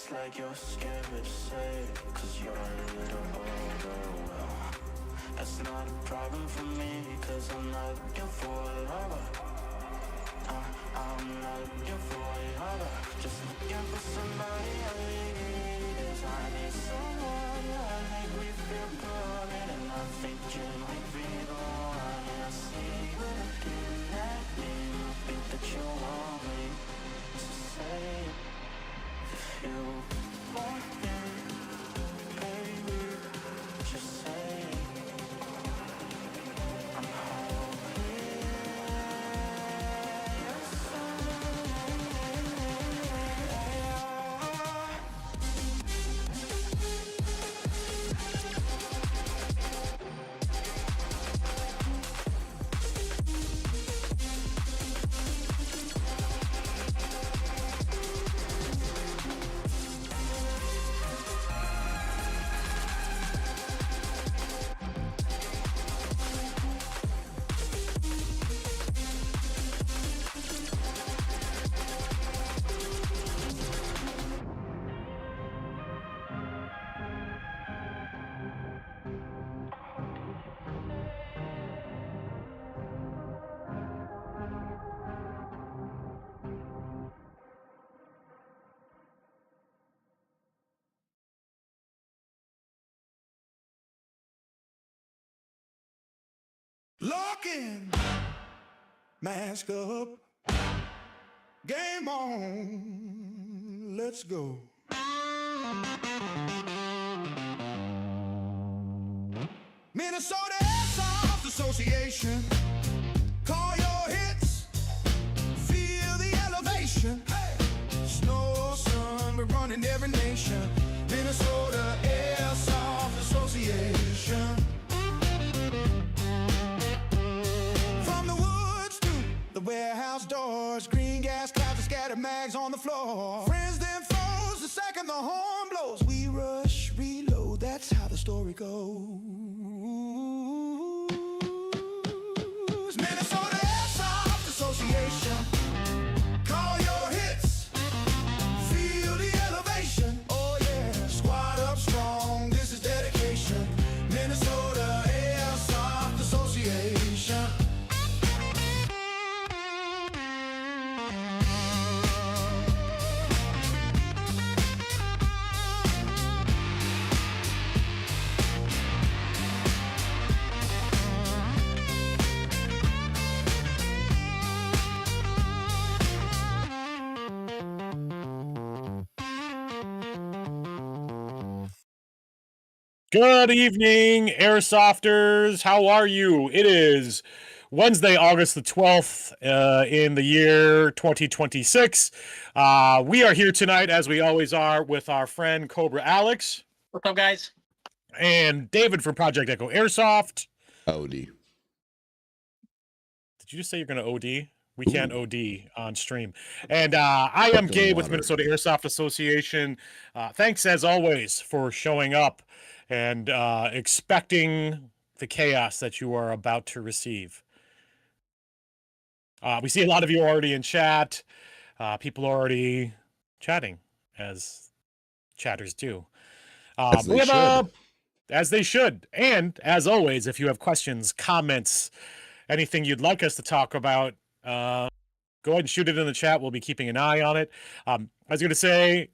It's like you're scared to say, cause you're a little older. Well, that's not a problem for me, cause I'm not your forever. I'm not your forever. Just looking for somebody I need. Cause I need someone I make me feel good. And I think you might be the one. And I see you looking at me. I think that you want me to say it. If you want it, baby, just say it. I'm hoping. Lock in, mask up, game on, let's go. Minnesota Airsoft Association, call your hits, feel the elevation. Hey. Snow, sun, we're running every nation. Minnesota Airsoft Association. The warehouse doors, green gas clouds and scattered mags on the floor. Friends then foes, the second the horn blows, we rush, reload, that's how the story goes. Minnesota Airsoft Association, call your hits, feel the elevation. Oh yeah, squad up strong, this is dedication. Minnesota Airsoft Association. Good evening, Airsofters. How are you? It is Wednesday, August the 12th in the year 2026. We are here tonight, as we always are, with our friend Cobra Alex. What's up, guys? And David from Project Echo Airsoft. OD. Did you just say you're going to OD? We can't OD on stream. And I am Gabe with Minnesota Airsoft Association. Thanks, as always, for showing up and expecting the chaos that you are about to receive. We see a lot of you already in chat. People are already chatting, as chatters do. As they should. As they should. And, as always, if you have questions, comments, anything you'd like us to talk about, go ahead and shoot it in the chat. We'll be keeping an eye on it. I was going to say,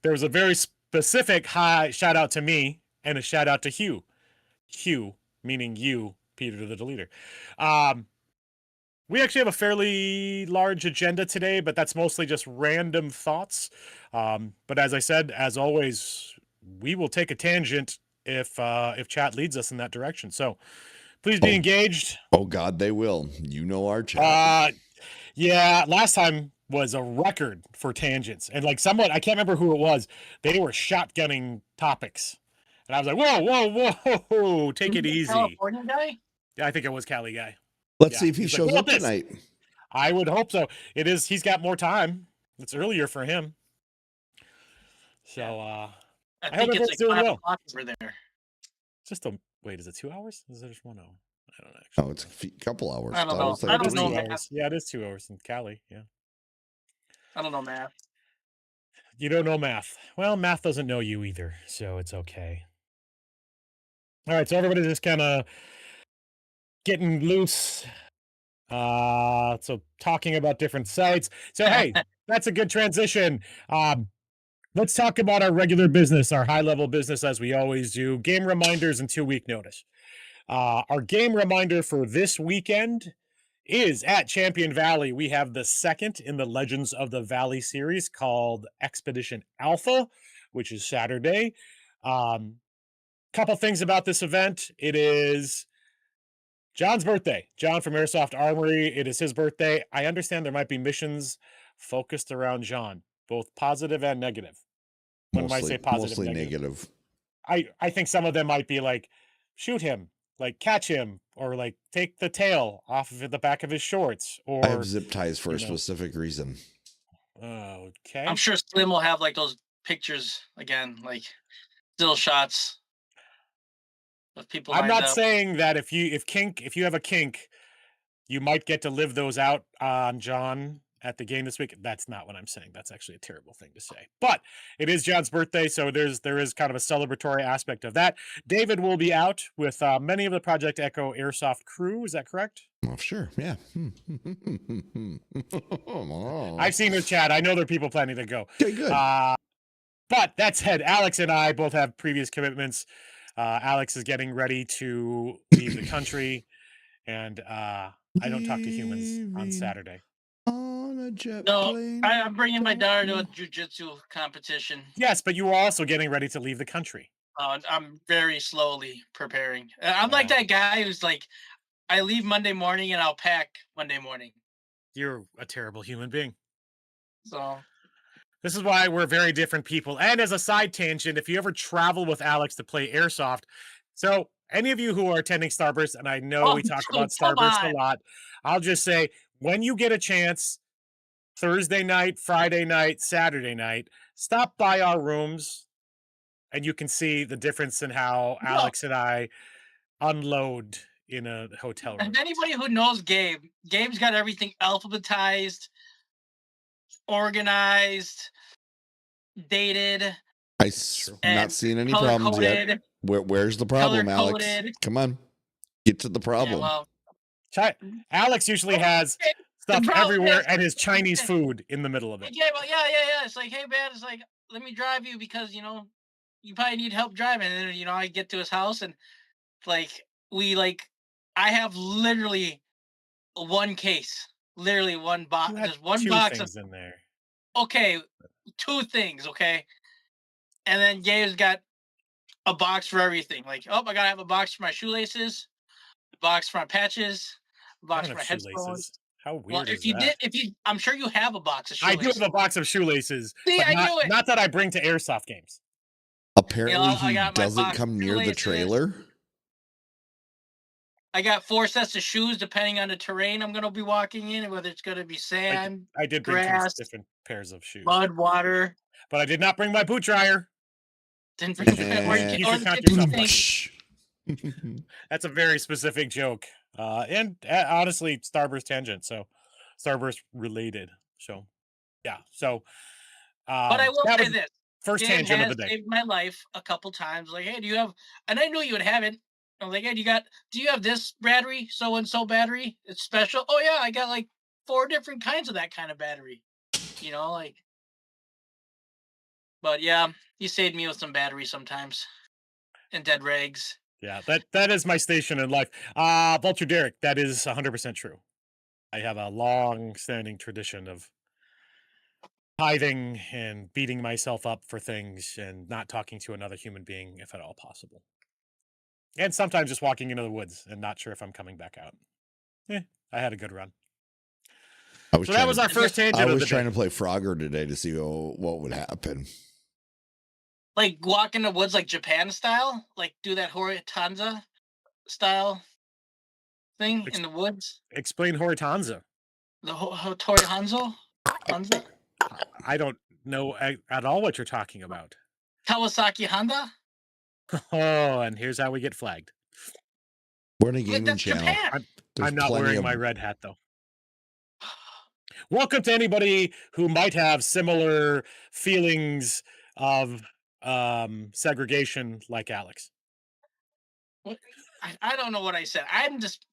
there was a very specific shout out to me and a shout out to Hugh. Hugh, meaning you, Peter the Deleter. We actually have a fairly large agenda today, but that's mostly just random thoughts. But as I said, as always, we will take a tangent if chat leads us in that direction. So please be engaged. Oh God, they will. You know our chat. Yeah, last time was a record for tangents. And like someone, I can't remember who it was, they were shotgunning topics. And I was like, whoa, take it easy. California guy? Yeah, I think it was Cali guy. Let's see if he shows up tonight. I would hope so. It is, he's got more time. It's earlier for him. So I think it's like 5 o'clock over there. Just a wait, is it 2 hours? Is it just 1 hour? I don't know. Oh, it's a couple hours. I don't know. Like I don't know. Yeah, it is 2 hours in Cali. Yeah. I don't know math. You don't know math. Well, math doesn't know you either, so it's okay. All right, so everybody's just kind of getting loose. So talking about different sites. So hey, that's a good transition. Let's talk about our regular business, our high-level business, as we always do. Game reminders and 2-week notice. Our game reminder for this weekend is at Champion Valley. We have the second in the Legends of the Valley series called Expedition Alpha, which is Saturday. Couple things about this event. It is John's birthday. John from Airsoft Armory. It is his birthday. I understand there might be missions focused around John, both positive and negative. When I say positive, mostly negative. I think some of them might be like, shoot him, like catch him, or like take the tail off of the back of his shorts. Or I have zip ties for a specific reason. Okay. I'm sure Slim will have like those pictures again, like still shots of people. I'm not saying that if you have a kink, you might get to live those out on John at the game this week. That's not what I'm saying. That's actually a terrible thing to say. But it is John's birthday, so there is kind of a celebratory aspect of that. David will be out with many of the Project Echo Airsoft crew. Is that correct? Oh, sure. Yeah. I've seen the chat. I know there are people planning to go. Okay, good. But that said, Alex and I both have previous commitments. Alex is getting ready to leave the country, and I don't talk to humans on Saturday. On a jet No, plane. I'm bringing my daughter to a jiu-jitsu competition. Yes, but you were also getting ready to leave the country. I'm very slowly preparing. I'm like that guy who's like, I leave Monday morning and I'll pack Monday morning. You're a terrible human being. So this is why we're very different people. And as a side tangent, if you ever travel with Alex to play Airsoft, so any of you who are attending Starburst, and I know we talk about Starburst a lot, I'll just say, when you get a chance, Thursday night, Friday night, Saturday night, stop by our rooms, and you can see the difference in how Alex and I unload in a hotel room. And anybody who knows Gabe's got everything alphabetized, organized, dated. I'm not seeing any problems yet. Where's the problem, Alex? Come on, get to the problem. Yeah, well, Alex usually has stuff everywhere and his Chinese food in the middle of it. Yeah. It's like, hey man, it's like, let me drive you because you probably need help driving. And then I get to his house and I have literally one case, literally one box. There's one box in there. Okay, 2 things. Okay, and then Gabe's got a box for everything. Like, I gotta have a box for my shoelaces, a box for my patches, a box for my headphones. How weird is that? I'm sure you have a box of shoelaces. I do have a box of shoelaces. See, but I knew it. Not that I bring to Airsoft games. Apparently, he doesn't come near the trailer. I got 4 sets of shoes, depending on the terrain I'm going to be walking in, whether it's going to be sand, I did bring grass, 2 different pairs of shoes. mud, water. But I did not bring my boot dryer. Didn't bring That's a very specific joke. And honestly, Starburst tangent. So Starburst related. So, yeah. So, but I will say this. First tangent of the day. Saved my life a couple times. Like, hey, do you have, and I knew you would have it. I was like, hey, do you have this battery? So-and-so battery? It's special. Oh yeah, I got like 4 different kinds of that kind of battery. But yeah, he saved me with some batteries sometimes. And dead rags. Yeah, that is my station in life. Vulture Derek, that is 100% true. I have a long-standing tradition of tithing and beating myself up for things and not talking to another human being if at all possible. And sometimes just walking into the woods and not sure if I'm coming back out. I had a good run. So that was our first tangent of the day. I was trying to play Frogger today to see what would happen. Like walk in the woods like Japan style? Like do that Horitanza style thing in the woods? Explain Horitanza. The Horihanzo? Hanza? I don't know at all what you're talking about. Kawasaki Honda? Oh, and here's how we get flagged. We're in a gaming channel. I'm not wearing my red hat, though. welcome to anybody who might have similar feelings of segregation like Alex. I don't know what I said. I'm just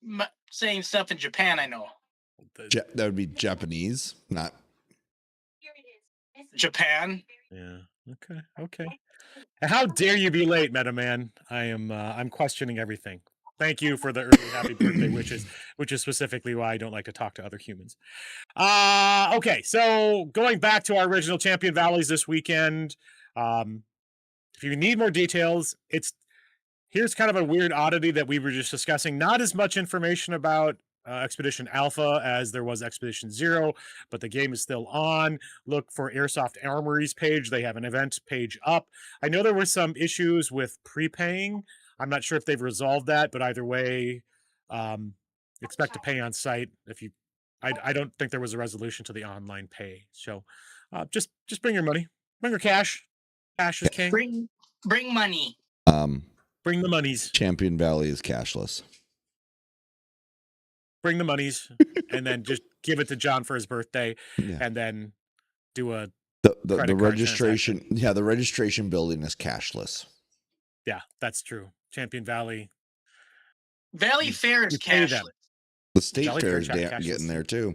saying stuff in Japan I know. That would be Japanese, not Japan. Yeah. Okay. How dare you be late, Metaman? I'm questioning everything. Thank you for the early happy birthday wishes, which is specifically why I don't like to talk to other humans. Okay, so going back to our original Champion Valleys this weekend, if you need more details, here's kind of a weird oddity that we were just discussing. Not as much information about Expedition Alpha as there was Expedition Zero, but the game is still on. Look for Airsoft Armory's page. They have an event page up. I know there were some issues with prepaying. I'm not sure if they've resolved that, but either way, expect to pay on site. I don't think there was a resolution to the online pay. So just bring your money, bring your cash. Cash is king. Bring money. Bring the monies. Champion Valley is cashless. Bring the monies, and then just give it to John for his birthday, and then do the registration. Yeah, the registration building is cashless. Yeah, that's true. Champion Valley. Valley Fair is cashless. The State Fair is getting there too.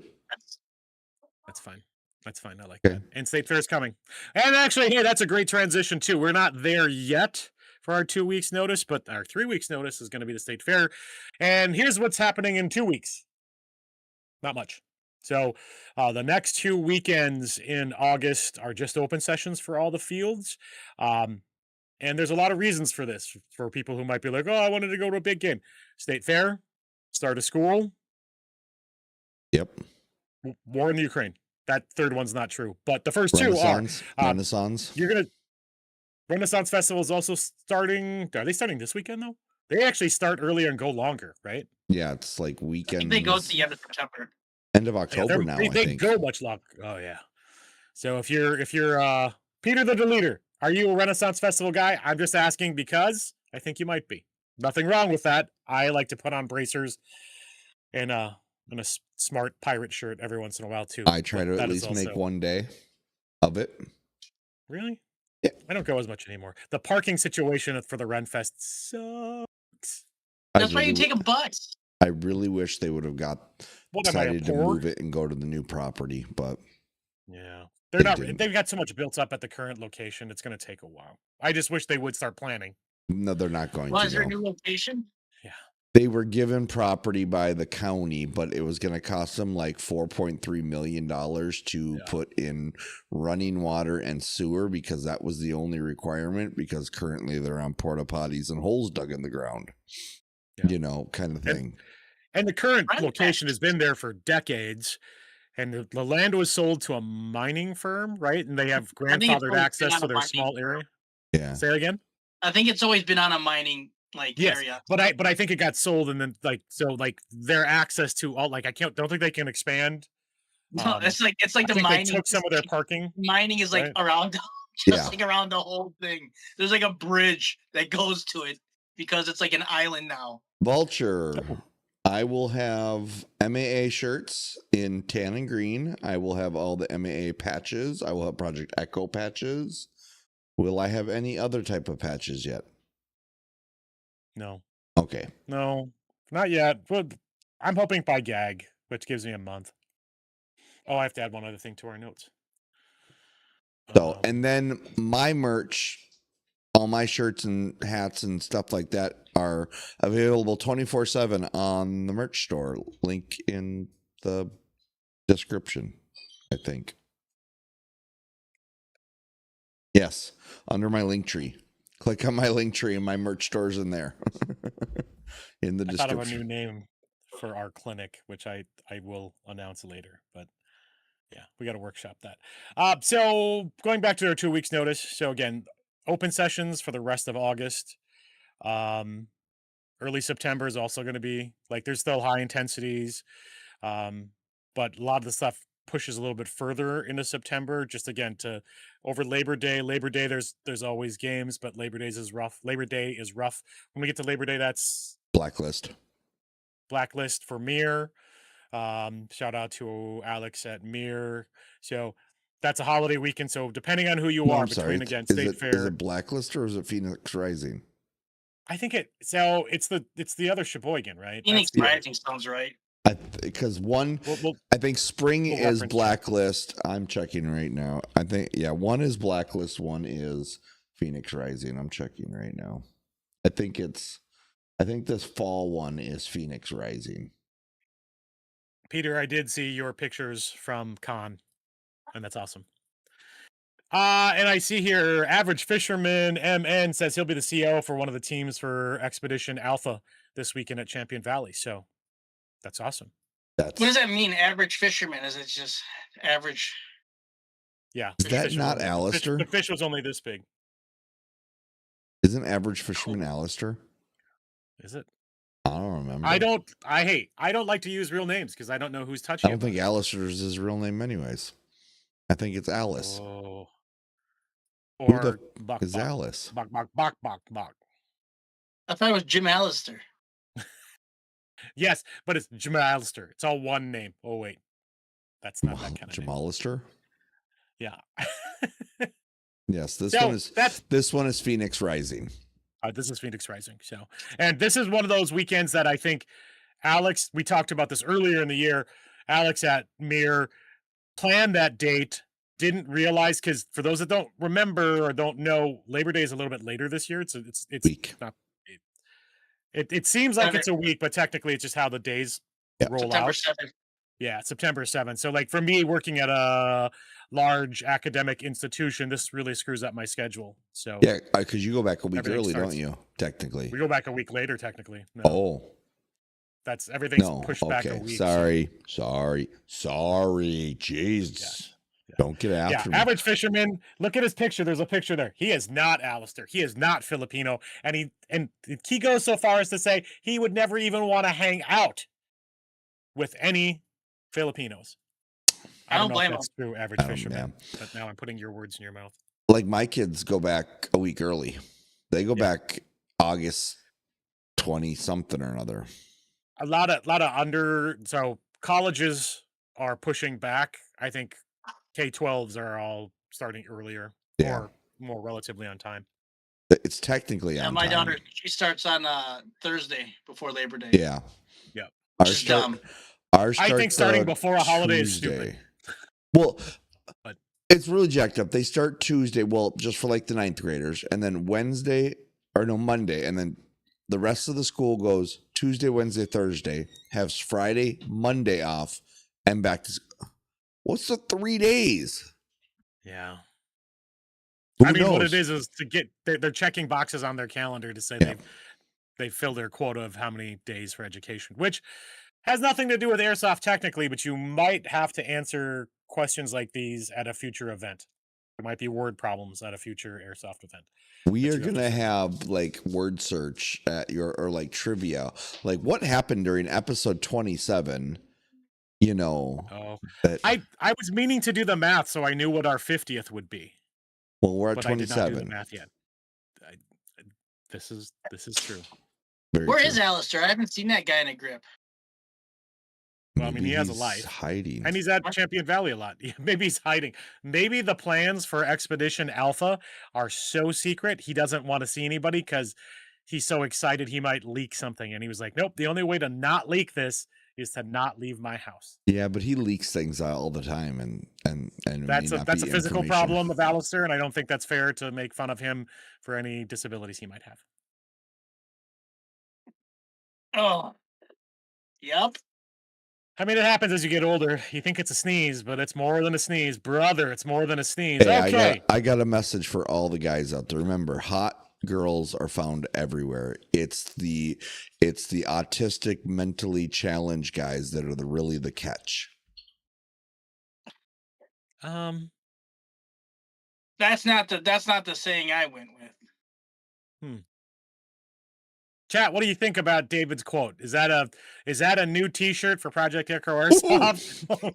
That's fine. That's fine. I like that. And State Fair is coming. And actually, hey, that's a great transition too. We're not there yet for our 2 weeks notice, but our 3 weeks notice is going to be the State Fair. And here's what's happening in 2 weeks. Not much. So the next 2 weekends in August are just open sessions for all the fields. And there's a lot of reasons for this, for people who might be like, oh, I wanted to go to a big game. State Fair, start of school. Yep. War in the Ukraine. That third one's not true. But the first two are. Renaissance. Renaissance Festival is also starting. Are they starting this weekend, though? They actually start earlier and go longer, right? Yeah, it's like weekend. I think they go to the end of September. End of October now, I think. They go much longer. Oh, yeah. So if you're Peter the Deleter, are you a Renaissance Festival guy? I'm just asking because I think you might be. Nothing wrong with that. I like to put on bracers and a smart pirate shirt every once in a while, too. I try to at least make one day of it. Really? Yeah. I don't go as much anymore. The parking situation for the Renfest sucks. That's why you take a bus. I really wish they would have decided to move it and go to the new property, but yeah, they've got so much built up at the current location. It's going to take a while. I just wish they would start planning. No, they're not going to. Is there a new location? Yeah. They were given property by the county, but it was going to cost them like $4.3 million to put in running water and sewer because that was the only requirement because currently they're on porta potties and holes dug in the ground, kind of thing. And the current location has been there for decades, and the land was sold to a mining firm, right? And they have grandfathered access to their small area. Yeah. Say it again? I think it's always been on a mining area. But I think it got sold, and then their access to all don't think they can expand. No, it's like the mining took some of their parking. Mining is around around the whole thing. There's like a bridge that goes to it because it's like an island now. Vulture. I will have MAA shirts in tan and green. I will have all the MAA patches. I will have Project Echo patches. Will I have any other type of patches yet? No. Okay. No, not yet. But I'm hoping by GAG, which gives me a month. Oh, I have to add one other thing to our notes. So, and then my merch, all my shirts and hats and stuff like that are available 24/7 on the merch store. Link in the description, I think. Yes, under my link tree. Click on my link tree and my merch store's in there. In the description. I thought of a new name for our clinic, which I will announce later, but yeah, we got to workshop that. So going back to our 2 weeks notice. So again, open sessions for the rest of August. Early September is also going to be there's still high intensities. But a lot of the stuff pushes a little bit further into September, just again to over Labor Day. Labor Day, there's always games, but Labor Day is rough. When we get to Labor Day, that's Blacklist for Mir. Shout out to Alex at Mir. So that's a holiday weekend. So depending on who you No, are, I'm sorry. between again Is State it Fair, Blacklist or is it Phoenix Rising? I think it's the other Sheboygan, right? Phoenix Yeah. Rising sounds right. Because one, We'll I think spring we'll is reference check. Blacklist. I'm checking right now. I think one is Blacklist, one is Phoenix Rising. I'm checking right now. I think this fall one is Phoenix Rising. Peter, I did see your pictures from Con, and that's awesome. And I see here Average Fisherman MN says he'll be the CEO for one of the teams for Expedition Alpha this weekend at Champion Valley. So that's awesome. That's What does that mean, average fisherman? Is it just average? Yeah. Is that Fish was not only- Alistair? The fish was only this big. Isn't Average Fisherman Alistair? Is it? I don't remember. I don't like to use real names because I don't know who's I touching don't it. think Alistair is his real name, anyways. I think it's Alice. Oh. Who the Or Buck, is Buck, Alice? Buck. I thought it was Jim Allister. Yes, but it's Jim Alistair. It's all one name. Oh wait, that's not that kind of name. Jamalister? Yeah. Yes, this So, one is Phoenix Rising. This is Phoenix Rising. So, and this is one of those weekends that I think Alex, we talked about this earlier in the year. Alex at Mir planned that date, didn't realize, because for those that don't remember or don't know, Labor Day is a little bit later this year. It's Week. not. It seems like it's a week, but technically it's just how the days roll September out. 7th. Yeah, September 7th. So, like, for me, working at a large academic institution, this really screws up my schedule. So Yeah, because you go back a week Everything early, starts- don't you? Technically. we go back a week later, technically. No, Oh, that's everything's no. pushed back a Okay. week. Sorry. Jeez. Don't get after me. Average Fisherman. Look at his picture. There's a picture there. He is not Alistair. He is not Filipino, and he goes so far as to say he would never even want to hang out with any Filipinos. I don't know blame if that's true, Average Fisherman. But now I'm putting your words in your mouth. Like my kids go back a week early. They go back August 20 something or another. A lot of so colleges are pushing back. I think K-12s are all starting earlier or more relatively on time. It's technically on my time. daughter, she starts on Thursday before Labor Day. Yeah. Yep. Ours I think starting before a holiday is stupid. Well, But- it's really jacked up. They start Tuesday, well, just for like the 9th graders, and then Monday, and then the rest of the school goes Tuesday, Wednesday, Thursday, has Friday, Monday off, and back to what's the 3 days? Yeah. Who I mean, knows? what it is to get they're checking boxes on their calendar to say they've filled their quota of how many days for education, which has nothing to do with Airsoft technically, but you might have to answer questions like these at a future event. There might be word problems at a future Airsoft event. We are gonna have like word search at or like trivia, like what happened during episode 27. You know, I was meaning to do the math so I knew what our 50th would be. Well, we're at but 27. I did not do the math yet. This is true. Where is Alistair? I haven't seen that guy in a grip. Well, I mean, he has a life. Hiding. And he's at Champion Valley a lot. Maybe he's hiding. Maybe the plans for Expedition Alpha are so secret he doesn't want to see anybody because he's so excited he might leak something. And he was like, nope, the only way to not leak this is to not leave my house. Yeah, but he leaks things out all the time, and that's a physical problem of Alistair, and I don't think that's fair to make fun of him for any disabilities he might have. Oh, yep. I mean, it happens as you get older. You think it's a sneeze, but it's more than a sneeze, brother. It's more than a sneeze. Hey, okay. I got a message for all the guys out there. Remember, hot girls are found everywhere. It's the autistic, mentally challenged guys that are really the catch. That's not the saying I went with. Chat, what do you think about David's quote? Is that a new T-shirt for Project Echo Airsoft?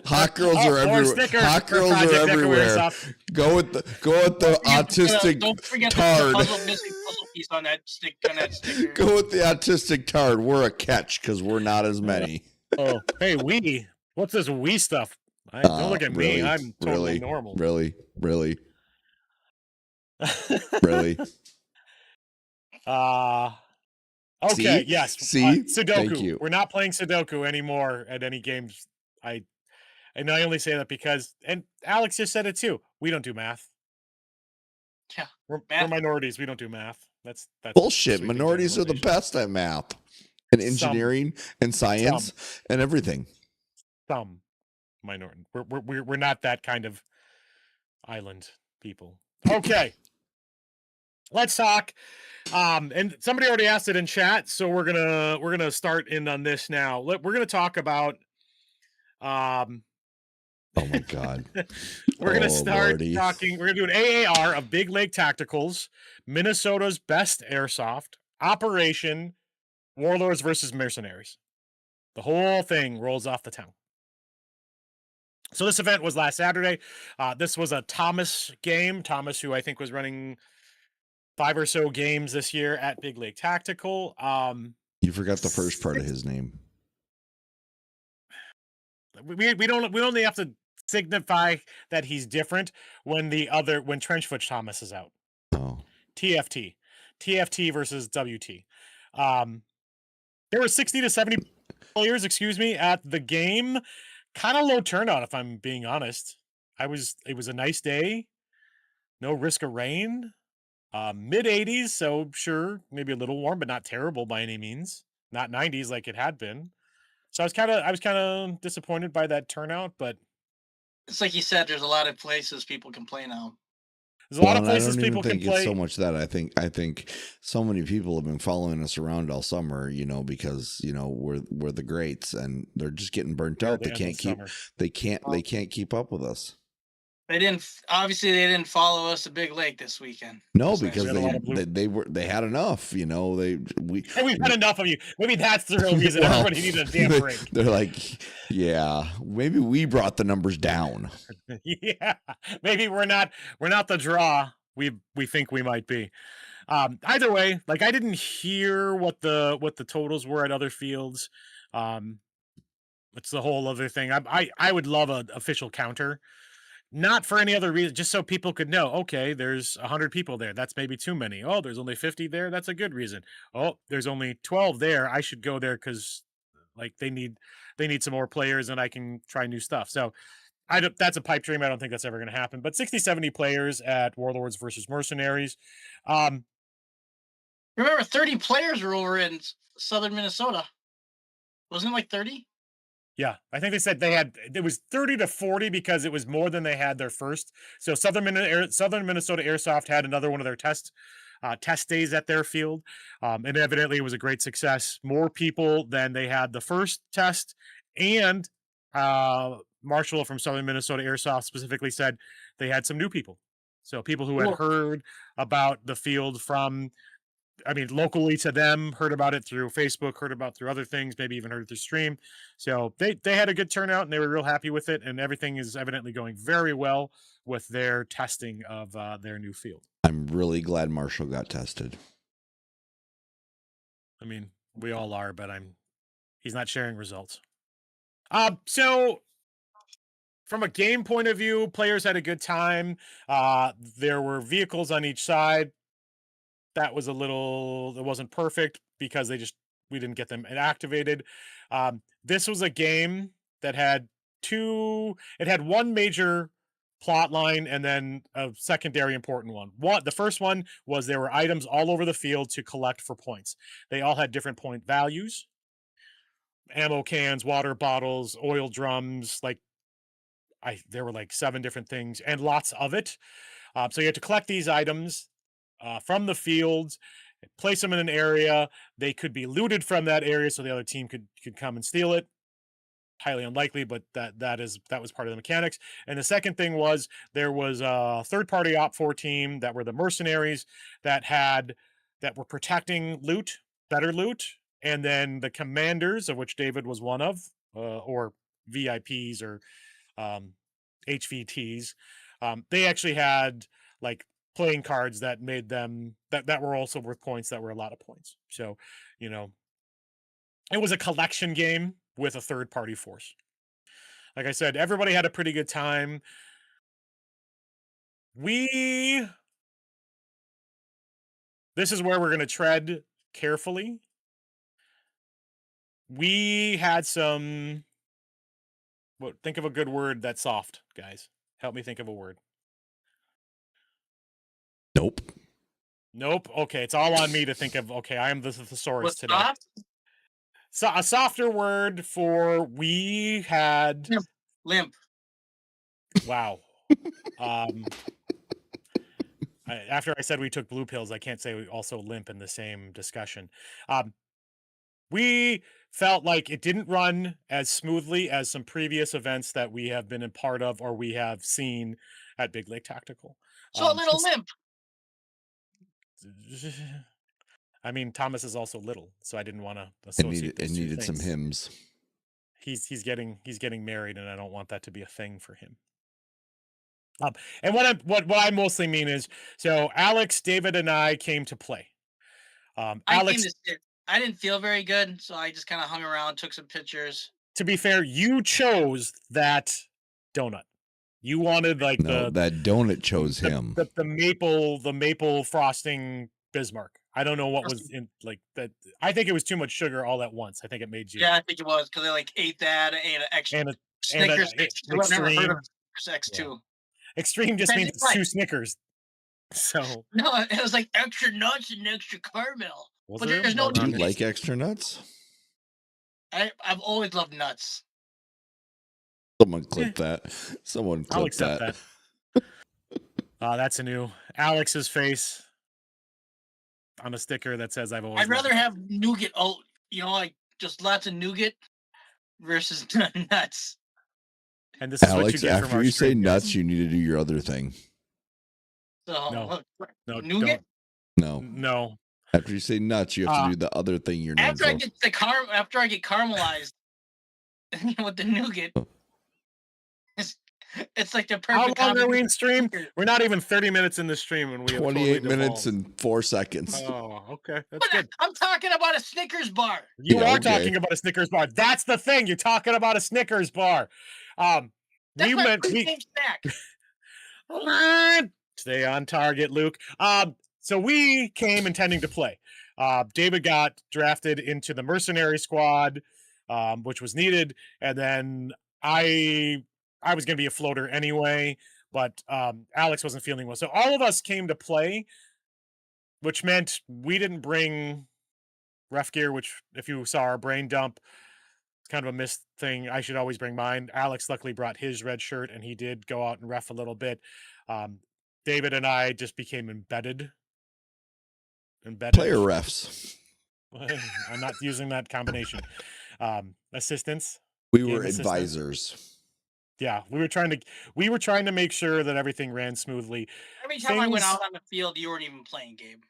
Hot girls are everywhere. Hot girls are everywhere. Go with the autistic Don't forget tard. the puzzle piece on that sticker. Go with the autistic tard. We're a catch because we're not as many. Oh, hey, what's this we stuff? Don't look at me. Really? I'm totally Really? normal. Really? Really? Okay, See? yes. See? Thank Sudoku. you. We're not playing Sudoku anymore at any games. I only say that because, and Alex just said it too. We don't do math. Yeah. We're Math. minorities. We don't do math. That's Bullshit. sweeping Minorities are the generalization. best at math and Some engineering and science and everything. Some minority. We're not that kind of island people. Okay. Let's talk. And somebody already asked it in chat, so we're gonna start in on this now. We're gonna talk about Oh my god. we're gonna start Lordy. talking. We're gonna do an AAR of Big Lake Tacticals, Minnesota's best airsoft, Operation Warlords versus Mercenaries. The whole thing rolls off the tongue. So this event was last Saturday. This was a Thomas game. Thomas, who I think was running 5 or so games this year at Big Lake Tactical. You forgot the first part of his name. We only have to signify that he's different when Trenchfoot Thomas is out. Oh. TFT versus WT. There were 60 to 70 players, at the game. Kind of low turnout, if I'm being honest. It was a nice day. No risk of rain. Mid 80s, so sure, maybe a little warm, but not terrible by any means. Not 90s like it had been. So I was kind of disappointed by that turnout, but It's like you said, there's a lot of places people can play now. there's a lot of places people can play. It's so much that I think so many people have been following us around all summer, because we're the greats and they're just getting burnt out. They can't keep up with us. They didn't follow us to Big Lake this weekend. No, because they had enough. We've had enough of you. Maybe that's the real reason everybody needed a damn break. They're like, yeah, maybe we brought the numbers down. Yeah, maybe we're not the draw we think we might be. Either way, like I didn't hear what the totals were at other fields. It's the whole other thing. I would love an official counter. Not for any other reason, just so people could know, okay, there's 100 people there. That's maybe too many. Oh, there's only 50 there. That's a good reason. Oh, there's only 12 there. I should go there because like they need some more players and I can try new stuff. So that's a pipe dream. I don't think that's ever going to happen. But 60, 70 players at Warlords versus Mercenaries. Remember, 30 players were over in southern Minnesota. Wasn't it like 30? Yeah, I think they said it was 30 to 40 because it was more than they had their first. So Southern Minnesota Airsoft had another one of their test days at their field, and evidently it was a great success. More people than they had the first test, and Marshall from Southern Minnesota Airsoft specifically said they had some new people. So people who had heard about the field locally to them, heard about it through Facebook, heard about it through other things, maybe even heard it through stream. So they had a good turnout and they were real happy with it. And everything is evidently going very well with their testing of their new field. I'm really glad Marshall got tested. I mean, we all are, but he's not sharing results. So from a game point of view, players had a good time. There were vehicles on each side. That was it wasn't perfect because we didn't get them activated. This was a game that had one major plot line and then a secondary important one. The first one was there were items all over the field to collect for points. They all had different point values. Ammo cans, water bottles, oil drums, there were like 7 different things and lots of it. So you had to collect these items from the fields, place them in an area. They could be looted from that area, so the other team could come and steal it. Highly unlikely, but that was part of the mechanics. And the second thing was there was a third-party Op4 team that were the mercenaries that were protecting better loot, and then the commanders, of which David was one of, or VIPs or HVTs. They actually had playing cards that made them that were also worth points, that were a lot of points. So, it was a collection game with a third party force. Like I said, everybody had a pretty good time. This is where we're going to tread carefully. We had some, think of a good word that's soft, guys. Help me think of a word. Nope. Okay, it's all on me to think of. Okay, I am the thesaurus What's today. soft? So a softer word for we had Limp. Wow. After I said we took blue pills, I can't say we also limp in the same discussion. We felt like it didn't run as smoothly as some previous events that we have been a part of or we have seen at Big Lake Tactical. So a little limp. I mean, Thomas is also little, so I didn't want to It associate needed some hymns. He's getting married, and I don't want that to be a thing for him. And what I mostly mean is, so Alex, David, and I came to play. Alex, I didn't feel very good, so I just kind of hung around, took some pictures. To be fair, you chose that donut. You wanted that donut chose him. The maple frosting Bismarck. I don't know what was in like that. I think it was too much sugar all at once. I think it made you. Yeah, I think it was because I ate that and ate an extra Snickers. I've never heard of Snickers X2. Extreme just means it's 2 Snickers. So no, it was like extra nuts and extra caramel. But there's no. Do you like extra nuts? I've always loved nuts. Someone clip that. Someone clip I'll accept that. That's a new Alex's face on a sticker that says I've always. I'd rather have nougat. Oh, like just lots of nougat versus nuts. And this is Alex, what you get after you say nuts, you need to do your other thing. So no, nougat. No. After you say nuts, you have to do the other thing you're known for. After I get caramelized with the nougat, it's like the perfect. How long are we in stream? We're not even 30 minutes in the stream, and we have 28 minutes and 4 seconds. Oh, okay, that's good. I'm talking about a Snickers bar. You are talking about a Snickers bar. That's the thing. You're talking about a Snickers bar. That's my pre-game snack. Stay on target, Luke. So we came intending to play. David got drafted into the mercenary squad, which was needed, and then I was going to be a floater anyway, but Alex wasn't feeling well. So all of us came to play, which meant we didn't bring ref gear, which if you saw our brain dump, it's kind of a missed thing. I should always bring mine. Alex luckily brought his red shirt, and he did go out and ref a little bit. David and I just became embedded. Player refs. I'm not using that combination. Assistants. We were advisors. Yeah, we were trying to make sure that everything ran smoothly. Every time I went out on the field, you weren't even playing, Gabe.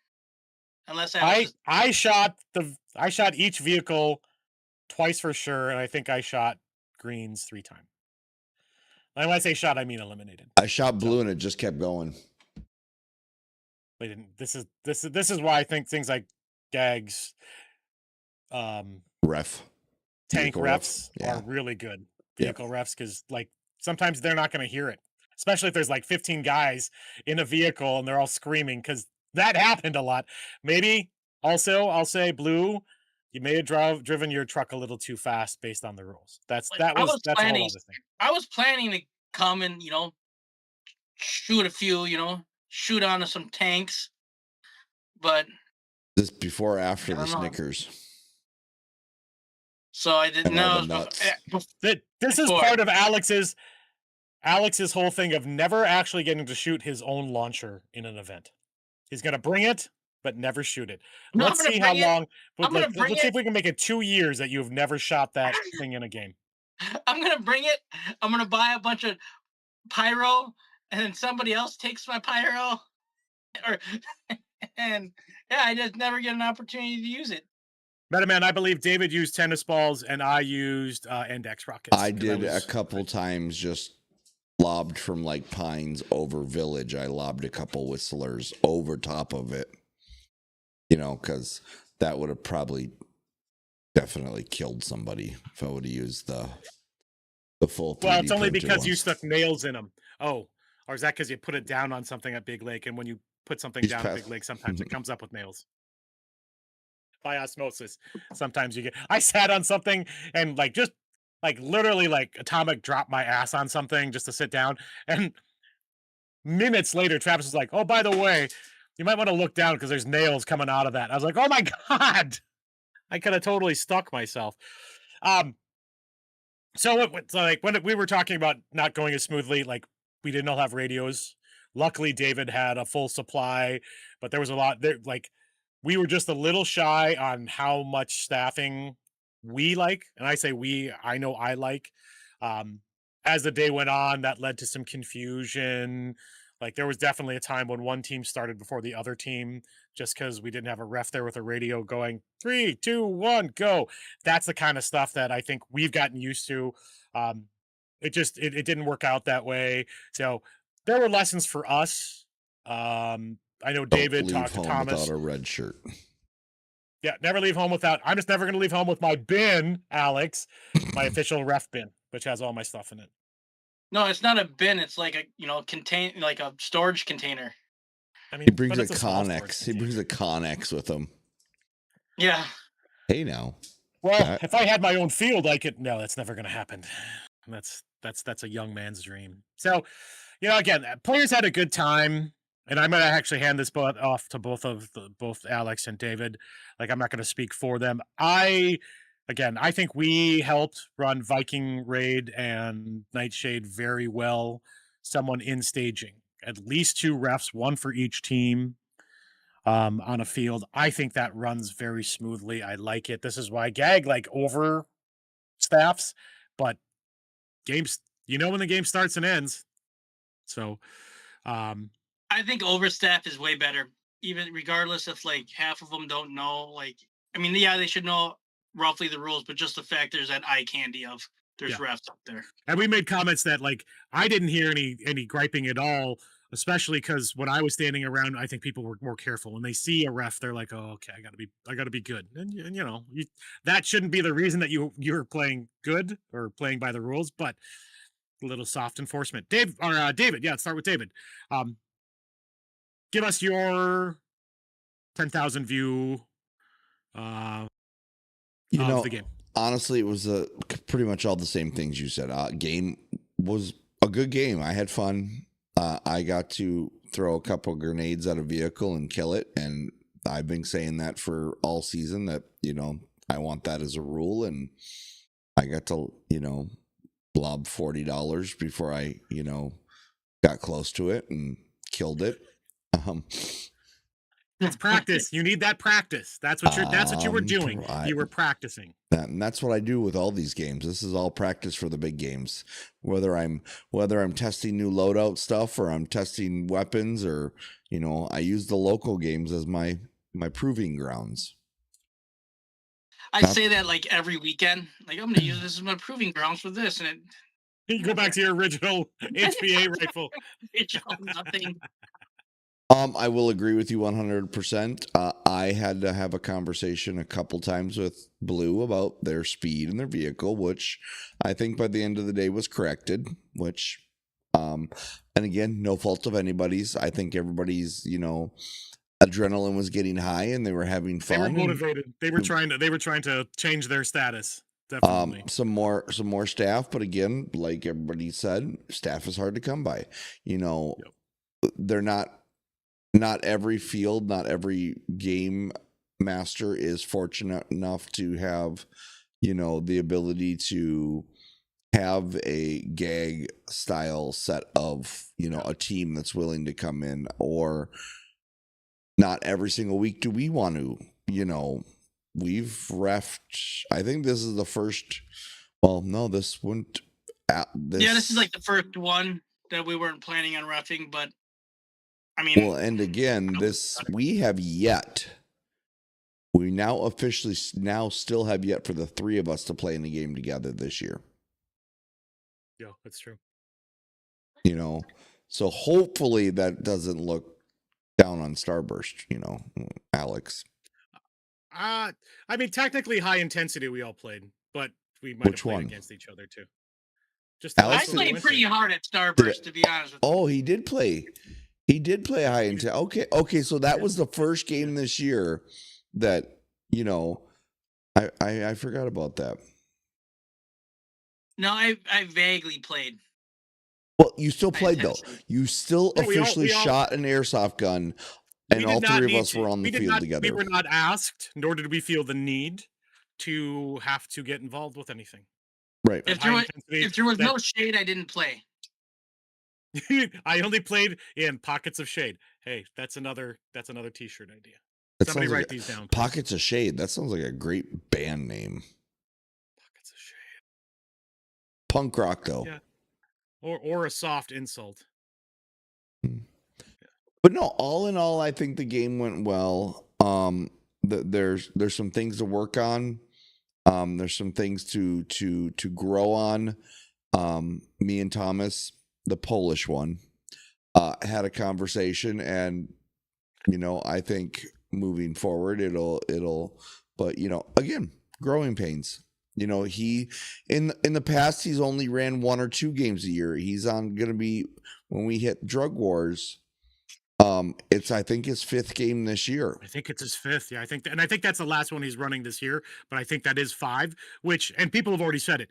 Unless I shot each vehicle twice for sure, and I think I shot greens 3 times. And when I say shot, I mean eliminated. I shot blue and it just kept going. They didn't. This is why I think things like gags, ref, tank refs are really good. Vehicle refs, because like sometimes they're not going to hear it, especially if there's like 15 guys in a vehicle and they're all screaming, because that happened a lot. Maybe also I'll say blue, you may have driven your truck a little too fast based on the rules. That's a whole other thing. I was planning to come and shoot a few, shoot onto some tanks, but this before or after the Snickers. So I didn't know. This is part of Alex's whole thing of never actually getting to shoot his own launcher in an event. He's gonna bring it, but never shoot it. Let's see how long. Let's see if we can make it 2 years that you have never shot that thing in a game. I'm gonna bring it. I'm gonna buy a bunch of pyro, and then somebody else takes my pyro, and I just never get an opportunity to use it. Metaman, I believe David used tennis balls and I used index rockets. I did a couple times, just lobbed from like Pines over Village. I lobbed a couple whistlers over top of it, because that would have probably definitely killed somebody if I would have used the full 3D Well, it's only printed because you ones. stuck nails in them. Oh, or is that because you put it down on something at Big Lake, and when you put something He's down at past- Big Lake, sometimes it comes up with nails by osmosis. Sometimes you get. I sat on something and just literally atomic dropped my ass on something just to sit down, and minutes later, Travis was like, "Oh, by the way, you might want to look down because there's nails coming out of that." I was like, "Oh my god, I could have totally stuck myself." Um, so when we were talking about not going as smoothly, we didn't all have radios. Luckily, David had a full supply, but there was a lot there. We were just a little shy on how much staffing we like, and I say we, I know I like. Um, as the day went on, that led to some confusion. There was definitely a time when one team started before the other team just because we didn't have a ref there with a radio going 3, 2, 1, go. That's the kind of stuff that I think we've gotten used to. Um, it didn't work out that way. So there were lessons for us. I know Don't David leave talked to home Thomas. without a red shirt. Yeah, never leave home without. I'm just never going to leave home with my bin, Alex, my official ref bin, which has all my stuff in it. No, it's not a bin. It's like like a storage container. I mean, He brings but a it's a small storage Connex. He brings a Connex with him. Yeah. Hey now. Well, if I had my own field, I could. No, that's never going to happen. That's a young man's dream. So, again, players had a good time, and I'm going to actually hand this off to both Alex and David. I'm not going to speak for them. I think we helped run Viking Raid and Nightshade very well. Someone in staging, at least 2 refs, one for each team. On a field, I think that runs very smoothly. I like it. This is why Gag over staffs, but games, when the game starts and ends. So, I think overstaff is way better, even regardless if half of them don't know. Yeah, they should know roughly the rules, but just the fact there's that eye candy of there's refs up there. And we made comments that I didn't hear any griping at all, especially because when I was standing around, I think people were more careful. When they see a ref, they're like, "Oh, okay, I gotta be good." And that shouldn't be the reason that you're playing good or playing by the rules, but a little soft enforcement. David, yeah, let's start with David. Give us your 10,000 view of the game. Honestly, it was pretty much all the same things you said. Game was a good game. I had fun. I got to throw a couple grenades at a vehicle and kill it, and I've been saying that for all season that I want that as a rule, and I got to blob $40 before I got close to it and killed it. It's practice. You need that practice. That's what you were doing. You were practicing. And that's what I do with all these games. This is all practice for the big games. Whether I'm testing new loadout stuff or I'm testing weapons or I use the local games as my proving grounds. I say that every weekend. I'm going to use this as my proving grounds for this, and you go back to your original HPA rifle. Nothing. I will agree with you 100%. I had to have a conversation a couple times with Blue about their speed and their vehicle, which I think by the end of the day was corrected, which, and again, no fault of anybody's. I think everybody's, adrenaline was getting high and they were having fun. They were motivated. They were trying to change their status. Definitely. Some more staff, but again, like everybody said, staff is hard to come by. They're not every field, not every game master is fortunate enough to have, the ability to have a gag style set of, a team that's willing to come in, or not every single week do we want to, we've refed. I think this is the first, well, no, this wouldn't. This is the first one that we weren't planning on refing, but well, and again, we now officially still have yet for the 3 of us to play in the game together this year. Yeah, that's true. So hopefully that doesn't look down on Starburst, Alex. I mean, technically high intensity we all played, but we might Which have played one? against each other too. Just the Alex last I one we played went pretty to. hard at Starburst, to be honest with you. Oh, he did play. He did play high intensity. Okay. So that was the first game this year that I forgot about that. No, I vaguely played. Well, you still High played though. intensity. You still No, we all- officially we all- shot an airsoft gun, We and did all not three of need us to. were on the We did field not- together. We were not asked, nor did we feel the need to have to get involved with anything. Right. If High there was, intensity, if there was that- no shade, I didn't play. I only played in pockets of shade. Hey, that's another t-shirt idea. That Somebody sounds write like these down. Please. Pockets of Shade. That sounds like a great band name. Pockets of shade. Punk rock though. Yeah. Or a soft insult. But no, all in all, I think the game went well. There's some things to work on. There's some things to grow on. Me and Thomas, the Polish one, had a conversation, and I think moving forward, but again, growing pains. He in the past he's only ran 1 or 2 games a year. He's gonna be, when we hit Drug Wars. It's I think his 5th game this year. I think it's his 5th. Yeah, I think that's the last one he's running this year. But I think that is 5. And people have already said it.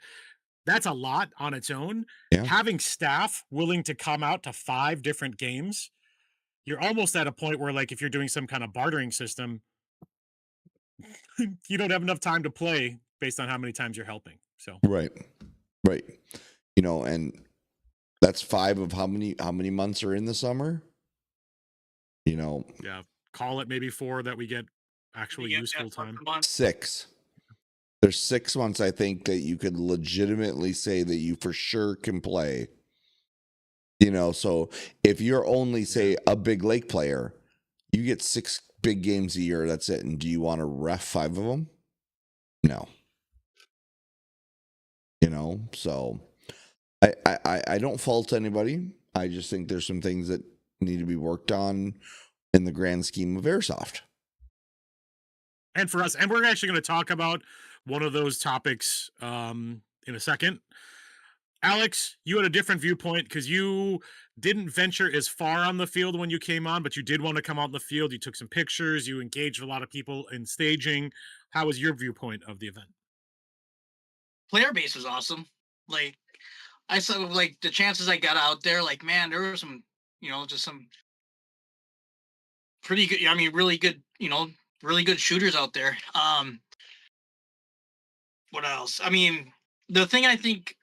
That's a lot on its own. Yeah. Having staff willing to come out to 5 different games, you're almost at a point where, like, if you're doing some kind of bartering system, you don't have enough time to play based on how many times you're helping. So Right. And that's 5 of how many months are in the summer? yeah, call it maybe 4 that we get actually You get useful that once time. a month. 6. There's 6 months I think that you could legitimately say that you for sure can play. So if you're only say a big lake player, you get 6 big games a year. That's it. And do you want to ref 5 of them? No. So I don't fault anybody. I just think there's some things that need to be worked on in the grand scheme of Airsoft. And for us, and we're actually going to talk about one of those topics in a second. Alex, you had a different viewpoint because you didn't venture as far on the field when you came on, but you did want to come out in the field. You took some pictures. You engaged a lot of people in staging. How was your viewpoint of the event? Player base was awesome. Like, I saw, like, the chances I got out there, like, man, there were some, just some pretty good, really good, really good shooters out there. What else? I mean, the thing I think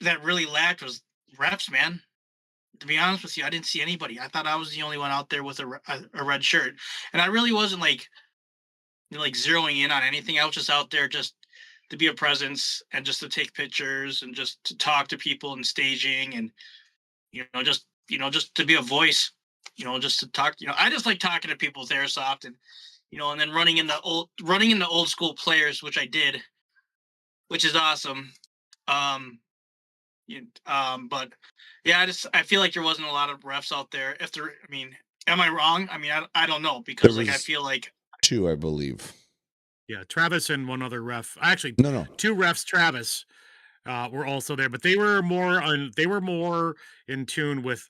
that really lacked was refs, man. To be honest with you, I didn't see anybody. I thought I was the only one out there with a red shirt, and I really wasn't like zeroing in on anything. I was just out there just to be a presence and just to take pictures and just to talk to people and staging and just to be a voice. Just to talk. I just like talking to people with Airsoft and and then running into old school players, which I did, which is awesome. But yeah, I feel like there wasn't a lot of refs out there. Am I wrong? I don't know, because I feel like 2, I believe. Yeah, Travis and one other ref. Actually, No. 2 refs. Travis were also there, but they were more in tune with.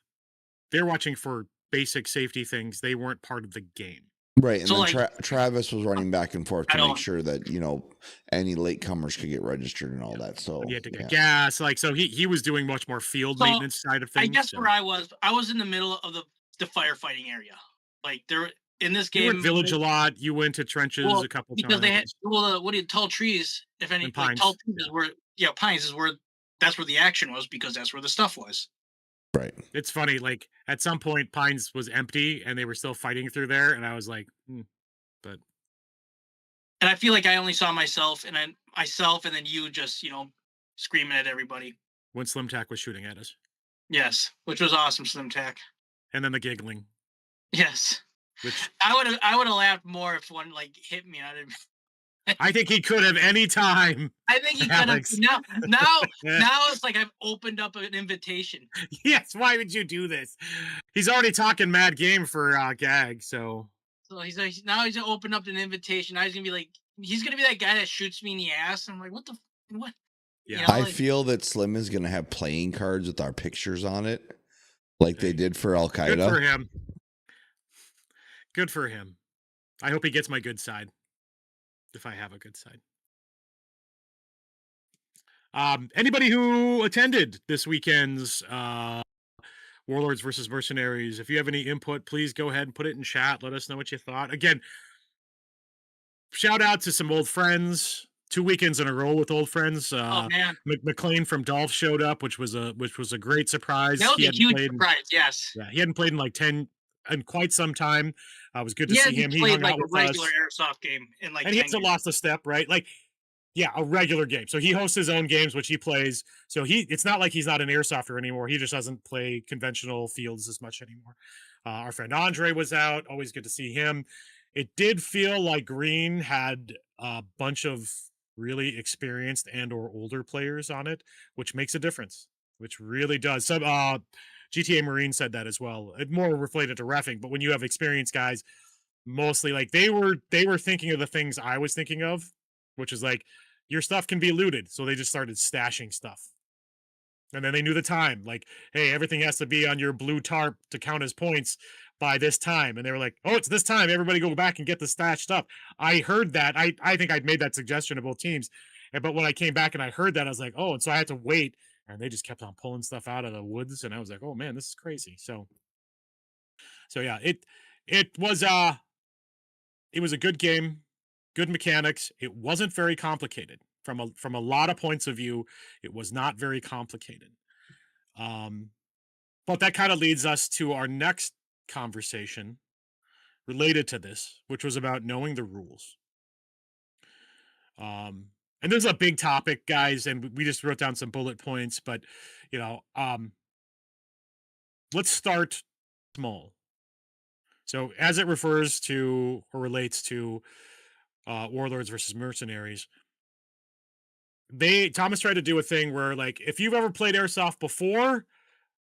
They're watching for basic safety things. They weren't part of the game. Right, and So, then Travis was running back and forth to I don't- make sure that any latecomers could get registered and all that. So You had to get gas, so he was doing much more field So, maintenance side of things. I guess so. where I was in the middle of the firefighting area. Like, there in this You were game, at Village a lot. You went to trenches well, a couple because times. they had tall trees. If any, And like, pines. tall trees is where pines is where that's where the action was, because that's where the stuff was. right. It's funny, like at some point Pines was empty and they were still fighting through there, and I was like, but And I feel like I only saw myself and then you just screaming at everybody. when Slim Tack was shooting at us, Yes, which was awesome, Slim Tack. and then the giggling, Yes, which I would have laughed more if one hit me. I think he could have any time. I think he could have. Alex. Now it's like I've opened up an invitation. Yes, why would you do this? He's already talking mad game for gag, so So he's like, now he's opened up an invitation. Now he's gonna be like, he's gonna be that guy that shoots me in the ass. I'm like, what the what? Yeah. You know, I like, feel that Slim is going to have playing cards with our pictures on it, like they did for Al Good for Qaeda. him. Good for him. I hope he gets my good side. If I have a good side. Anybody who attended this weekend's Warlords versus Mercenaries, if you have any input, please go ahead and put it in chat. Let us know what you thought. Again, shout out to some old friends. 2 weekends in a row with old friends. oh man, McLean from Dolph showed up, which was a great surprise. that was He a hadn't huge played. surprise. Yes, Yeah, he hadn't played in like 10 in quite some time. It was good to he see hasn't him. He played hung like out a with regular us, airsoft game in like and he 10 hasn't years. lost a step, right? Like, yeah, a regular game. So he hosts his own games, which he plays. So it's not like he's not an airsofter anymore. He just doesn't play conventional fields as much anymore. Our friend Andre was out. Always good to see him. It did feel like Green had a bunch of really experienced and or older players on it, which makes a difference, which really does. So GTA Marine said that as well. It more related to reffing, but when you have experienced guys, mostly like they were thinking of the things I was thinking of, which is like your stuff can be looted. So they just started stashing stuff. And then they knew the time, like, hey, everything has to be on your blue tarp to count as points by this time. And they were like, oh, it's this time. Everybody go back and get the stashed stuff. I heard that. I think I'd made that suggestion to both teams. But when I came back and I heard that, I was like, oh, and so I had to wait. And they just kept on pulling stuff out of the woods. And I was like, oh man, this is crazy. So yeah, it was a good game, good mechanics. It wasn't very complicated from a lot of points of view. It was not very complicated. But that kind of leads us to our next conversation related to this, which was about knowing the rules. And this is a big topic, guys, and we just wrote down some bullet points, but let's start small. So as it refers to or relates to Warlords versus Mercenaries, Thomas tried to do a thing where, like, if you've ever played Airsoft before,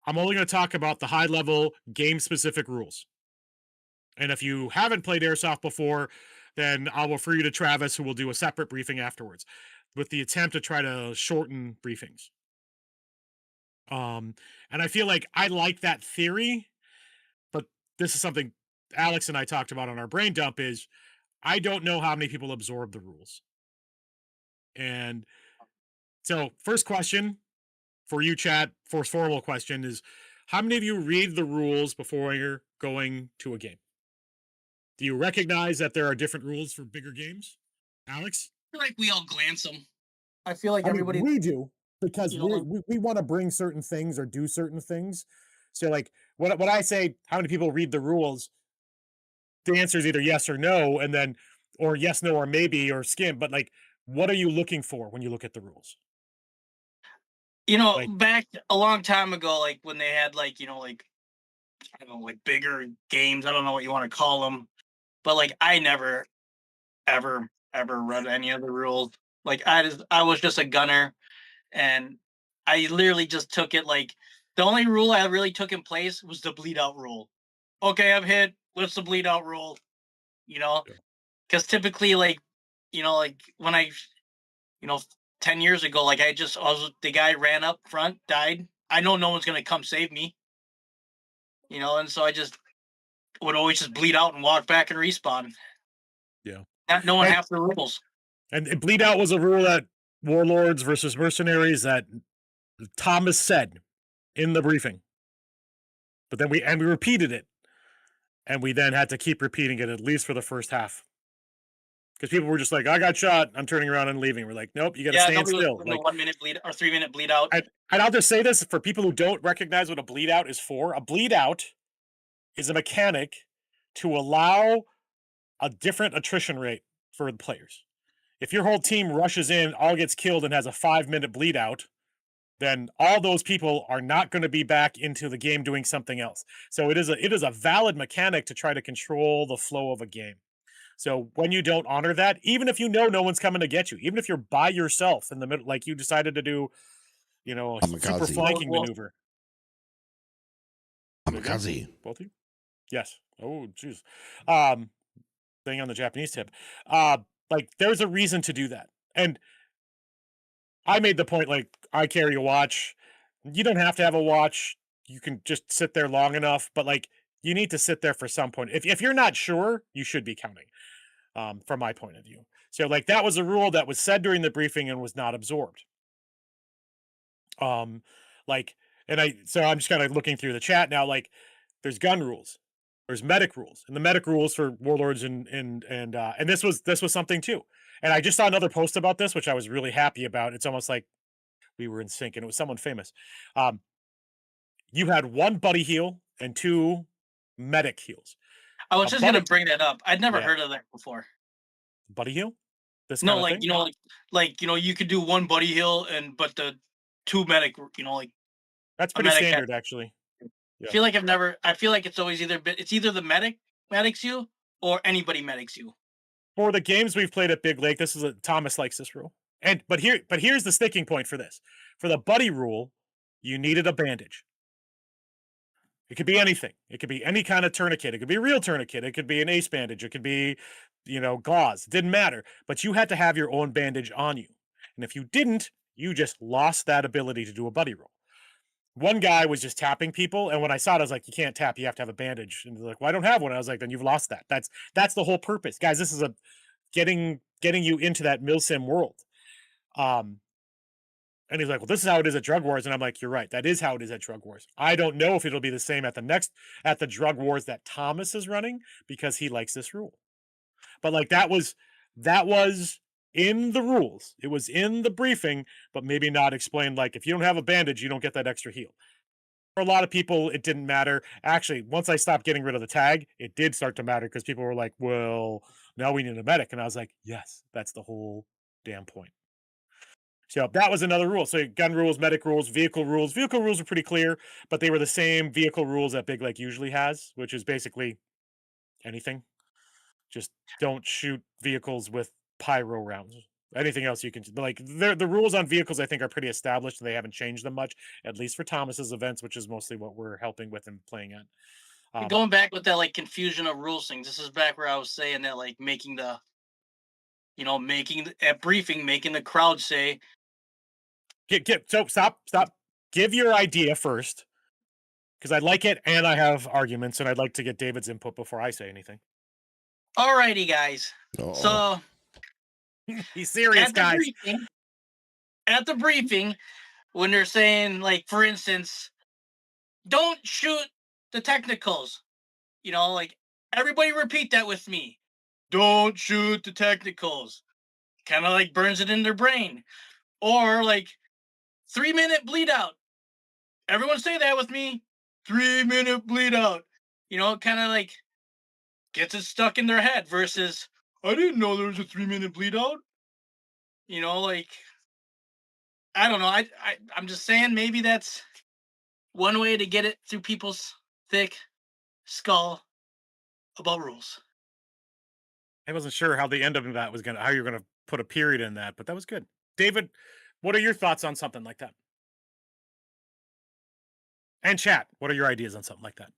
I'm only going to talk about the high level game specific rules. And if you haven't played Airsoft before, then I'll refer you to Travis, who will do a separate briefing afterwards, with the attempt to try to shorten briefings. And I feel like I like that theory, but this is something Alex and I talked about on our brain dump is I don't know how many people absorb the rules. And so first question for you, chat, first formal question is, how many of you read the rules before you're going to a game? Do you recognize that there are different rules for bigger games? Alex? I feel like we all glance them. I feel like I mean, everybody. we do, because You know, we want to bring certain things or do certain things. So like when I say how many people read the rules, the answer is either yes or no, and then or yes, no, or maybe, or skim. But like, what are you looking for when you look at the rules? Like, back a long time ago, like when they had like, like, I don't know, like bigger games. I don't know what you want to call them, but like I never, ever, ever read any of the rules. Like I was just a gunner, and I literally just took it like the only rule I really took in place was the bleed out rule. Okay, I'm hit. What's the bleed out rule? Because typically, like, like when you know, 10 years ago, like the guy ran up front, died. I know no one's going to come save me, and so I just would always just bleed out and walk back and respawn. yeah. Not knowing half the rules. And bleed out was a rule at Warlords versus Mercenaries that Thomas said in the briefing. But then we repeated it. And we then had to keep repeating it at least for the first half. Because people were just like, I got shot, I'm turning around and leaving. We're like, nope, you got to stand still. Like 1 minute bleed or 3 minute bleed out. And I'll just say this for people who don't recognize what a bleed out is for. A bleed out is a mechanic to allow a different attrition rate for the players. If your whole team rushes in, all gets killed, and has a 5-minute bleed out, then all those people are not going to be back into the game doing something else. So it is a valid mechanic to try to control the flow of a game. So when you don't honor that, even if you know no one's coming to get you, even if you're by yourself in the middle, like you decided to do, a super flanking maneuver. Kamikaze. Both of you? Yes. Oh, jeez. thing on the Japanese tip. Like there's a reason to do that. And I made the point, like, I carry a watch. You don't have to have a watch. You can just sit there long enough, but like you need to sit there for some point. If you're not sure, you should be counting, from my point of view. So like that was a rule that was said during the briefing and was not absorbed. Um, like, and I'm just kind of looking through the chat now. Like, there's gun rules, there's medic rules, and the medic rules for warlords and this was something too. And I just saw another post about this, which I was really happy about. It's almost like we were in sync, and it was someone famous. You had 1 buddy heal and 2 medic heals. I was A just gonna buddy- bring that up. I'd never Yeah. heard of that before. Buddy heal? This No, kind of like thing? you know, like you could do 1 buddy heal but the 2 medic. Like That's a pretty medic standard, actually. I feel like I feel like it's always either the medics you or anybody medics you. For the games we've played at Big Lake, Thomas likes this rule. But here's the sticking point for this. For the buddy rule, you needed a bandage. It could be anything. It could be any kind of tourniquet. It could be a real tourniquet. It could be an ace bandage. It could be, gauze. It didn't matter. But you had to have your own bandage on you. And if you didn't, you just lost that ability to do a buddy roll. One guy was just tapping people, and when I saw it, I was like, you can't tap, you have to have a bandage. And they're like, well, I don't have one. I was like, then you've lost that. That's the whole purpose. Guys, this is a getting you into that milsim world. And he's like, well, this is how it is at Drug Wars. And I'm like, you're right. That is how it is at Drug Wars. I don't know if it'll be the same at the Drug Wars that Thomas is running, because he likes this rule. But like that was in the rules. It was in the briefing, but maybe not explained. Like, if you don't have a bandage, you don't get that extra heal. For a lot of people, it didn't matter. Actually, once I stopped getting rid of the tag, it did start to matter, because people were like, well, now we need a medic. And I was like, yes, that's the whole damn point. So that was another rule. So gun rules, medic rules, vehicle rules. Vehicle rules were pretty clear, but they were the same vehicle rules that Big Lake usually has, which is basically anything. Just don't shoot vehicles with pyro rounds. Anything else you can, like, the rules on vehicles I think are pretty established, and they haven't changed them much, at least for Thomas's events, which is mostly what we're helping with and playing at. Going back with that like confusion of rules things, this is back where I was saying that like making the crowd say, So stop. Give your idea first, because I like it and I have arguments, and I'd like to get David's input before I say anything. alrighty guys. Uh-oh. So He's serious, guys. At the briefing, when they're saying, like, for instance, don't shoot the technicals, like, everybody repeat that with me. Don't shoot the technicals. Kind of like burns it in their brain. Or like 3-minute bleed out. Everyone say that with me. 3-minute bleed out. Kind of like gets it stuck in their head versus, I didn't know there was a 3-minute bleed out. Like, I don't know. I'm just saying maybe that's one way to get it through people's thick skull about rules. I wasn't sure how the end of that was how you're gonna put a period in that, but that was good. David, what are your thoughts on something like that? And chat, what are your ideas on something like that?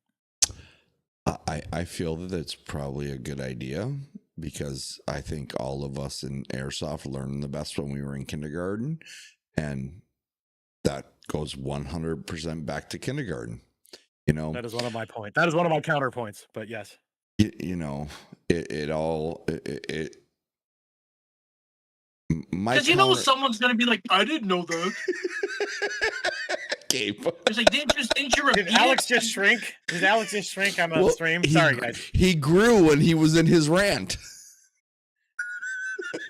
I feel that it's probably a good idea, because I think all of us in Airsoft learned the best when we were in kindergarten, and that goes 100% back to kindergarten. That is one of my points. That is one of my counterpoints, but yes. Because someone's gonna be like, I didn't know that. Gabe. It's like, didn't you repeat Did Alex it? just shrink? Did Alex just shrink on the stream? Sorry, guys. He grew when he was in his rant.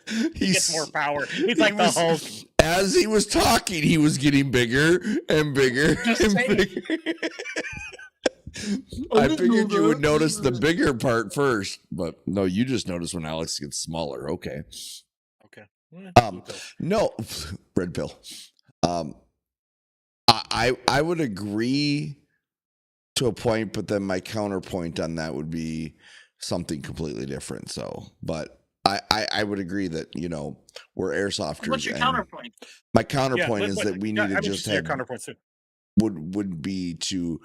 He gets more power. He's like the Hulk. As he was talking, he was getting bigger and bigger and bigger. I figured you would notice the bigger part first, but no, you just notice when Alex gets smaller. Okay. No, red pill. I would agree to a point, but then my counterpoint on that would be something completely different. So, but I would agree that, we're airsofters. What's your counterpoint? My counterpoint is that we need to just have counterpoint too. Would be to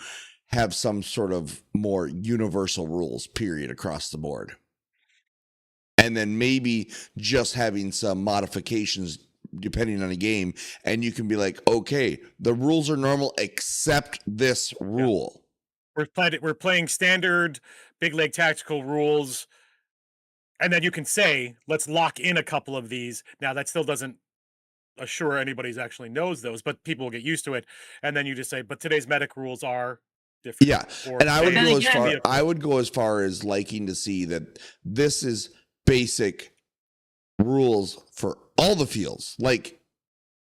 have some sort of more universal rules, period, across the board. and then maybe just having some modifications depending on the game, and you can be like, okay, the rules are normal except this rule. We're playing standard big league tactical rules, and then you can say, let's lock in a couple of these. Now that still doesn't assure anybody's actually knows those, but people will get used to it. And then you just say, but today's medic rules are different. Yeah, Or and I would today's go as far. vehicle- I would go as far as liking to see that this is basic rules for all the fields. Like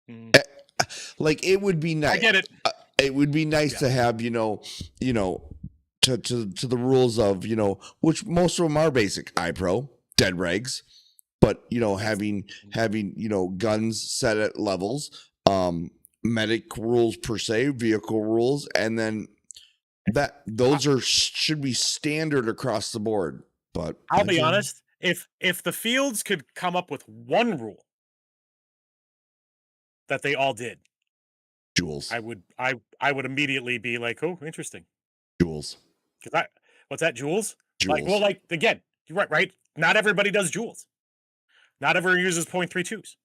it would be nice. I get it. It would be nice to have, to the rules of, which most of them are basic. iPro, dead regs, but having guns set at levels, medic rules per se, vehicle rules, and then those should be standard across the board. But I'll be honest, if the fields could come up with one rule that they all did, Jules, I would immediately be like, oh, interesting. Jules. Because what's that, Jules? Jules. Again, you're right. Not everybody does Jules. Not everyone uses .32s.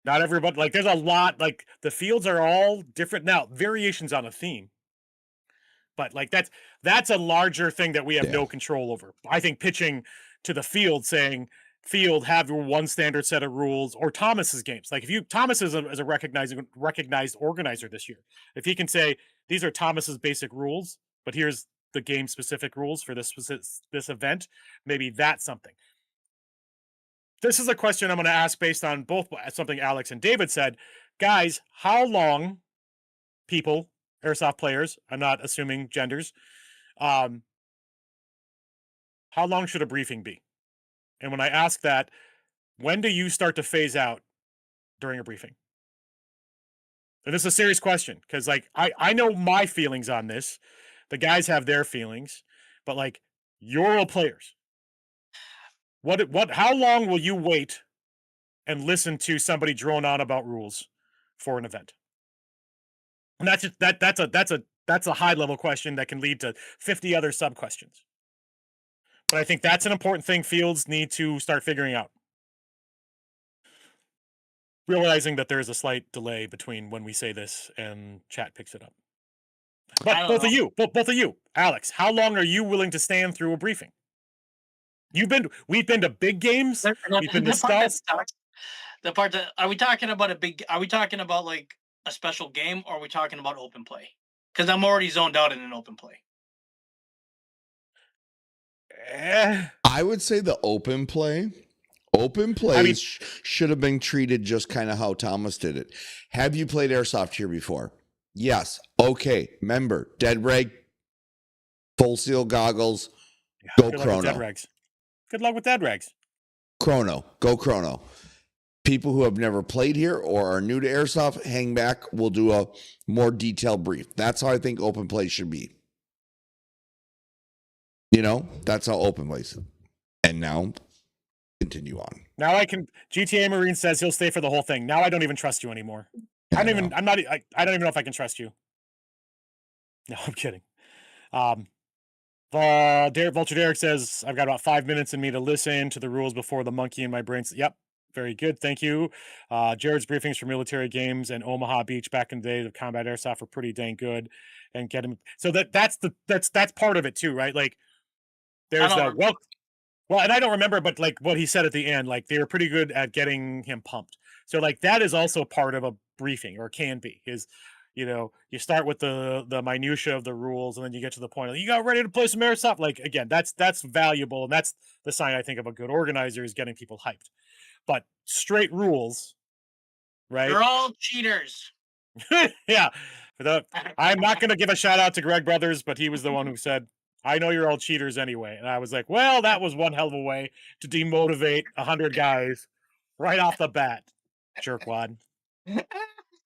Not everybody, there's a lot, the fields are all different. Now, variations on a theme. But that's a larger thing that we have no control over. I think pitching to the field saying, field, have your one standard set of rules, or Thomas's games. Thomas is a recognized organizer this year. If he can say, these are Thomas's basic rules, but here's the game specific rules for this event, maybe that's something. This is a question I'm going to ask based on both something Alex and David said. Guys, how long, people, Airsoft players, I'm not assuming genders, how long should a briefing be? And when I ask that, when do you start to phase out during a briefing? And this is a serious question, because I know my feelings on this. The guys have their feelings, but you're all players. How long will you wait and listen to somebody drone on about rules for an event? And that's a high level question that can lead to 50 other sub questions. But I think that's an important thing fields need to start figuring out. Realizing that there is a slight delay between when we say this and chat picks it up. But both of you, Alex, how long are you willing to stand through a briefing? We've been to big games. We've been to stuff. The part that are we talking about a special game, or are we talking about open play? Because I'm already zoned out in an open play. I would say the open play. Open plays should have been treated just kind of how Thomas did it. Have you played Airsoft here before? Yes. Okay. Remember, dead reg, full seal goggles, go chrono. Good luck with dead regs. Chrono. Go chrono. People who have never played here or are new to Airsoft, hang back. We'll do a more detailed brief. That's how I think open play should be. That's how open play is. And now, continue on. Now GTA Marine says he'll stay for the whole thing. Now I don't even trust you anymore. I don't even know if I can trust you. No, I'm kidding. Vulture Derek says, I've got about 5 minutes in me to listen to the rules before the monkey in my brain. Yep. Very good. Thank you. Jared's briefings for military games and Omaha Beach back in the day of combat airsoft were pretty dang good, and get him. So that's part of it too, right? There's and I don't remember, but what he said at the end, they were pretty good at getting him pumped. So that is also part of a briefing, or can be, is, you start with the minutia of the rules, and then you get to the point of, you got ready to play some Airsoft. Again, that's valuable. And that's the sign, I think, of a good organizer, is getting people hyped. But straight rules, right? You're all cheaters. Yeah. I'm not going to give a shout out to Greg Brothers, but he was the one who said, I know you're all cheaters anyway. And I was like, well, that was one hell of a way to demotivate 100 guys right off the bat. Jerkwad.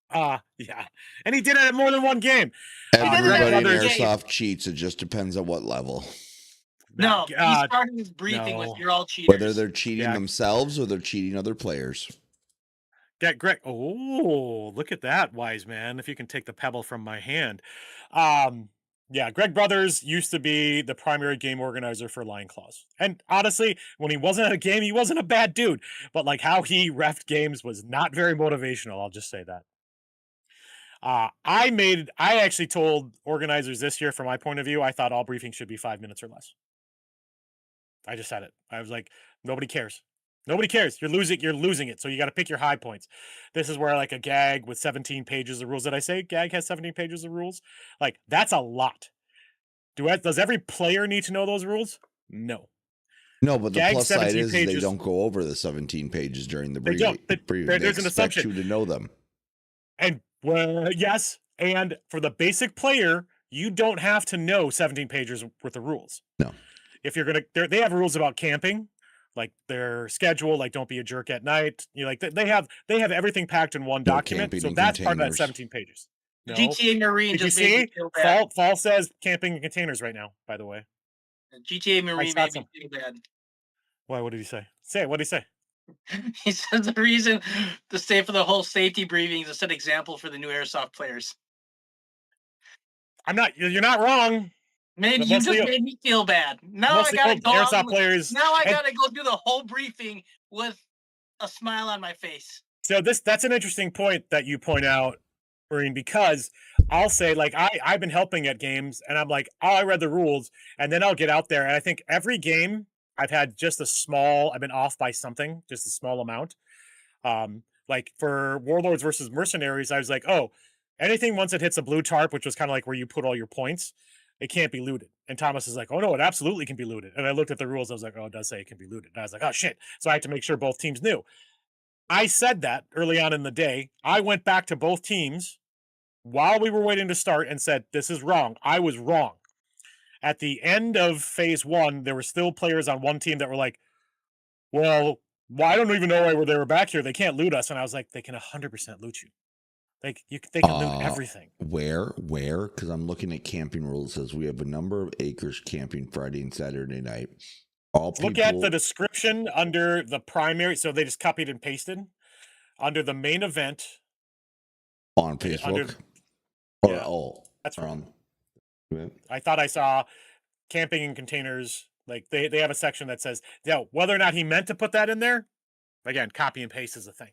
Yeah. And he did it at more than one game. Everybody in Airsoft cheats. It just depends on what level. No, he started his briefing with "you're all cheaters." Whether they're cheating themselves or they're cheating other players. Get Greg. Oh, look at that, wise man! If you can take the pebble from my hand, Yeah, Greg Brothers used to be the primary game organizer for Lion Claws. And honestly, when he wasn't at a game, he wasn't a bad dude. But like how he reffed games was not very motivational. I'll just say that. I actually told organizers this year, from my point of view, I thought all briefings should be 5 minutes or less. I just said it. I was like, nobody cares. Nobody cares. You're losing it. So you got to pick your high points. This is where like a gag with 17 pages of rules. Did I say gag has 17 pages of rules? Like that's a lot. Does every player need to know those rules? No. No, but the Gag plus side 17 is they pages. don't go over the 17 pages during the They briefing. don't. They There's an expect assumption. you to know them. And well, yes, and for the basic player, you don't have to know 17 pages worth of rules. No. If you're gonna, they have rules about camping, like their schedule, like don't be a jerk at night. You know, like they have everything packed in one No document. camping So in that's part of that containers. 17 pages. No. GTA Marine Did you just made see? me feel bad. Fall says camping in containers right now, by the way. GTA Marine saw made some. me feel bad. Why? What did he say? Say it. What did he say? He says the reason to stay for the whole safety briefings is to set example for the new Airsoft players. You're not wrong. Man, But you mostly- just made me feel bad. Now I Mostly gotta old go out Airsoft and- players. Now I and- gotta go do the whole briefing with a smile on my face. So that's an interesting point that you point out, Marine, because I'll say like I've been helping at games and I'm like, oh, I read the rules, and then I'll get out there and I think every game I've had just I've been off by something, just a small amount. Like for Warlords versus Mercenaries, I was like, oh, anything once it hits a blue tarp, which was kind of like where you put all your points, it can't be looted. And Thomas is like, oh no, it absolutely can be looted. And I looked at the rules, I was like, oh, it does say it can be looted. And I was like, oh shit. So I had to make sure both teams knew. I said that early on in the day. I went back to both teams while we were waiting to start and said, this is wrong. I was wrong. At the end of phase 1, there were still players on one team that were like, well, I don't even know why they were back here. They can't loot us. And I was like, they can 100% loot you. They can loot everything. Where? Because I'm looking at camping rules. It says we have a number of acres camping Friday and Saturday night. Look at the description under the primary. So they just copied and pasted under the main event on Facebook. That's right. I thought I saw camping in containers. Like they have a section that says, yeah, whether or not he meant to put that in there. Again, copy and paste is a thing.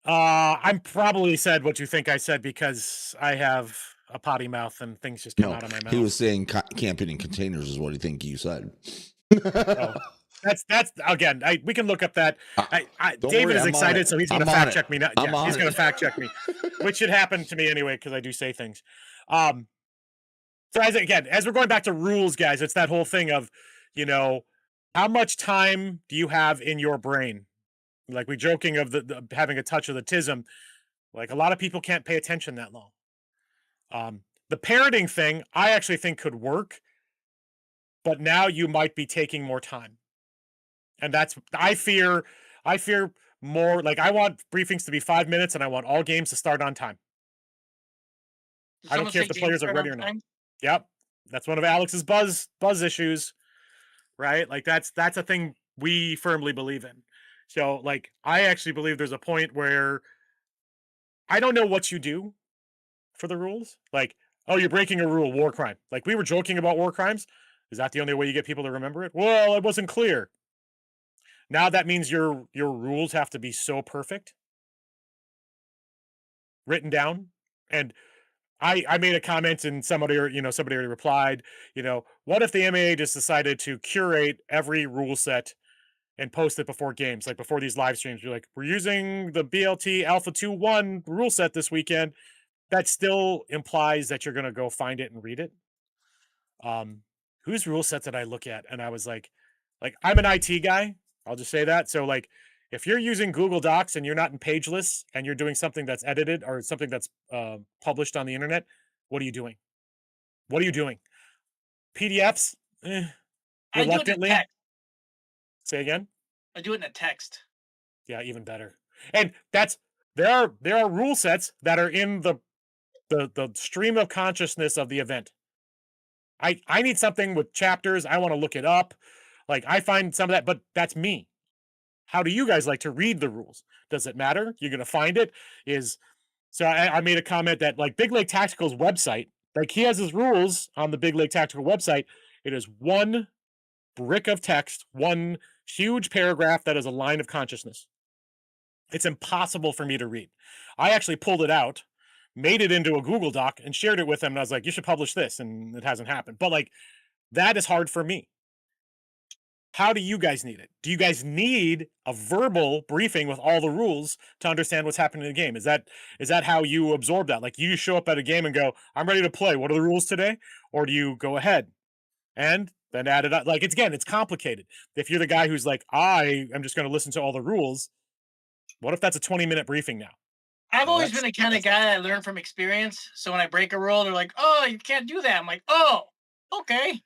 I'm probably said what you think I said because I have a potty mouth and things just come out of my mouth. He was saying camping in containers is what he think you said. Oh, that's again. We can look up that. David is excited, so he's going to fact check me now. Yeah, he's going to fact check me, which should happen to me anyway because I do say things. So as we're going back to rules, guys, it's that whole thing of, how much time do you have in your brain? Like we joking of the having a touch of the tism. Like a lot of people can't pay attention that long. The parroting thing, I actually think could work, but now you might be taking more time. And I fear more, like I want briefings to be 5 minutes and I want all games to start on time. I don't care if the players are ready or not. Yep. That's one of Alex's buzz issues, right? Like that's a thing we firmly believe in. So like, I actually believe there's a point where I don't know what you do for the rules. Like, oh, you're breaking a rule, war crime. Like we were joking about war crimes. Is that the only way you get people to remember it? Well, it wasn't clear. Now that means your rules have to be so perfect, written down. And I made a comment and somebody already replied, what if the MAA just decided to curate every rule set and post it before games, like before these live streams? You're like, we're using the BLT Alpha 2.1 rule set this weekend. That still implies that you're going to go find it and read it. Whose rule set did I look at? And I was like I'm an IT guy. I'll just say that. So like, if you're using Google Docs and you're not in page lists and you're doing something that's edited or something that's published on the internet, what are you doing? What are you doing? PDFs? Reluctantly. Say again? I do it in a text. Yeah, even better. And there are rule sets that are in the stream of consciousness of the event. I need something with chapters. I want to look it up. Like I find some of that, but that's me. How do you guys like to read the rules? Does it matter? You're going to find it. Is So I made a comment that like Big Lake Tactical's website, like he has his rules on the Big Lake Tactical website. It is one brick of text, one huge paragraph that is a line of consciousness. It's impossible for me to read. I actually pulled it out, made it into a Google Doc, and shared it with them. And I was like, you should publish this. And it hasn't happened. But like, that is hard for me. How do you guys need it? Do you guys need a verbal briefing with all the rules to understand what's happening in the game? Is that how you absorb that? Like you show up at a game and go, I'm ready to play. What are the rules today? Or do you go ahead and then add it up? Like it's complicated. If you're the guy who's like, I am just going to listen to all the rules, what if that's a 20-minute briefing now? I've Well, always been the kind of guy that I learn from experience. So when I break a rule, they're like, "Oh, you can't do that." I'm like, "Oh, okay."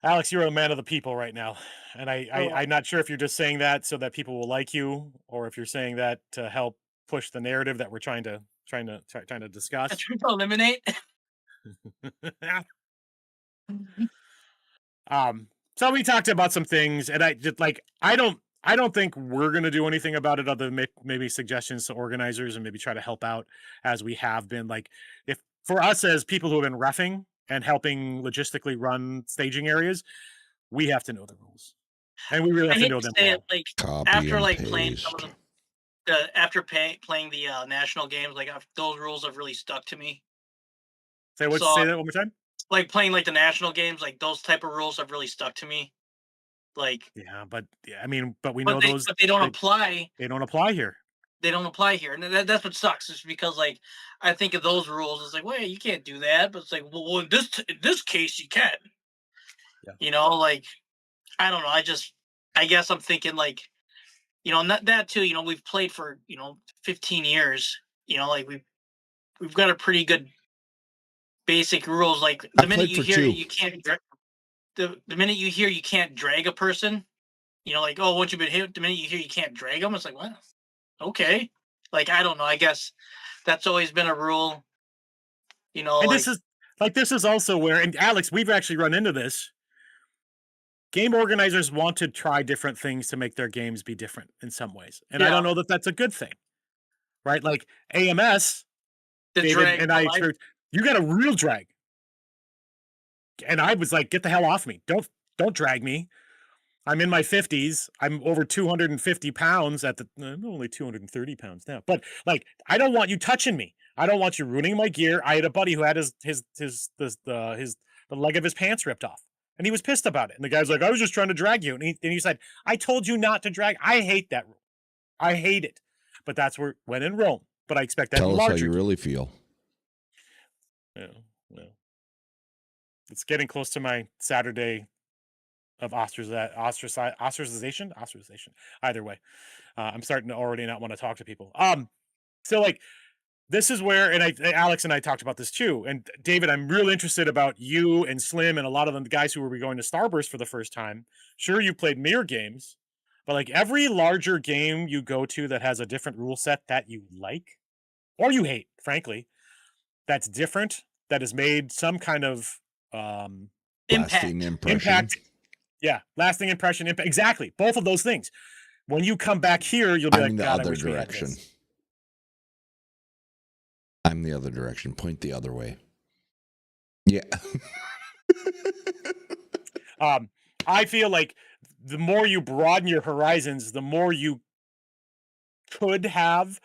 Alex, you're a man of the people right now. And I'm not sure if you're just saying that so that people will like you, or if you're saying that to help push the narrative that we're trying to discuss. I try to eliminate. So we talked about some things, and I just like I don't think we're gonna do anything about it other than maybe suggestions to organizers and maybe try to help out as we have been. Like if for us as people who have been reffing and helping logistically run staging areas, we have to know the rules, and we really have I to hate know to them say well. it, like Copy after and like playing some paste. of after playing the national games, like those rules have really stuck to me. Say So that one more time. like playing like the national games, like those type of rules have really stuck to me. Like, Yeah, but yeah, I mean, but we know those but they don't apply. they don't apply here. They don't apply here, and that's what sucks. Is because like I think of those rules, it's like, wait, you can't do that. But it's like, well, in this case, you can. Yeah. You know, like I don't know. I guess I'm thinking like, not that too. We've played for 15 years. Like we've got a pretty good basic rules. Like I the minute played you for hear 2. you can't the minute you hear you can't drag a person, like, oh, once you've been hit, the minute you hear you can't drag them, it's like, what? Okay. Like, I don't know. I guess that's always been a rule. And Like, this is also where, and Alex, we've actually run into this. Game organizers want to try different things to make their games be different in some ways. And I don't know that that's a good thing, right? Like AMS, the David drag. and I, you got a real drag. And I was like, get the hell off me. Don't drag me. I'm in my 50s. I'm over 250 pounds I'm only 230 pounds now. But like, I don't want you touching me. I don't want you ruining my gear. I had a buddy who had the leg of his pants ripped off. And he was pissed about it. And the guy's like, I was just trying to drag you. And he said, I told you not to drag. I hate that rule. I hate it. But that's when in Rome. But I expect that Tell in us how larger you really feel. Yeah. It's getting close to my Saturday of ostracization. Either way, I'm starting to already not want to talk to people. So like this is where, and Alex and I talked about this too. And David, I'm real interested about you and Slim and a lot of the guys who will be going to Starburst for the first time. Sure, you played mirror games, but like every larger game you go to that has a different rule set that you like or you hate, frankly, that's different, that has made some kind of Lasting impression. impact. Yeah, lasting impression. Exactly, both of those things. When you come back here, you'll be like, the God, other I wish we had direction. this. I'm the other direction. Point the other way. Yeah. I feel like the more you broaden your horizons, the more you could have.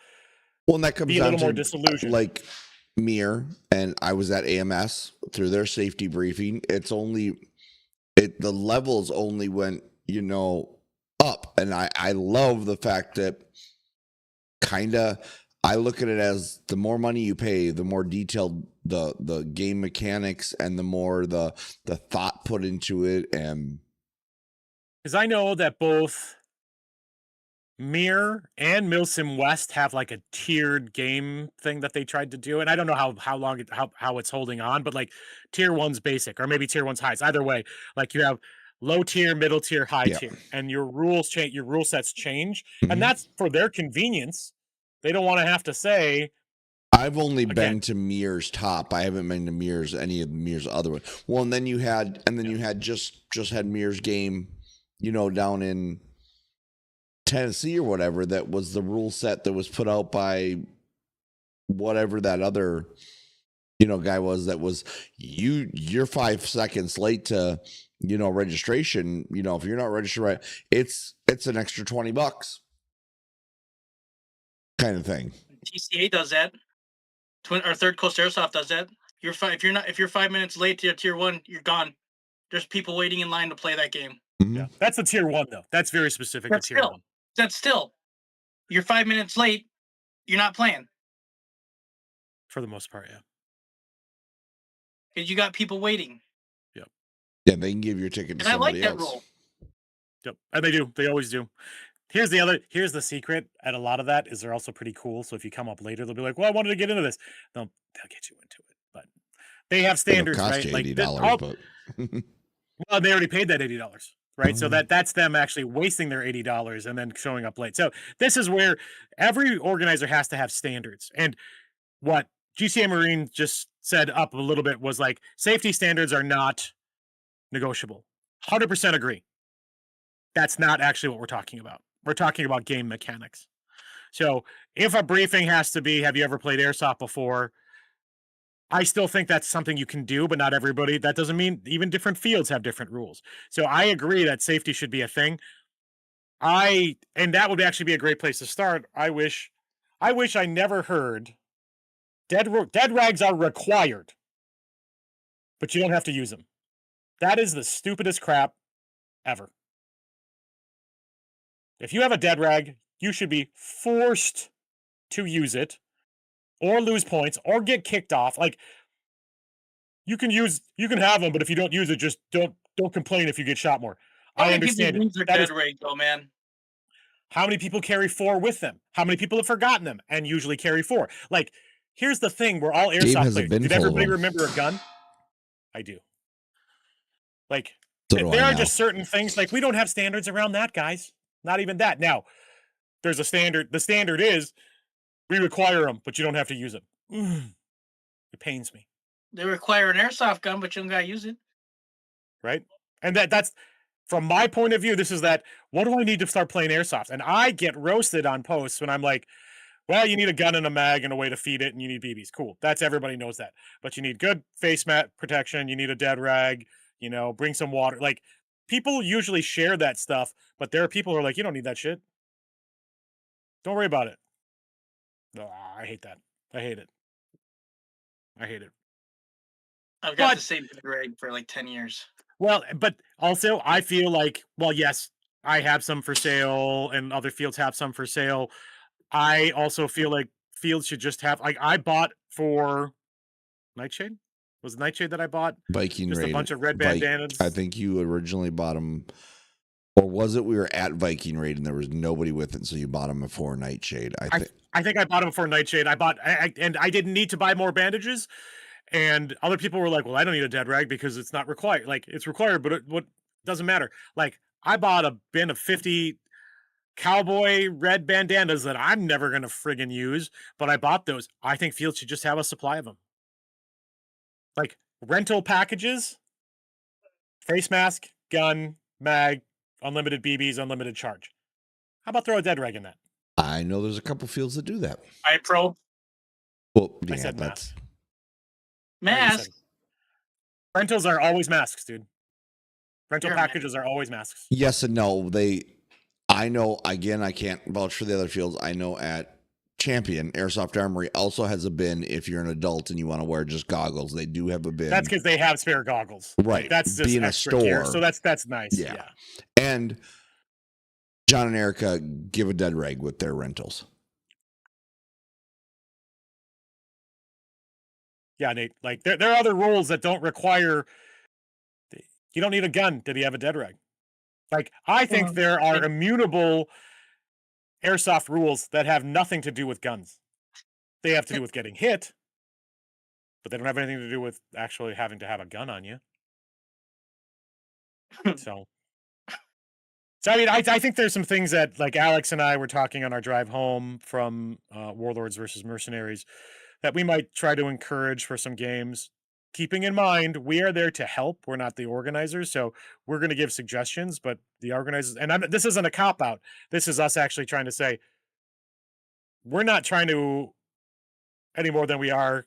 Well, and that comes be a down little to more disillusioned. like Mir, and I was at AMS through their safety briefing. The levels only went, up. And I love the fact that I look at it as the more money you pay, the more detailed the game mechanics and the more the thought put into it. And because I know that both Mir and Milsim West have like a tiered game thing that they tried to do, and I don't know how long how it's holding on, but like tier 1's basic, or maybe tier 1's highest. Either way, like you have low tier, middle tier, high tier, and your rules change, your rule sets change, and that's for their convenience. They don't want to have to say. I've only been to Mir's top. I haven't been to Mir's any of Mir's other one. Well, and then you had just had Mir's game, down in Tennessee or whatever. That was the rule set that was put out by whatever that other guy was that was you're 5 seconds late to registration. If you're not registered right, it's an extra $20 kind of thing. TCA does that. Or Third Coast Airsoft does that. If you're 5 minutes late to tier 1, you're gone. There's people waiting in line to play that game. Yeah, that's the tier 1 though. That's very specific to tier 1. That's still. You're 5 minutes late. You're not playing. For the most part, yeah. Because you got people waiting. Yep. Yeah, they can give your ticket to somebody else. I like that rule. Yep, and they do. They always do. Here's the secret at a lot of that is they're also pretty cool. So if you come up later, they'll be like, "Well, I wanted to get into this." They'll get you into it, but they have standards, It'll cost right? you $80, but well, they already paid that $80, right? So that's them actually wasting their $80 and then showing up late. So this is where every organizer has to have standards. And what GCA Marine just said up a little bit was like safety standards are not negotiable. 100% agree. That's not actually what we're talking about. We're talking about game mechanics. So if a briefing has to be, have you ever played Airsoft before? I still think that's something you can do, but not everybody. That doesn't mean even different fields have different rules. So I agree that safety should be a thing. And that would actually be a great place to start. I wish I never heard dead rags are required, but you don't have to use them. That is the stupidest crap ever. If you have a dead rag, you should be forced to use it or lose points or get kicked off. Like you can have them, but if you don't use it, just don't complain if you get shot more. I understand it. Dead rag though, man. How many people carry 4 with them? How many people have forgotten them and usually carry 4? Like, here's the thing: we're all Airsoft players. Did everybody remember a gun? I do. Like, there are just certain things. Like, we don't have standards around that, guys. Not even that. Now, there's a standard. The standard is we require them, but you don't have to use them. It pains me. They require an airsoft gun, but you don't gotta use it. Right? And that's from my point of view, this is that, what do I need to start playing Airsoft? And I get roasted on posts when I'm like, well, you need a gun and a mag and a way to feed it, and you need BBs. Cool. Everybody knows that. But you need good face mat protection. You need a dead rag, bring some water. Like, people usually share that stuff, but there are people who are like, you don't need that shit. Don't worry about it. Oh, I hate that. I hate it. I've got the same rag for like 10 years. Well, but also I feel like, well, yes, I have some for sale and other fields have some for sale. I also feel like fields should just have, like, I bought for Nightshade. Was it Nightshade that I bought? Viking just Raid. A bunch of red bandanas. I think you originally bought them, or was it we were at Viking Raid and there was nobody with it, so you bought them before Nightshade? I think I bought them before Nightshade. And I didn't need to buy more bandages. And other people were like, well, I don't need a dead rag because it's not required. Like, it's required, but what doesn't matter. Like, I bought a bin of 50 cowboy red bandanas that I'm never going to friggin' use, but I bought those. I think fields should just have a supply of them. Like, rental packages, face mask, gun, mag, unlimited BBs, unlimited charge. How about throw a dead rag in that? I know there's a couple fields that do that. iPro. Well, yeah, I said that's mask. Rentals are always masks, dude. Rental packages are always masks. Yes and no. I know, again, I can't vouch for the other fields. I know at Champion, Airsoft Armory also has a bin if you're an adult and you want to wear just goggles. They do have a bin. That's because they have spare goggles. Right. Like, that's just being a store. Gear. So that's nice. Yeah. And John and Erica give a dead rag with their rentals. Yeah, Nate. Like, there are other rules that don't require. You don't need a gun. Did he have a dead rag? Like, I think there are immutable Airsoft rules that have nothing to do with guns. They have to do with getting hit, but they don't have anything to do with actually having to have a gun on you. So I mean, I think there's some things that, like, Alex and I were talking on our drive home from Warlords versus Mercenaries that we might try to encourage for some games. Keeping in mind, we are there to help. We're not the organizers, so we're going to give suggestions, but the organizers, and this isn't a cop-out. This is us actually trying to say, we're not trying to any more than we are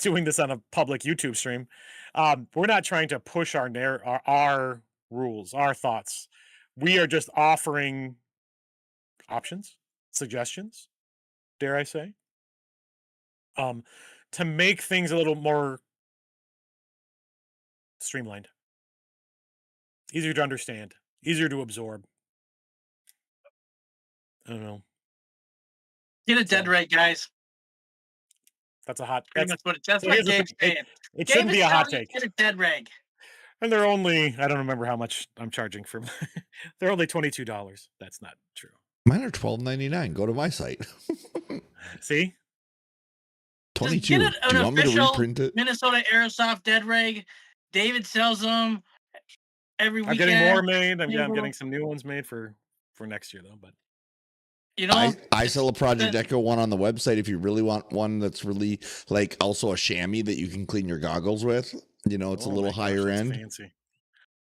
doing this on a public YouTube stream. We're not trying to push our rules, our thoughts. We are just offering options, suggestions, dare I say, to make things a little more streamlined, easier to understand, easier to absorb. I don't know. Get a dead So- reg, guys. That's a hot. Pretty much that's so what here's the Gabe's thing, saying. It Gabe shouldn't is be a hot telling you take. Get a dead reg. And they're only, I don't remember how much I'm charging for. They're only $22. That's not true. Mine are $12.99. Go to my site. See? 22. Just get Do an you want me to official reprint it? Minnesota Airsoft dead reg. David sells them every I'm weekend. getting more made. I'm Able. getting some new ones made for next year though. But You know, I sell a Project Echo one on the website if you really want one that's really like also a chamois that you can clean your goggles with. You know, it's a oh little my gosh, higher that's end. fancy.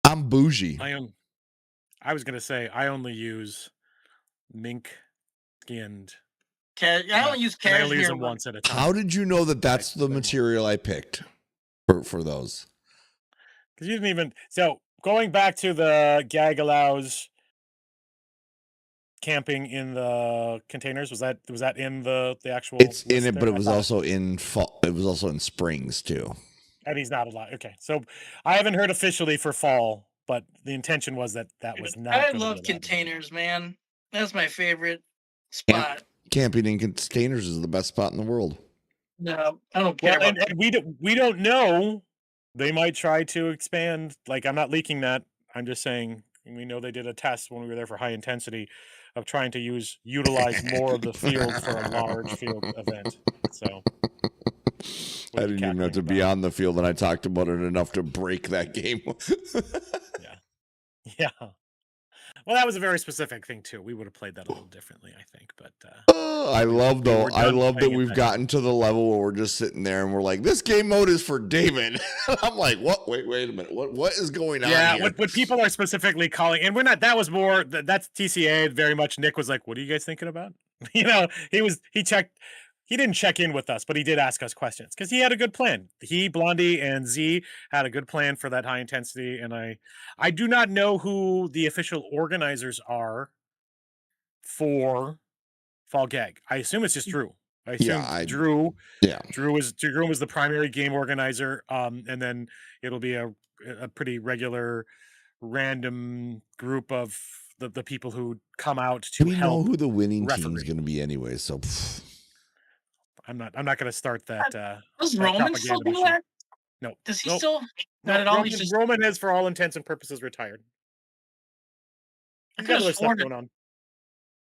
I'm bougie. I was gonna say I only use mink skinned. I only use I only use cashmere them ones. once at a time. How did you know that that's the material I picked for those? Because you didn't even. So going back to the gag allows camping in the containers, was that in the actual? It's in list it, there? but it I was thought also in fall. It was also in springs too. And he's not allowed. Okay, so I haven't heard officially for fall, but the intention was that was not. I gonna love be allowed. containers, man. That's my favorite spot. Camping in containers is the best spot in the world. No, I don't care Well, about and we don't know. They might try to expand. Like, I'm not leaking that. I'm just saying we know they did a test when we were there for high intensity of trying to utilize more of the field for a large field event. So I didn't even have to be on the field, and I talked about it enough to break that game. Yeah. Well, that was a very specific thing too. We would have played that a little differently, I think. But I love though. I love that playing it we've that gotten to the level where we're just sitting there and we're like, "This game mode is for David." I'm like, "What? Wait a minute. What is going on yeah, here?" what people are specifically calling, and we're not. That was more. That's TCA. Very much. Nick was like, "What are you guys thinking about?" You know, he checked. He didn't check in with us, but he did ask us questions because he had a good plan. He, Blondie, and Z had a good plan for that high intensity, and I do not know who the official organizers are for Fall Gag. I assume it's just Drew. I assume Drew. Yeah, Drew was the primary game organizer, and then it'll be a pretty regular, random group of the people who come out to we help. know who the winning referee. team's going to be anyway. So I'm not going to start that. Does that Roman still propaganda do machine. that? No. Does he Nope. still? No, Not at all. He's just. Roman is, for all intents and purposes, retired. He's got other stuff going on.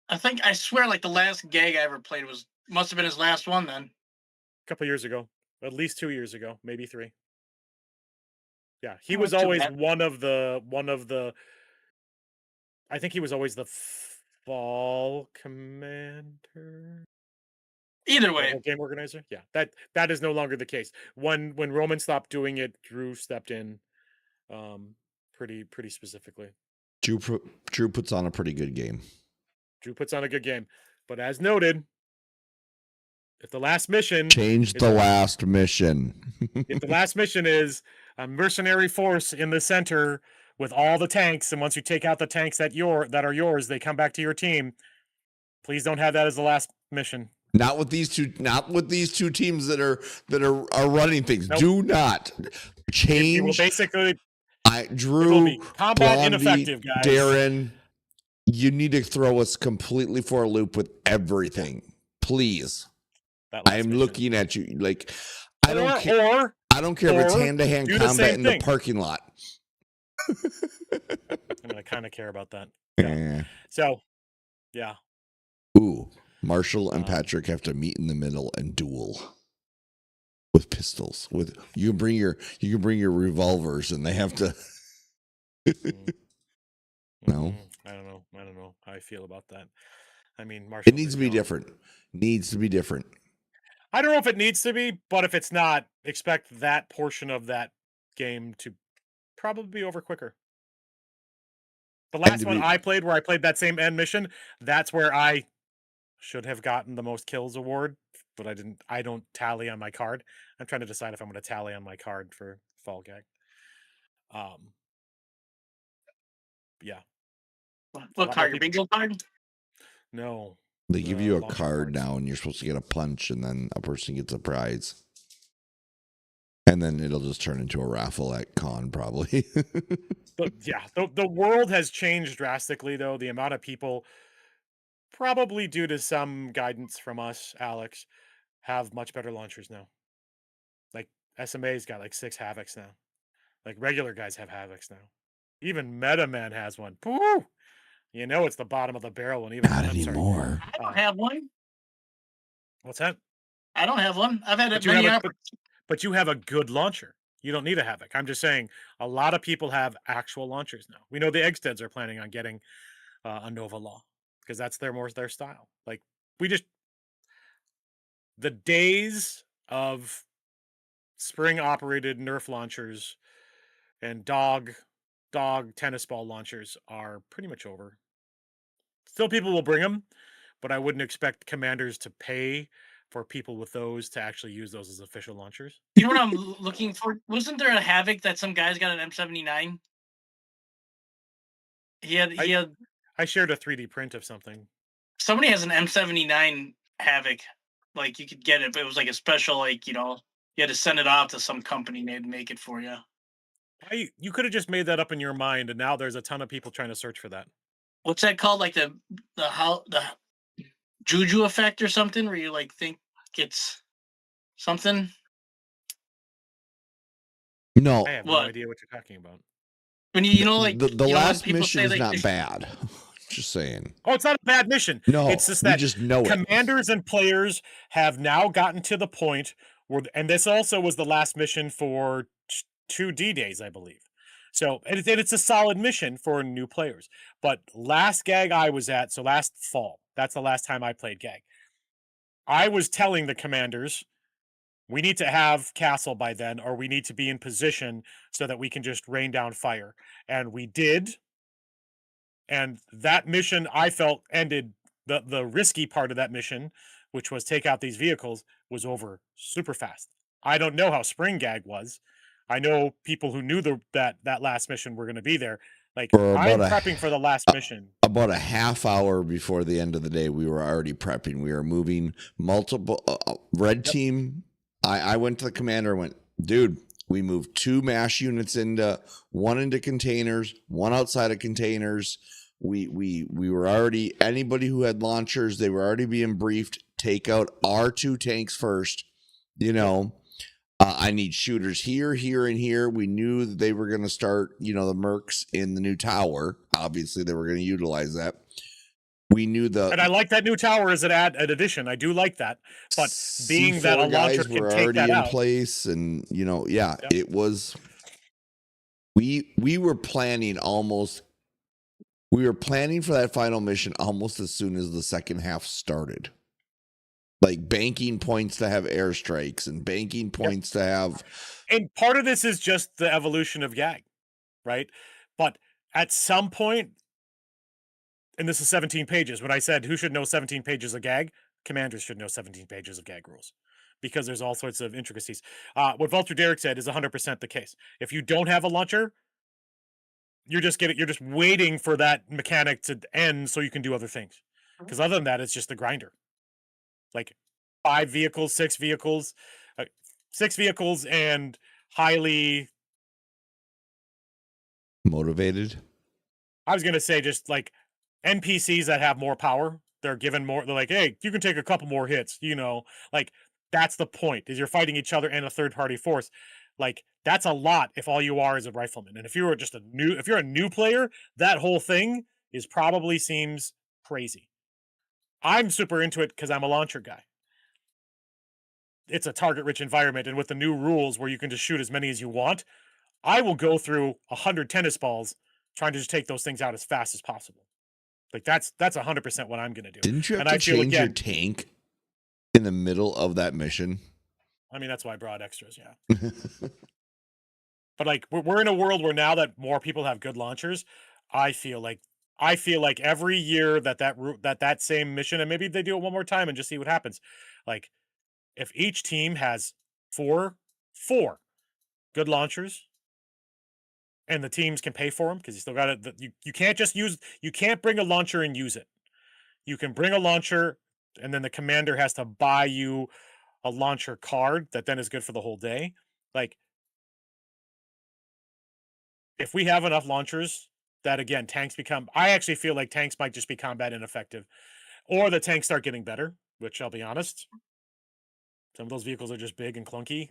I swear, like the last gag I ever played must have been his last one then. A couple years ago, at least 2 years ago, maybe 3. Yeah, he Oh, was that's too always bad. one of the. I think he was always the fall commander. Either way, game organizer. Yeah, that is no longer the case. When Roman stopped doing it, Drew stepped in, pretty specifically. Drew puts on a pretty good game. Drew puts on a good game, but as noted, if the last mission Change the last mission. if the last mission is a mercenary force in the center with all the tanks, and once you take out the tanks that are yours, they come back to your team. Please don't have that as the last mission. Not with these two teams that are running things. Nope. Do not change. It will basically, Drew, combat Blondie, ineffective, guys. Darren, you need to throw us completely for a loop with everything, please. I'm looking at you like I don't care. I don't care if it's hand-to-hand combat in the parking lot. I'm gonna kind of care about that. Yeah. So, yeah. Ooh, Marshall and Patrick have to meet in the middle and duel with pistols. You can bring your revolvers, and they have to. No, I don't know how I feel about that. I mean, Marshall. It needs to be different. I don't know if it needs to be, but if it's not, expect that portion of that game to probably be over quicker. The last one I played, where I played that same end mission, that's where I should have gotten the most kills award, but I didn't. I don't tally on my card. I'm trying to decide if I'm going to tally on my card for Fall Gag. Yeah. What card? Your bingo card? No. They give you a launcher card cards. now, and you're supposed to get a punch, and then a person gets a prize. And then it'll just turn into a raffle at con, probably. But yeah, the world has changed drastically, though. The amount of people, probably due to some guidance from us, Alex, have much better launchers now. Like SMA's got like 6 Havocs now. Like regular guys have Havocs now. Even Meta Man has one. Woo! You know it's the bottom of the barrel when even Not I'm sorry. anymore. I don't have one. What's that? I don't have one. I've had But it you many have but you have a good launcher. You don't need a Havoc. I'm just saying a lot of people have actual launchers now. We know the Eggsteads are planning on getting a Nova Law because that's their style. Like we just the days of spring operated Nerf launchers and dog tennis ball launchers are pretty much over. Still people will bring them, but I wouldn't expect commanders to pay for people with those to actually use those as official launchers. You know what I'm looking for? Wasn't there a Havoc that some guys got an M79? He had I shared a 3D print of something. somebody has an M79 Havoc. Like you could get it, but it was like a special, like, you had to send it off to some company and they'd make it for you. You could have just made that up in your mind, and now there's a ton of people trying to search for that. What's that called? Like the juju effect or something, where you like think it's something. No, I have no What? idea what you're talking about. When you know, like the when last people mission say, is like, not bad. Just saying. Oh, it's not a bad mission. No, it's just we that just know it. commanders and players have now gotten to the point where, and this also was the last mission for 2 D-Days, I believe. So, and it's a solid mission for new players. But last Gag I was at, so last fall, that's the last time I played Gag. I was telling the commanders, we need to have castle by then, or we need to be in position so that we can just rain down fire. And we did. And that mission, I felt, ended the risky part of that mission, which was take out these vehicles, was over super fast. I don't know how Spring Gag was. I know people who knew that last mission were going to be there. Like, I'm prepping for the last mission. About a half hour before the end of the day, we were already prepping. We were moving multiple red team. I went to the commander and went, dude, we moved 2 MASH units one into containers, one outside of containers. We were already, anybody who had launchers, they were already being briefed. Take out our 2 tanks first. I need shooters here, here, and here. We knew that they were going to start, the mercs in the new tower. Obviously, they were going to utilize that. We knew and I like that new tower as an addition. I do like that, but being that a launcher can take that out, place, and it was. We were planning almost. We were planning for that final mission almost as soon as the second half started. Like banking points to have airstrikes and banking points to have. And part of this is just the evolution of Gag, right? But at some point, and this is 17 pages, when I said who should know 17 pages of Gag, commanders should know 17 pages of Gag rules, because there's all sorts of intricacies. What Vulture Derek said is 100% the case. If you don't have a launcher, you're just waiting for that mechanic to end so you can do other things. Because other than that, it's just a grinder. Like 5 vehicles, 6 vehicles, 6 vehicles, and highly motivated. I was gonna say just like NPCs that have more power. They're given more. They're like, hey, you can take a couple more hits. Like that's the point. Is you're fighting each other and a third party force. Like that's a lot if all you are is a rifleman. And if you're a new player, that whole thing probably seems crazy. I'm super into it because I'm a launcher guy. It's a target-rich environment, and with the new rules where you can just shoot as many as you want, I will go through 100 tennis balls trying to just take those things out as fast as possible. Like that's 100% what I'm going to do. Didn't you have to change your tank in the middle of that mission? I mean, that's why I brought extras, yeah. But like we're in a world where now that more people have good launchers, I feel like I feel like every year that same mission, and maybe they do it one more time and just see what happens. Like if each team has four good launchers, and the teams can pay for them because you still got it. You can't just you can't bring a launcher and use it. You can bring a launcher, and then the commander has to buy you a launcher card that then is good for the whole day. Like if we have enough launchers that again tanks become, I actually feel like tanks might just be combat ineffective, or the tanks start getting better. Which I'll be honest, some of those vehicles are just big and clunky.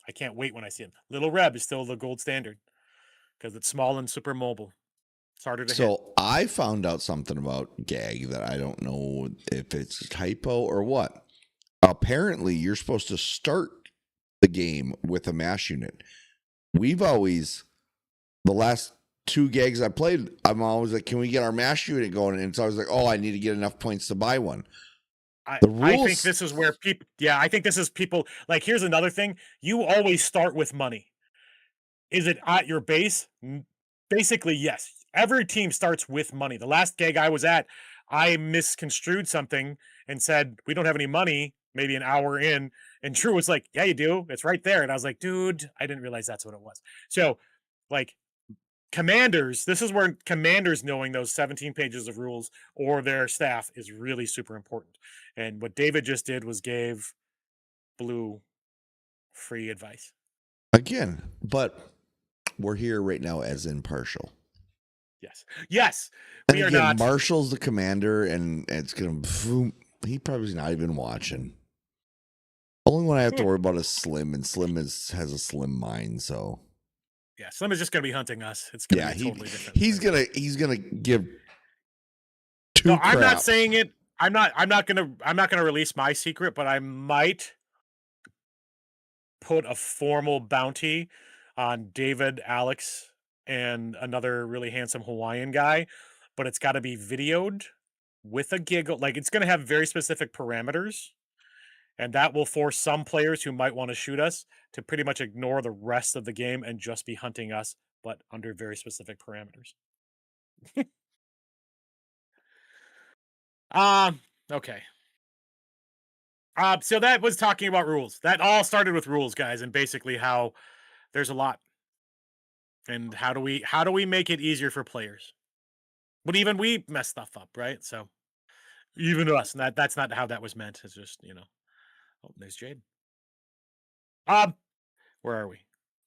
I can't wait when I see them. Little Reb is still the gold standard because it's small and super mobile. It's harder to hit. So I found out something about GAG that I don't know if it's a typo or what. Apparently, you're supposed to start the game with a mash unit. We've always, the last 2 gags I played, I'm always like, can we get our mash unit going? And so I was like, oh, I need to get enough points to buy one. I think this is where people, I think this is people, like, here's another thing. You always start with money. Is it at your base? Basically, yes. Every team starts with money. The last gig I was at, I misconstrued something and said, we don't have any money, maybe an hour in. And Drew was like, yeah, you do. It's right there. And I was like, dude, I didn't realize that's what it was. So, like, commanders, this is where commanders knowing those 17 pages of rules or their staff is really super important. And what David just did was gave Blue free advice. Again, but we're here right now as impartial. Yes. And We again, are not. Marshall's the commander, and it's going to, he probably's not even watching. Only one I have to worry about is Slim, and Slim has a slim mind, so. Yeah, Slim is just going to be hunting us. It's going to be totally different. He's gonna give two. No, I'm not saying it. I'm not gonna release my secret, but I might put a formal bounty on David, Alex, and another really handsome Hawaiian guy, but it's got to be videoed with a giggle. Like it's going to have very specific parameters, and that will force some players who might want to shoot us to pretty much ignore the rest of the game and just be hunting us, but under very specific parameters. Okay. So that was talking about rules. That all started with rules, guys, and basically how there's a lot. And how do we make it easier for players? But even we mess stuff up, right? So even us, and that's not how that was meant. It's just, Oh, there's Jade. Where are we?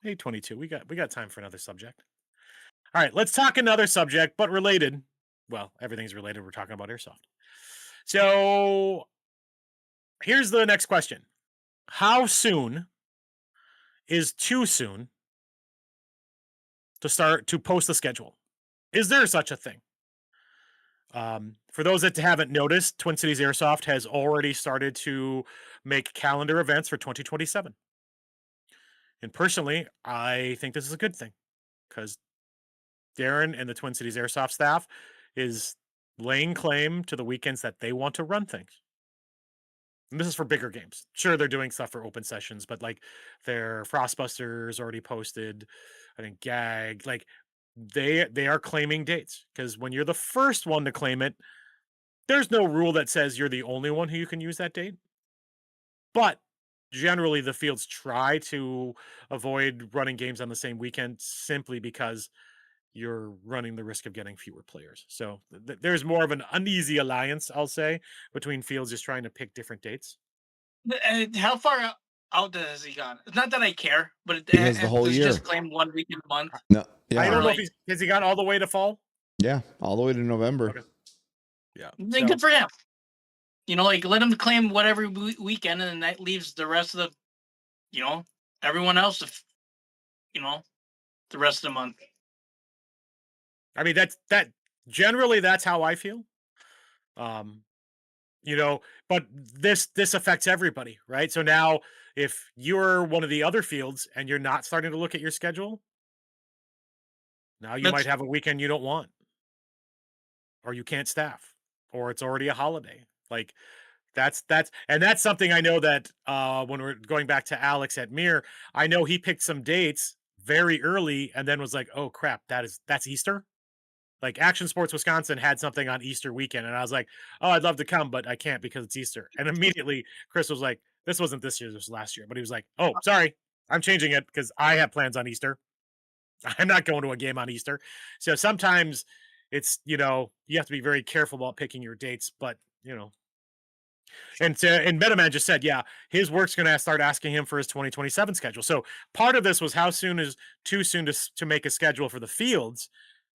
8:22. We got time for another subject. All right, let's talk another subject, but related. Well, everything's related. We're talking about Airsoft. So here's the next question. How soon is too soon to start to post the schedule? Is there such a thing? For those that haven't noticed, Twin Cities Airsoft has already started to make calendar events for 2027. And personally, I think this is a good thing because Darren and the Twin Cities Airsoft staff is laying claim to the weekends that they want to run things. And this is for bigger games. Sure, they're doing stuff for open sessions, but like their Frostbusters already posted, I think GAG, like they are claiming dates because when you're the first one to claim it, there's no rule that says you're the only one who you can use that date. But generally, the fields try to avoid running games on the same weekend simply because you're running the risk of getting fewer players. So there's more of an uneasy alliance, I'll say, between fields just trying to pick different dates. How far out has he gone? It's not that I care, but He has the whole does he year. just claim 1 week in a month. No, yeah, I don't know Like- if has he gone all the way to fall? yeah, all the way to November. Okay. Yeah. Then good for him. Like let him claim whatever weekend, and then that leaves the rest of the, everyone else, the rest of the month. I mean, that generally that's how I feel. But this affects everybody, right? So now if you're one of the other fields and you're not starting to look at your schedule, now you might have a weekend you don't want. Or you can't staff, or it's already a holiday. Like that's something I know that when we're going back to Alex at Mir, I know he picked some dates very early and then was like, oh crap, that's Easter. Like Action Sports Wisconsin had something on Easter weekend, and I was like, "Oh, I'd love to come, but I can't because it's Easter." And immediately Chris was like, "This wasn't this year, this was last year." But he was like, "Oh, sorry, I'm changing it because I have plans on Easter. I'm not going to a game on Easter." So sometimes it's, you have to be very careful about picking your dates, but and MetaMan just said, yeah, his work's going to start asking him for his 2027 schedule. So part of this was how soon is too soon to make a schedule for the fields.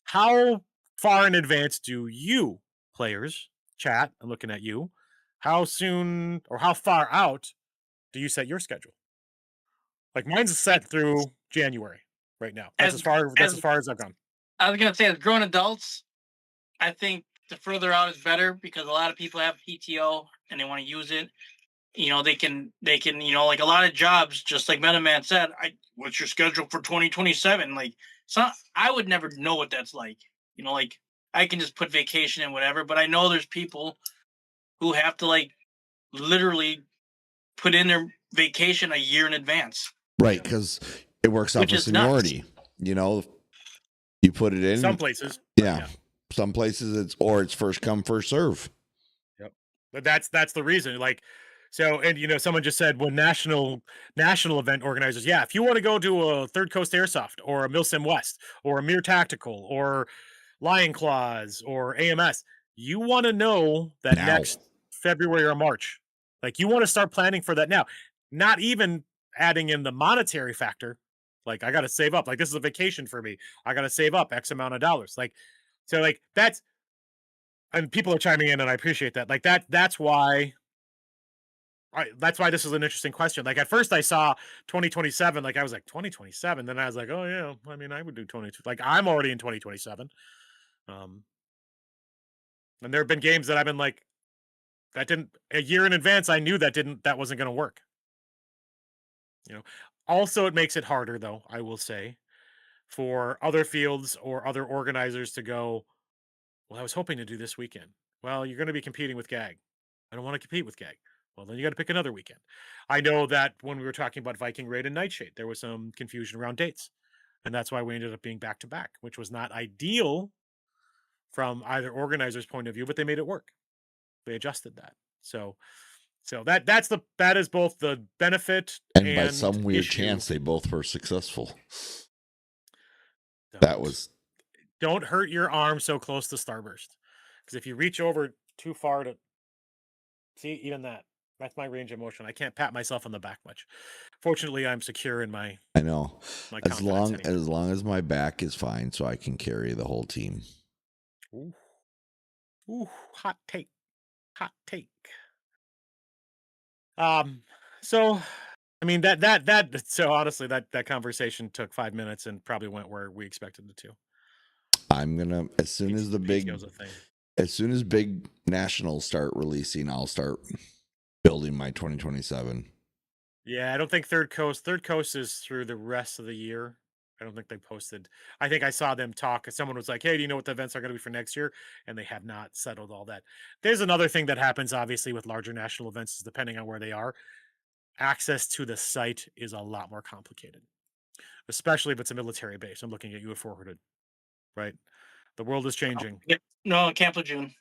How far in advance do you players chat? I'm looking at you. How soon or how far out do you set your schedule? Like mine's set through January right now. That's As as as far as I've gone. I was gonna say, as grown adults, I think the further out is better because a lot of people have PTO and they want to use it. They can like a lot of jobs, just like MetaMan said. What's your schedule for 2027? Like, so I would never know what that's like. Like I can just put vacation and whatever, but I know there's people who have to like literally put in their vacation a year in advance, Right, because it works out which for is nuts. seniority. You put it in. Some places. Yeah. Some places it's first come, first serve. Yep. But that's the reason. Like, so, and someone just said when national event organizers, yeah, if you want to go to a Third Coast Airsoft or a Milsim West or a Mere Tactical or Lion Claws or AMS, you want to know that Now. next February or March. Like you want to start planning for that now. Not even adding in the monetary factor. Like I got to save up. Like this is a vacation for me. I got to save up X amount of dollars. Like so like that's and people are chiming in and I appreciate that. Like that's why this is an interesting question. Like at first I saw 2027, like I was like 2027. Then I was like, oh yeah, I mean I would do 22. Like I'm already in 2027. And there have been games that I've been like, that didn't a year in advance. I knew that wasn't going to work. Also it makes it harder though, I will say, for other fields or other organizers to go, well, I was hoping to do this weekend. Well, you're going to be competing with GAG. I don't want to compete with GAG. Well, then you got to pick another weekend. I know that when we were talking about Viking Raid and Nightshade, there was some confusion around dates. And that's why we ended up being back to back, which was not ideal from either organizer's point of view, but they made it work. They adjusted that. So that is both the benefit and by some weird issue. chance they both were successful. Don't hurt your arm so close to Starburst, because if you reach over too far to see, even that's my range of motion. I can't pat myself on the back much. Fortunately, I'm secure in my. I know. My as long as my back is fine, so I can carry the whole team. Ooh, hot take. So I mean so honestly that conversation took 5 minutes and probably went where we expected it to. I'm gonna as soon as big nationals start releasing, I'll start building my 2027. Yeah, I don't think Third Coast is through the rest of the year. I don't think they posted. I think I saw them talk. Someone was like, hey, do you know what the events are going to be for next year? And they have not settled all that. There's another thing that happens, obviously, with larger national events, is depending on where they are. Access to the site is a lot more complicated, especially if it's a military base. I'm looking at you at Forwarded, right? The world is changing. No, Camp Lejeune.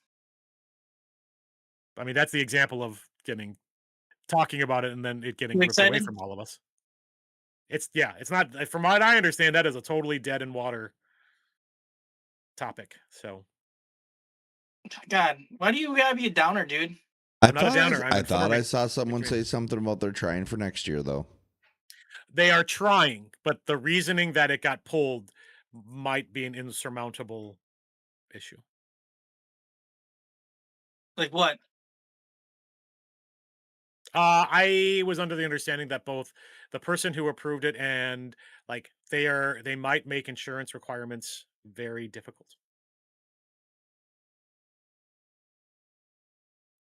I mean, that's the example of talking about it and then it getting ripped away from all of us. It's not, from what I understand, that is a totally dead in water topic. So, God, why do you gotta be a downer, dude? I thought I saw someone say something about they're trying for next year, though. They are trying, but the reasoning that it got pulled might be an insurmountable issue. Like what? I was under the understanding that both the person who approved it and like they might make insurance requirements very difficult.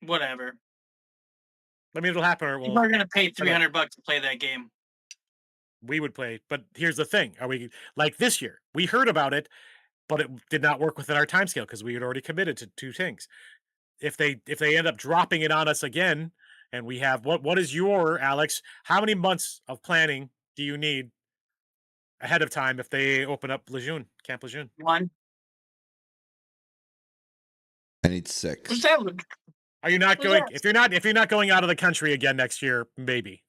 Whatever. I mean, it'll happen or it won't. People are gonna pay $300 to play that game. We would play, but here's the thing: are we like this year? We heard about it, but it did not work within our timescale because we had already committed to 2 things. If they end up dropping it on us again, and we have what is your, Alex? How many months of planning do you need ahead of time if they open up Lejeune, Camp Lejeune? 1. I need 6. What's that look? Are you not What's going? that? If you're not going out of the country again next year, maybe.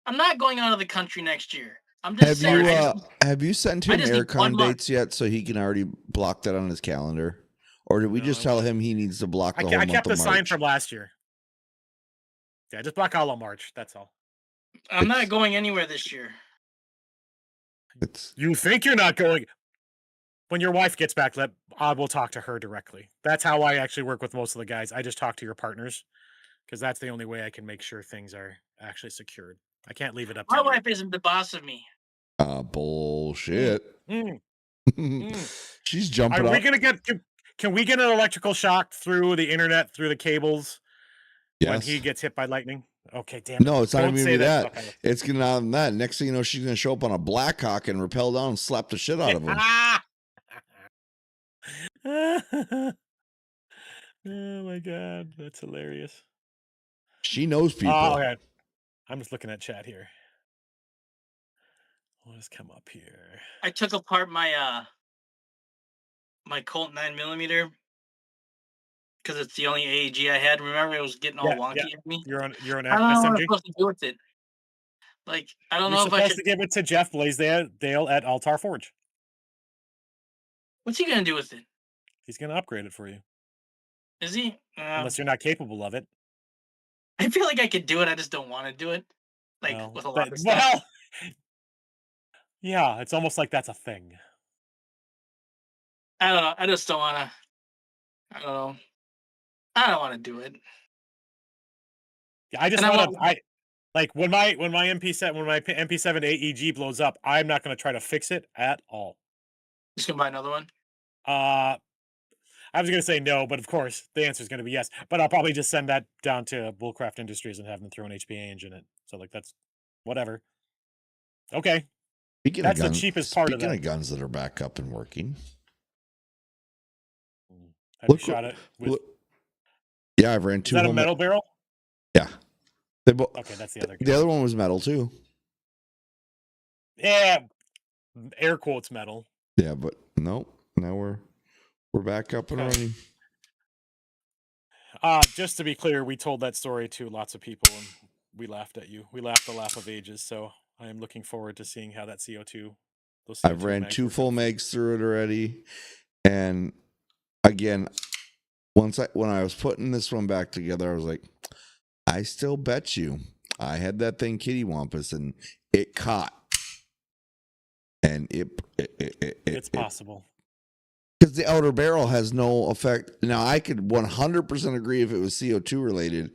I'm not going out of the country next year. I'm just Have saying. you have you sent I him just need 1 aircon month. dates yet, so he can already block that on his calendar, or did we No, just I tell won't. him he needs to block the whole I month kept of the sign March? from last year. Yeah, just block all of March. That's all. I'm not It's- going anywhere this year. It's You think you're not going? When your wife gets back, we'll talk to her directly. That's how I actually work with most of the guys. I just talk to your partners because that's the only way I can make sure things are actually secured. I can't leave it up to My you. wife isn't the boss of me. bullshit. Mm, mm. She's Are jumping we up. gonna get? Can we get an electrical shock through the internet, through the cables, when he Yes. gets hit by lightning? Okay, damn it. No, it's not Don't even say gonna be that. stuff. It's gonna not even that. Next thing you know, she's gonna show up on a Blackhawk and rappel down and slap the shit out of him. Oh my god, that's hilarious. She knows people. Okay. I'm just looking at chat here. What has come up here? I took apart my my Colt 9mm because it's the only AEG I had. Remember, it was getting all wonky at me. You're on I don't know what I'm SMG. supposed to do with it. Like, I don't You're know if I supposed should. to give it to Jeff Blaisdell at Altar Forge. What's he gonna do with it? He's gonna upgrade it for you. Is he? Unless you're not capable of it. I feel like I could do it. I just don't want to do it. Like Well, with a lot of stuff. yeah, it's almost like that's a thing. I don't know. I just don't want to. I don't know. I don't want to do it. Yeah, I just And I'm want like, to. Like when my MP7 AEG blows up, I'm not going to try to fix it at all. just gonna buy another one. I was going to say no, but of course the answer is going to be yes. But I'll probably just send that down to Bullcraft Industries and have them throw an HPA engine in it. So like that's whatever. Okay, Speaking that's of guns, the cheapest part of speaking that. of guns that are back up and working. Have you shot it? With, yeah, I've ran 2 is that a home metal barrel? Yeah. They Okay, that's the other. The other one was metal too. Yeah, air quotes metal. Yeah, but nope. Now we're back up and running. Just to be clear, we told that story to lots of people and we laughed at you. We laughed the laugh of ages. So I am looking forward to seeing how that CO2. I've ran 2 full mags through it already, and again, when I was putting this one back together, I was like, I still bet you I had that thing kittywampus and it caught, and it's possible. Because the outer barrel has no effect. Now, I could 100% agree if it was CO2 related.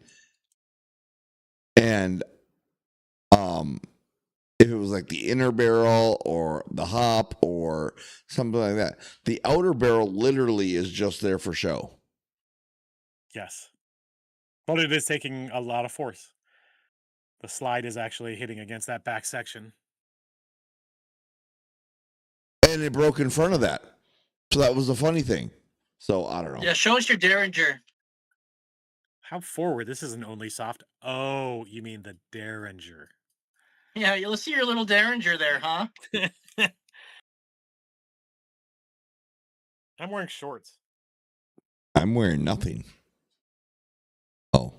And if it was like the inner barrel or the hop or something like that. The outer barrel literally is just there for show. Yes. But it is taking a lot of force. The slide is actually hitting against that back section. And it broke in front of that. So that was the funny thing. So I don't know. Yeah, show us your Derringer. How forward? This isn't only soft. Oh, you mean the Derringer. Yeah, let's see your little Derringer there, huh? I'm wearing shorts. I'm wearing nothing. Oh.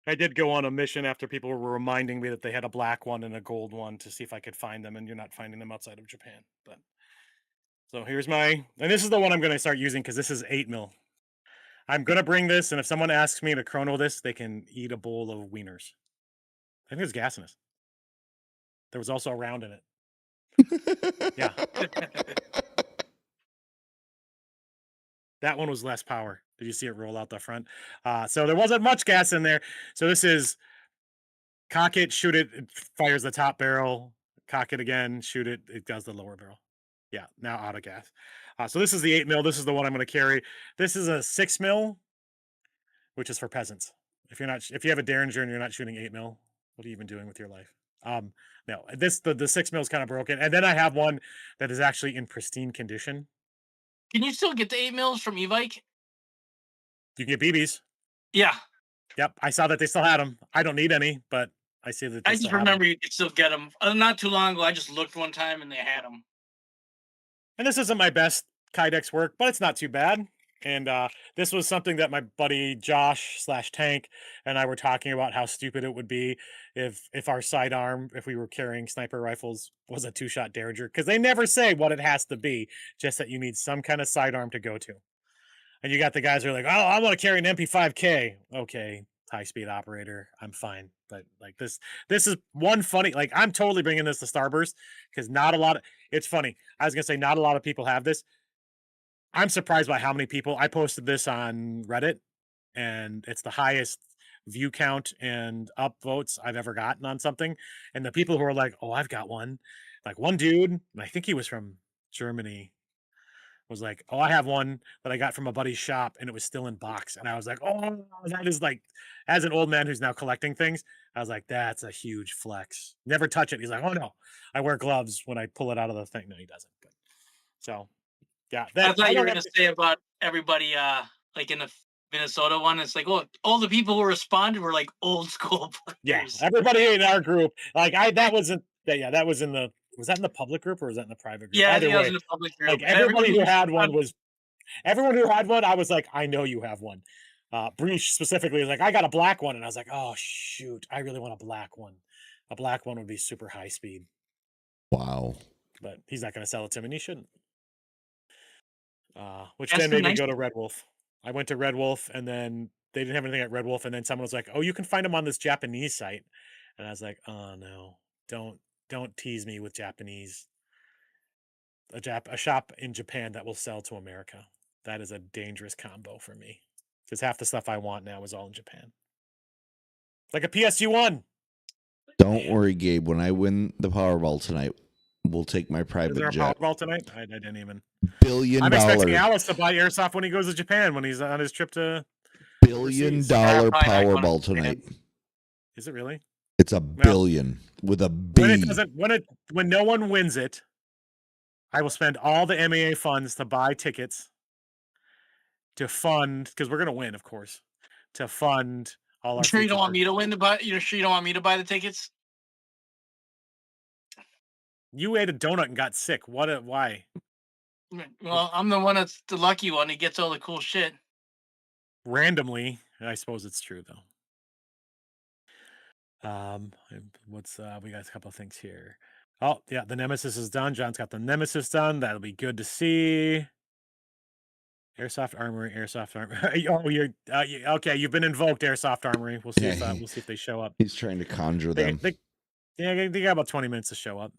I did go on a mission after people were reminding me that they had a black one and a gold one to see if I could find them, and you're not finding them outside of Japan. But so here's and this is the one I'm going to start using because this is 8mm. I'm going to bring this, and if someone asks me to chrono this, they can eat a bowl of wieners. I think there's gas in this. There was also a round in it. Yeah. That one was less power. Did you see it roll out the front? So there wasn't much gas in there. So this is cock it, shoot it, it fires the top barrel, cock it again, shoot it, it does the lower barrel. Yeah, now out of gas. So this is the 8mm. This is the one I'm going to carry. This is a 6mm, which is for peasants. If you have a Derringer and you're not shooting 8mm, what are you even doing with your life? No, the 6mm is kind of broken. And then I have one that is actually in pristine condition. Can you still get the 8mm from Evike? You can get BBs. Yeah. Yep, I saw that they still had them. I don't need any, but I see that I they just still have 'em. remember you could still get them. Not too long ago, I just looked one time and they had them. And this isn't my best Kydex work, but it's not too bad. And this was something that my buddy Josh / Tank and I were talking about how stupid it would be if our sidearm, if we were carrying sniper rifles, was a 2-shot Derringer, because they never say what it has to be, just that you need some kind of sidearm to go to. And you got the guys who are like, oh, I want to carry an MP5K. Okay, high speed operator, I'm fine. But like this is one funny, like I'm totally bringing this to Starburst because not a lot of, it's funny. I was gonna say not a lot of people have this. I'm surprised by how many people. I posted this on Reddit, and it's the highest view count and upvotes I've ever gotten on something. And the people who are like, "Oh, I've got one," like one dude, and I think he was from Germany, was like, "Oh, I have one that I got from a buddy's shop, and it was still in box." And I was like, "Oh, that is like," as an old man who's now collecting things, I was like, "That's a huge flex. Never touch it." He's like, "Oh no, I wear gloves when I pull it out of the thing." No, he doesn't. But so yeah, I that thought I you were don't gonna have. say about everybody, like in the Minnesota one. It's like, well, all the people who responded were like old school Yeah, players. everybody in our group, like that wasn't yeah, that was in the, was that in the public group or was that in the private group? Yeah, I Either think I was way, in the public like group. everybody who had one was, everyone who had one, I was like, I know you have one. Breach specifically is like, I got a black one, and I was like, oh shoot, I really want a black one. A black one would be super high speed, Wow. but he's not going to sell it to me, and he shouldn't. Which That's then the made me nice. go to Red Wolf. I went to Red Wolf, and then they didn't have anything at Red Wolf, and then someone was like, "Oh, you can find them on this Japanese site," and I was like, "Oh no, don't tease me with Japanese. A shop in Japan that will sell to America. That is a dangerous combo for me, because half the stuff I want now is all in Japan, like a PSG-1. Don't worry, Gabe. When I win the Powerball tonight, we'll take my Is private there a jet. Powerball tonight? I didn't even. Billion I'm expecting dollar, Alice to buy Airsoft when he goes to Japan, when he's on his trip to billion overseas. dollar Probably not going Powerball to Japan. tonight. Is it really? It's a Well, billion with a when it B. doesn't, when no one wins it, I will spend all the MAA funds to buy tickets to fund, because we're going to win, of course, to fund all You our sure you future don't want me to win the buy? You're sure you don't want me to buy the tickets? You ate a donut and got sick. What? Why? Well, I'm the one that's the lucky one. He gets all the cool shit. Randomly, I suppose it's true though. What's we got a couple of things here. Oh yeah, the Nemesis is done. John's got the Nemesis done. That'll be good to see. Airsoft Armory, Airsoft Armory. Oh, you're okay. You've been invoked, Airsoft Armory. We'll see if we'll see if they show up. He's trying to conjure They, them. they got about 20 minutes to show up.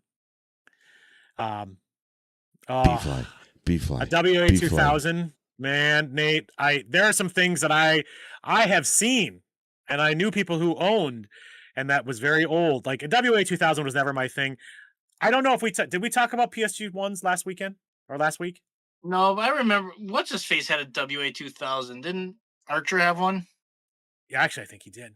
B-fly, B-fly, A WA 2000, man, Nate. There are some things that I have seen, and I knew people who owned, and that was very old. Like a WA 2000 was never my thing. I don't know if did we talk about PSG-1s last weekend or last week? No, but I remember what's his face had a WA 2000. Didn't Archer have one? Yeah, actually, I think he did,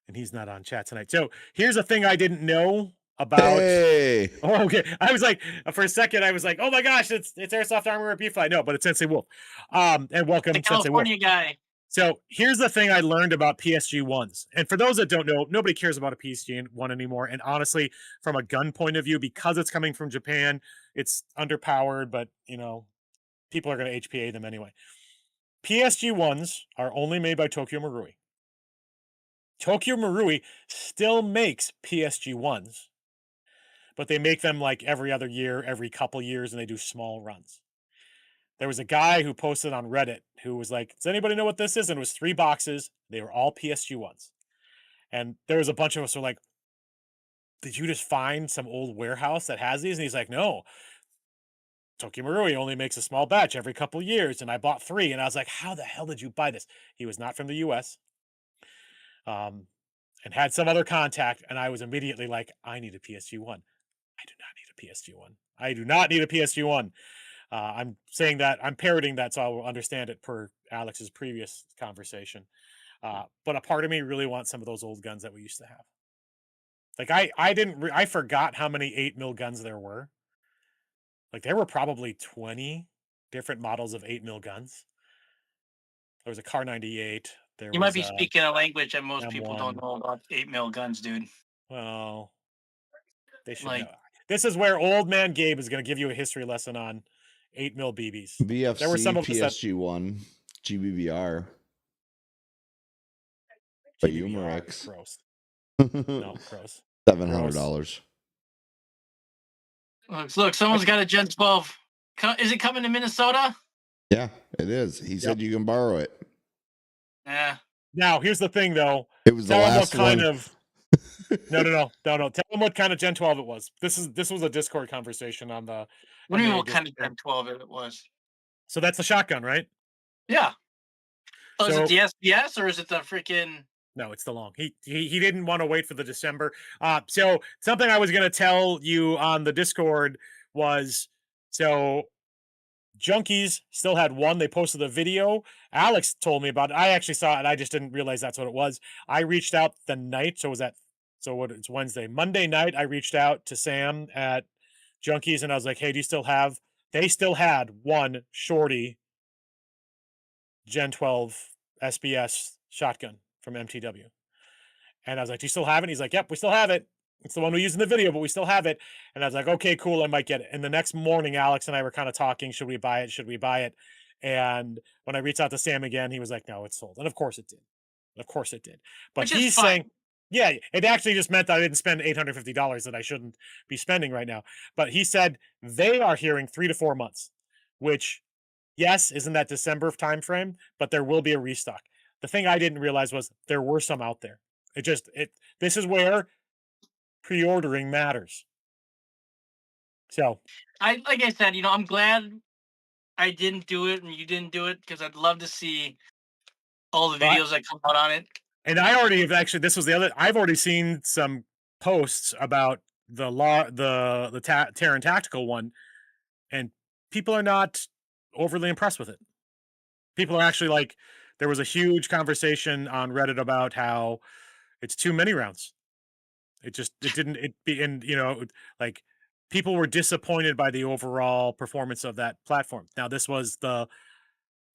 and he's not on chat tonight. So here's a thing I didn't know about. Hey, Oh, okay. I was like, for a second, I was like, oh my gosh, it's Airsoft Armor or B-Fly. No, but it's Sensei Wolf. And welcome, The Sensei Wolf. California guy. So here's the thing I learned about PSG-1s. And for those that don't know, nobody cares about a PSG-1 anymore. And honestly, from a gun point of view, because it's coming from Japan, it's underpowered, but you know, people are going to HPA them anyway. PSG-1s are only made by Tokyo Marui. Tokyo Marui still makes PSG-1s, but they make them like every other year, every couple years, and they do small runs. There was a guy who posted on Reddit who was like, does anybody know what this is? And it was 3 boxes. They were all PSG-1s. And there was a bunch of us who were like, did you just find some old warehouse that has these? And he's like, no. Tokyo Marui only makes a small batch every couple years. And I bought 3. And I was like, how the hell did you buy this? He was not from the US. And had some other contact. And I was immediately like, I need a PSG-1. I do not need a PSG-1. I do not need a PSG-1. I'm saying that, I'm parroting that so I will understand it per Alex's previous conversation. But a part of me really wants some of those old guns that we used to have. Like I forgot how many 8mm guns there were. Like there were probably 20 different models of 8mm guns. There was a Kar 98. There You might was be speaking a language that most people don't M1. know about 8 mil guns, dude. Well, they should Like, know. This is where old man Gabe is going to give you a history lesson on 8 mil BBs. There were some BFC of us that PSG1 GBBR by GBBR. Umarex. Gross. No, gross. $700. look, someone's got a Gen 12. Is it coming to Minnesota? Yeah, it is. He said you can borrow it. Yeah. Now, here's the thing, though. It was the Tell him what last kind one. of. No. Tell him what kind of Gen 12 it was. This was a Discord conversation on the. What do you mean MAA what kind of Discord. Gen 12 it was? So that's the shotgun, right? Yeah. Oh, is So- it the SBS or is it the freaking? No, it's the long. He didn't want to wait for the December. So something I was gonna tell you on the Discord was so Junkies still had one. They posted a video. Alex told me about it. I actually saw it. I just didn't realize that's what it was. I reached out the night. So it's Wednesday. Monday night, I reached out to Sam at Junkies and I was like, hey, do you still have? They still had one shorty Gen 12 SBS shotgun from MTW. And I was like, do you still have it? He's like, yep, we still have it. It's the one we used in the video, but we still have it. And I was like, okay, cool, I might get it. And the next morning, Alex and I were kind of talking, should we buy it? Should we buy it? And when I reached out to Sam again, he was like, no, it's sold. And of course it did. Of course it did. But Which is he's fine. saying, yeah, it actually just meant that I didn't spend $850 that I shouldn't be spending right now. But he said they are hearing 3 to 4 months, which, yes, isn't that December timeframe, but there will be a restock. The thing I didn't realize was there were some out there. This is where pre-ordering matters. So Like I said, I'm glad I didn't do it and you didn't do it because I'd love to see all the But- videos that come out on it. and I already have actually, this was the other, I've already seen some posts about the Terran Tactical one, and people are not overly impressed with it. People are actually like, there was a huge conversation on Reddit about how it's too many rounds. Like people were disappointed by the overall performance of that platform. Now this was the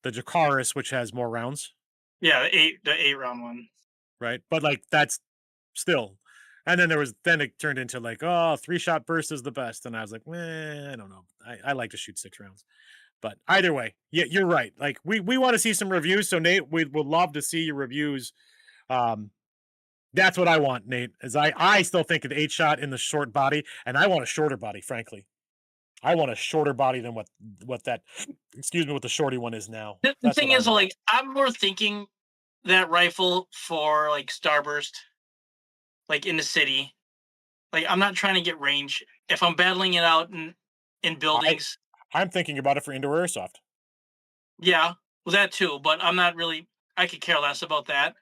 Jakaris, which has more rounds, Yeah, the 8 round one. right? But like that's still, and then it turned into like, oh, 3-shot burst is the best, and I was like, I don't know. I like to shoot 6 rounds. But either way, yeah, you're right. Like we want to see some reviews. So Nate, we would love to see your reviews. That's what I want, Nate. Is I still think an 8-shot in the short body, and I want a shorter body. Frankly, I want a shorter body than what that, what the shorty one is now. The thing is, like, I'm more thinking that rifle for like Starburst, like in the city. Like, I'm not trying to get range. If I'm battling it out in buildings, I'm thinking about it for indoor airsoft. yeah, well, that too. But I'm not really. I could care less about that.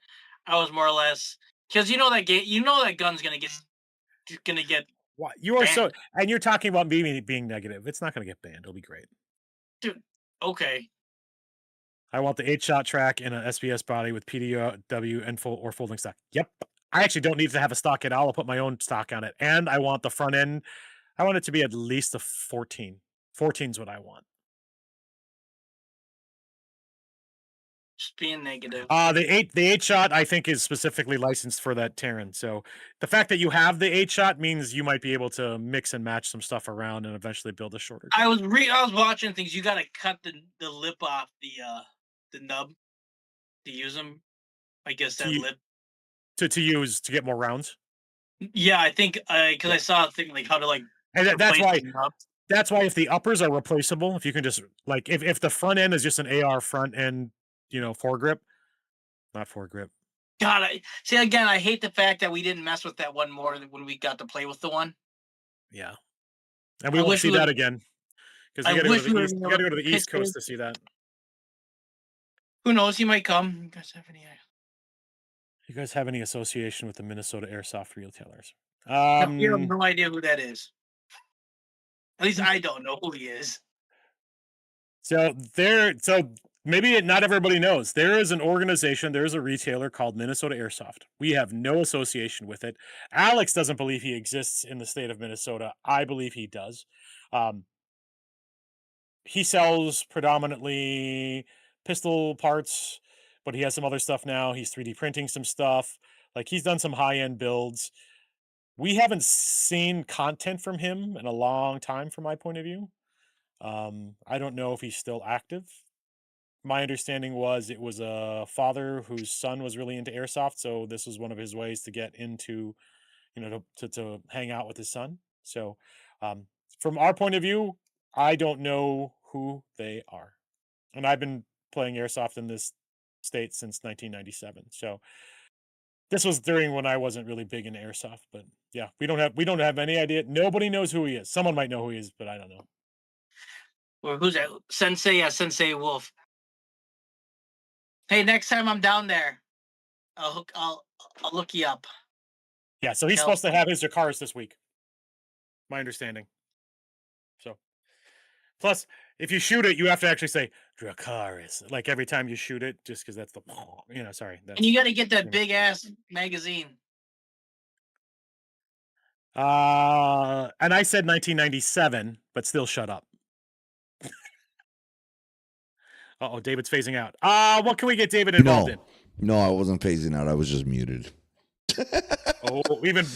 I was more or less because that gun's gonna get. What you are banned. and you're talking about me being negative. It's not going to get banned. It'll be great. Dude, okay. I want the 8-shot track in an SBS body with PDW and folding stock. Yep. I actually don't need to have a stock at all. I'll put my own stock on it. And I want the front end. I want it to be at least a 14. 14 is what I want. Just being negative. The 8-shot I think is specifically licensed for that Terran. So the fact that you have the 8-shot means you might be able to mix and match some stuff around and eventually build a shorter. I was watching things. You got to cut the lip off the nub to use them. I guess that lip to use to get more rounds. Yeah, I think because I saw a thing like how to like. And that's why. the nub. That's why if the uppers are replaceable, if you can just like if the front end is just an AR front end, foregrip, not foregrip. God, I hate the fact that we didn't mess with that one more when we got to play with the one. Yeah, and we won't see that again because we got to go to the East Coast to see that. Who knows? He might come. You guys have any association with the Minnesota Airsoft retailers? You have no idea who that is. At least I don't know who he is. So maybe not everybody knows. There is an organization, there is a retailer called Minnesota Airsoft. We have no association with it. Alex doesn't believe he exists in the state of Minnesota. I believe he does. He sells predominantly pistol parts, but he has some other stuff now. He's 3D printing some stuff. Like he's done some high-end builds. We haven't seen content from him in a long time from my point of view. I don't know if he's still active. My understanding was it was a father whose son was really into airsoft, so this was one of his ways to get into, to hang out with his son. So, from our point of view, I don't know who they are, and I've been playing airsoft in this state since 1997. So this was during when I wasn't really big into airsoft, but yeah, we don't have any idea. Nobody knows who he is. Someone might know who he is, but I don't know. Or who's that? Sensei, yeah, Sensei Wolf. Hey, next time I'm down there, I'll look you up. Yeah, so he's supposed to have his Dracarys this week. My understanding. So, plus, if you shoot it, you have to actually say Dracarys, like every time you shoot it, just because that's the, sorry. That's, And you got to get that big ass magazine. and I said 1997, but still shut up. Uh-oh, David's phasing out. What can we get David involved in? No, I wasn't phasing out. I was just muted. Oh, even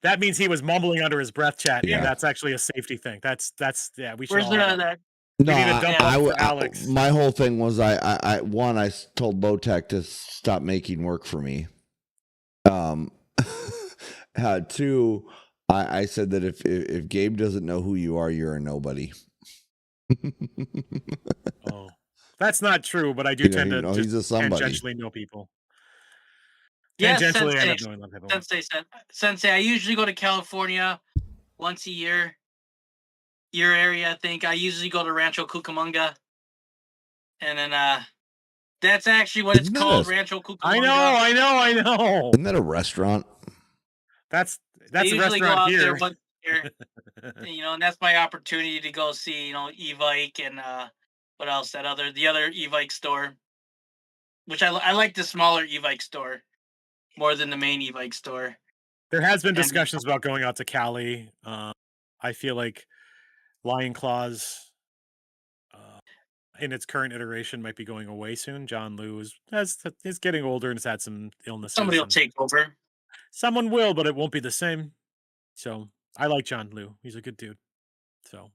that means he was mumbling under his breath, chat. Yeah. And that's actually a safety thing. That's yeah. We should. Where's all have that? No, we need to dump up for Alex. My whole thing was I told Botech to stop making work for me. Two, I said that if Gabe doesn't know who you are, you're a nobody. Oh, that's not true, but I do tend to he's a somebody. tangentially know people. Yes, Tangentially, I Sensei. end up knowing people. Sensei, I usually go to California once a year. Your area, I think. I usually go to Rancho Cucamonga. And then that's actually what it's called, Rancho Cucamonga. I know. Isn't that a restaurant? That's I a usually restaurant go out here. there once a year. And that's my opportunity to go see, e-Vike and what else? The other e-Vike store. Which I like the smaller e-Vike store more than the main e-Vike store. There has been discussions about going out to Cali. I feel like Lion Claws, in its current iteration, might be going away soon. John Liu is getting older and has had some illnesses. Somebody will take over. Someone will, but it won't be the same. So I like John Liu. He's a good dude. So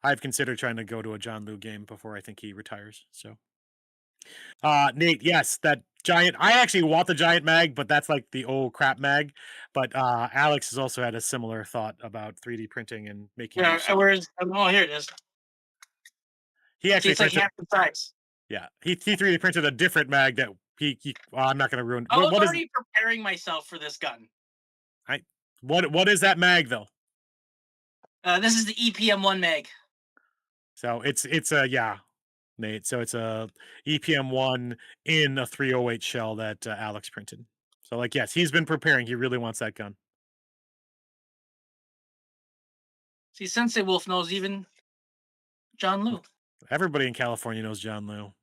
I've considered trying to go to a John Liu game before I think he retires. So Nate, yes, that giant. I actually want the giant mag, but that's like the old crap mag. But Alex has also had a similar thought about 3D printing and making. Yeah, here it is. He actually it's like half the size. Yeah, he 3D printed a different mag that he I'm not going to ruin. I was already preparing myself for this gun. What is that mag though? This is the EPM1 mag. So it's a Nate. So it's a EPM1 in a 308 shell that Alex printed. So like, yes, he's been preparing. He really wants that gun. See, Sensei Wolf knows even John Liu. Everybody in California knows John Liu.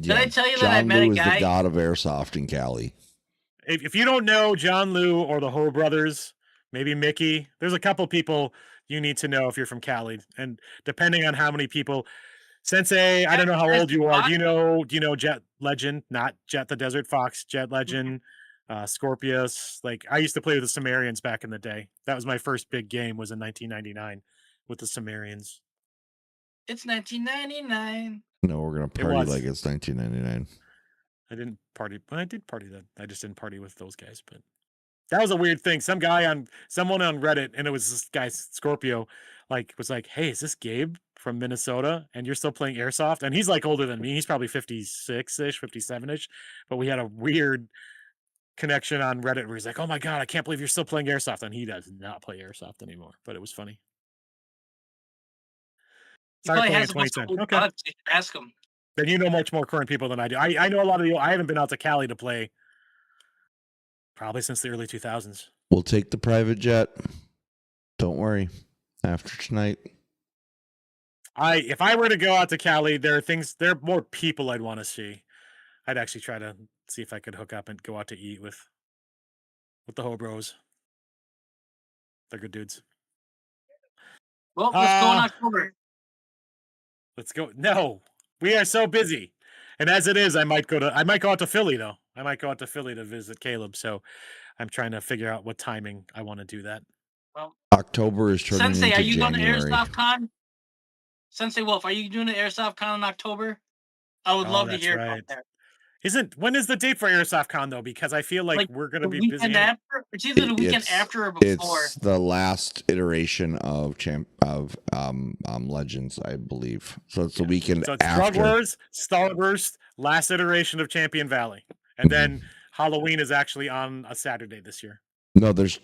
Did I tell you that I met a guy? John Liu is the god of airsoft in Cali. If you don't know John Liu or the Ho brothers, maybe Mickey, there's a couple people you need to know if you're from Cali. And depending on how many people, Sensei, I don't know how old you are. Do you know Jet Legend? Not Jet the Desert Fox, Jet Legend, Scorpius. Like I used to play with the Sumerians back in the day. That was my first big game, was in 1999 with the Sumerians. It's 1999. No, we're gonna party like it's 1999. I didn't party. I did party then. I just didn't party with those guys. But that was a weird thing. Someone on Reddit, and it was this guy Scorpio, was like, "Hey, is this Gabe from Minnesota? And you're still playing airsoft?" And he's like older than me. He's probably 56-ish, 57-ish. But we had a weird connection on Reddit where he's like, "Oh my god, I can't believe you're still playing airsoft." And he does not play airsoft anymore. But it was funny. Probably has okay. Ask him. Then you know much more current people than I do. I know a lot of you. I haven't been out to Cali to play probably since the early 2000s. We'll take the private jet. Don't worry. After tonight. If I were to go out to Cali, there are more people I'd want to see. I'd actually try to see if I could hook up and go out to eat with the Ho Bros. They're good dudes. Well, let's go in October. Let's go. No, we are so busy. And as it is, I might go out to Philly though. I might go out to Philly to visit Caleb. So I'm trying to figure out what timing I want to do that. Well, October is turning Sensei, are into you going to January. Airsoft Con? Sensei Wolf, are you doing the Airsoft Con in October? I would Oh, love to that's hear right. about that. When is the date for Airsoft Con though? Because I feel like we're gonna the be busy. weekend after. It's either the weekend after or before. It's the last iteration of Legends, I believe. So it's the weekend So it's after. Drug Wars, Starburst, last iteration of Champion Valley, and then Halloween is actually on a Saturday this year. No, there's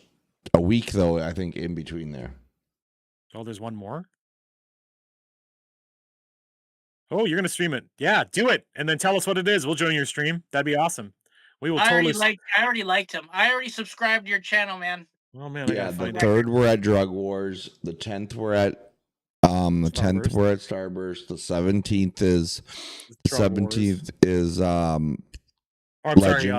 a week though, I think, in between there. Oh, there's one more. Oh, you're gonna stream it? Yeah, do it, and then tell us what it is. We'll join your stream. That'd be awesome. We will I totally. already liked him. I already subscribed to your channel, man. Oh man, I Yeah, gotta the find it. 3rd we're at Drug Wars. The 10th we're at the 10th we're at Starburst. The 17th is Legends. Sorry,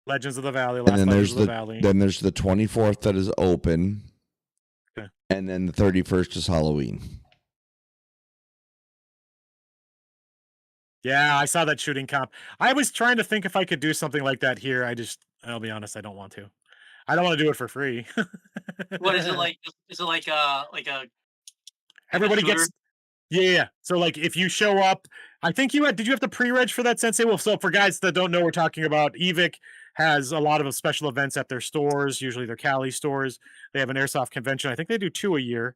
Legends of the Valley. And then Legends of the Valley. Then there's the 24th that is open. Okay. And then the 31st is Halloween. Yeah, I saw that shooting comp. I was trying to think if I could do something like that here. I'll be honest, I don't want to. I don't want to do it for free. What is it like? Is it like a Everybody shooter? gets. Yeah. So like if you show up, I think did you have to pre-reg for that, Sensei? Well, so for guys that don't know, we're talking about EVIC has a lot of special events at their stores, usually their Cali stores. They have an airsoft convention. I think they do 2 a year,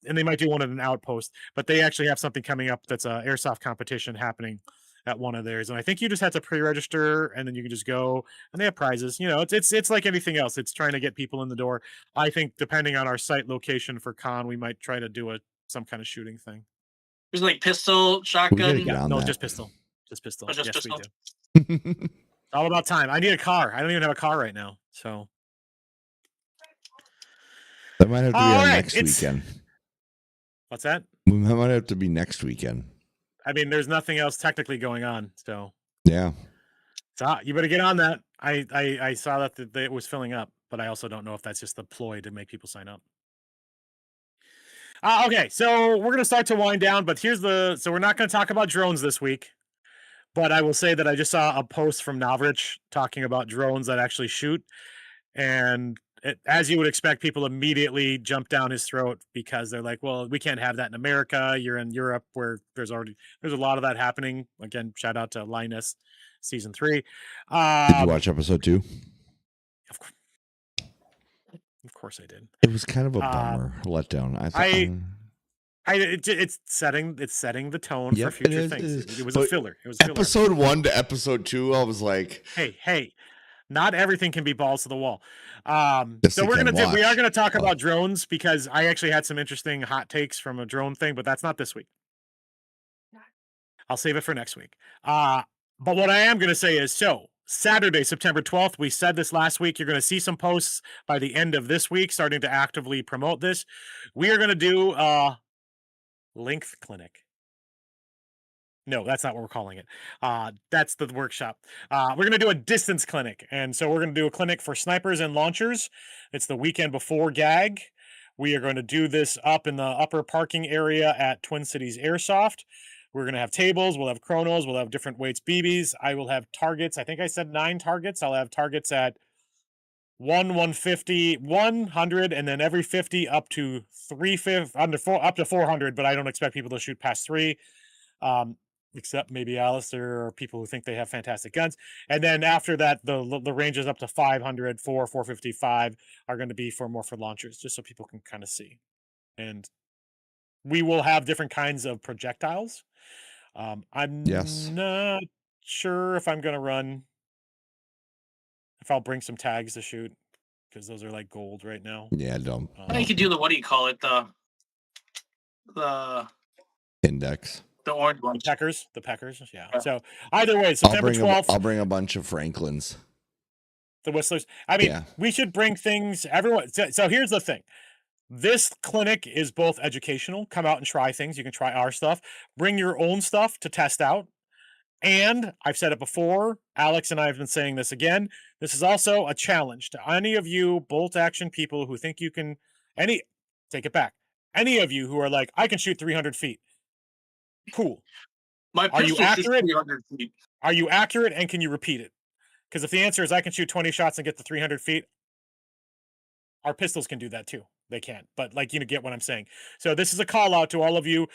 and they might do one at an outpost, but they actually have something coming up that's a airsoft competition happening at one of theirs. And I think you just have to pre-register and then you can just go, and they have prizes. You know, it's like anything else. It's trying to get people in the door. I think depending on our site location for con, we might try to do some kind of shooting thing. There's like pistol, shotgun. No, just pistol. Just pistol. Oh, just yes, pistol? we do. It's all about time. I need a car. I don't even have a car right now. So that might have to be on next weekend. What's that? We might have to be next weekend. I mean, there's nothing else technically going on. So yeah. So you better get on that. I saw that it was filling up, but I also don't know if that's just the ploy to make people sign up. Okay, so we're gonna start to wind down, but so we're not gonna talk about drones this week. But I will say that I just saw a post from Navrich talking about drones that actually shoot, and as you would expect, people immediately jump down his throat because they're like, "Well, we can't have that in America. You're in Europe, where there's a lot of that happening." Again, shout out to Linus, season 3. Did you watch episode 2? Of course, I did. It was kind of a bummer letdown. It's setting the tone for future things. It was a filler. It was a filler. Episode 1 to episode 2, I was like, hey, not everything can be balls to the wall. So we are gonna talk about drones because I actually had some interesting hot takes from a drone thing, but that's not this week. I'll save it for next week. But what I am gonna say is, Saturday, September 12th, we said this last week, you're going to see some posts by the end of this week starting to actively promote this. We are going to do a length clinic. No, that's not what we're calling it. That's the workshop. We're going to do a distance clinic. And so we're going to do a clinic for snipers and launchers. It's the weekend before GAG. We are going to do this up in the upper parking area at Twin Cities Airsoft. We're going to have tables. We'll have chronos. We'll have different weights BBs. I will have targets. I think I said 9 targets. I'll have targets at 150, 100, and then every 50 up to 350, up to 400. But I don't expect people to shoot past 3, except maybe Alistair or people who think they have fantastic guns. And then after that, the ranges up to 500, 455 are going to be for launchers, just so people can kind of see. And we will have different kinds of projectiles. I'm not sure if I'm going to if I'll bring some tags to shoot, because those are like gold right now. Yeah, don't. You could do the, what do you call it? The index. The orange ones. The peckers. Yeah. So either way, September 12th. I'll bring a bunch of Franklins. The whistlers. I mean, we should bring things. Everyone. So here's the thing. This clinic is both educational. Come out and try things. You can try our stuff. Bring your own stuff to test out. And I've said it before. Alex and I have been saying this again. This is also a challenge to any of you bolt action people who think you can. Take it back. Any of you who are like, I can shoot 300 feet. Cool. My Are you pistol shoots accurate? 300 feet. Are you accurate, and can you repeat it? Because if the answer is I can shoot 20 shots and get to 300 feet, our pistols can do that too. They can, but like, get what I'm saying. So this is a call out to all of you.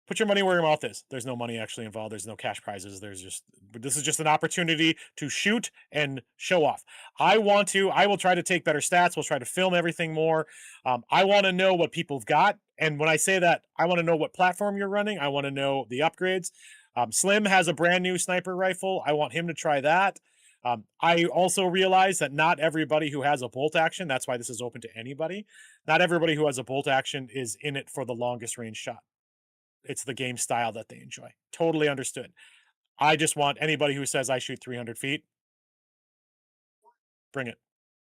Put your money where your mouth is. There's no money actually involved. There's no cash prizes. This is just an opportunity to shoot and show off. I will try to take better stats. We'll try to film everything more. I want to know what people have got. And when I say that, I want to know what platform you're running. I want to know the upgrades. Slim has a brand new sniper rifle. I want him to try that. I also realize that not everybody who has a bolt action, that's why this is open to anybody. Not everybody who has a bolt action is in it for the longest range shot. It's the game style that they enjoy. Totally understood. I just want anybody who says I shoot 300 feet, bring it.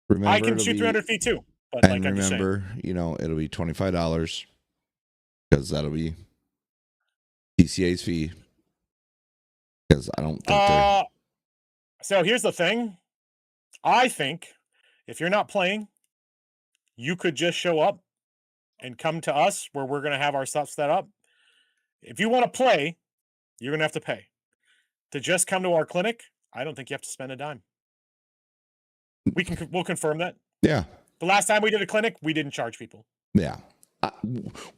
Remember, I can shoot 300 feet too, but and like I'm just saying. remember, it'll be $25 because that'll be PCA's fee. Because I don't think they're. So here's the thing. I think if you're not playing, you could just show up and come to us where we're going to have our stuff set up. If you want to play, you're going to have to pay. To just come to our clinic, I don't think you have to spend a dime. We'll confirm that. Yeah. The last time we did a clinic, we didn't charge people. Yeah.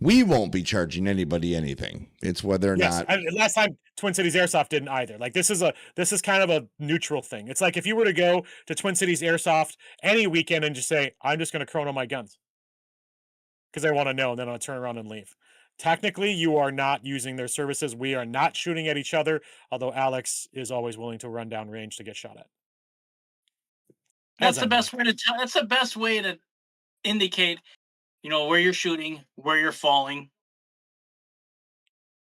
We won't be charging anybody anything. It's whether or not. Last time Twin Cities Airsoft didn't either. Like this is kind of a neutral thing. It's like if you were to go to Twin Cities Airsoft any weekend and just say, I'm just going to chrono my guns because I want to know, and then I'll turn around and leave. Technically, you are not using their services. We are not shooting at each other, although Alex is always willing to run down range to get shot at. That's the best way to tell. That's the best way to indicate, where you're shooting, where you're falling.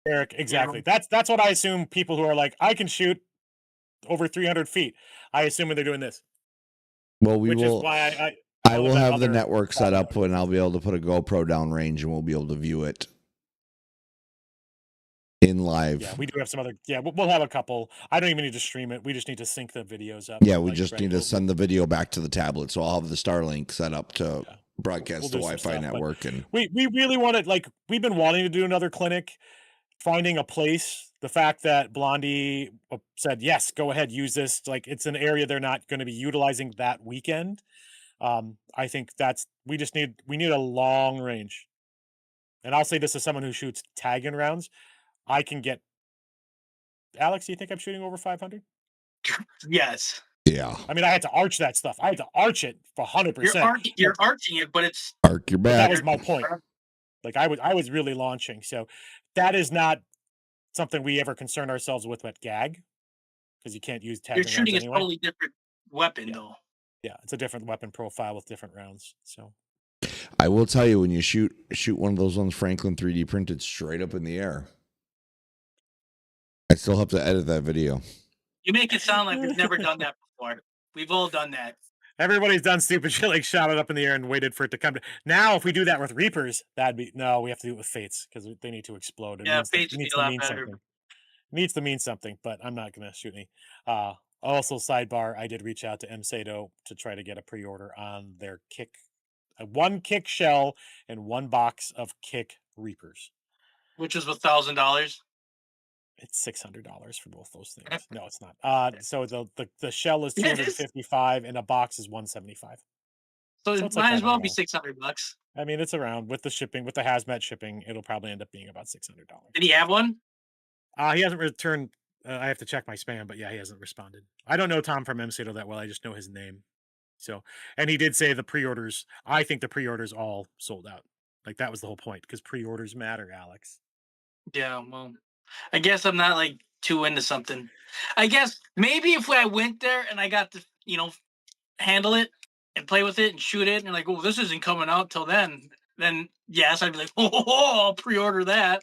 Eric, exactly. That's what I assume. People who are like, I can shoot over 300 feet. I assume when they're doing this. Well, which is why I will have the network set up and I'll be able to put a GoPro down range and we'll be able to view it in live. Yeah, we do have some other. Yeah, we'll have a couple. I don't even need to stream it. We just need to sync the videos up. Yeah, we just need to send the video back to the tablet. So I'll have the Starlink set up to broadcast the Wi-Fi network. And we really wanted, we've been wanting to do another clinic, finding a place. The fact that Blondie said, yes, go ahead, use this. Like it's an area they're not going to be utilizing that weekend. I think we need a long range. And I'll say this as someone who shoots tag-in rounds. I can get. Alex, do you think I'm shooting over 500? Yes. Yeah. I mean, I had to arch that stuff. I had to arch it for 100%. You're arching it, but it's arc your back. That was my point. Like I was really launching. So that is not something we ever concern ourselves with at GAG, because you can't use tag. You're shooting a totally different weapon, though. Yeah, it's a different weapon profile with different rounds. So I will tell you, when you shoot one of those ones Franklin 3D printed straight up in the air. I still have to edit that video. You make it sound like we've never done that before. We've all done that. Everybody's done stupid shit like shot it up in the air and waited for it to come to. Now, if we do that with Reapers, we have to do it with Fates because they need to explode. Fates needs to mean better. Something. It needs to mean something, but I'm not going to shoot any. Also, sidebar, I did reach out to MSATO to try to get a pre-order on their kick, one kick shell and one box of kick Reapers. Which is $1,000. It's $600 for both those things. No, it's not. So the shell is $255 and a box is $175. So it might as well be $600. I mean, it's around with the shipping, with the hazmat shipping. It'll probably end up being about $600. Did he have one? He hasn't returned. I have to check my spam, but yeah, he hasn't responded. I don't know Tom from MSATO that well. I just know his name. So, and he did say the pre-orders. I think the pre-orders all sold out. Like that was the whole point, because pre-orders matter, Alex. Yeah, well. I guess I'm not too into something. I guess maybe if I went there and I got to, handle it and play with it and shoot it and oh, this isn't coming out till then yes, I'd be like, I'll pre-order that.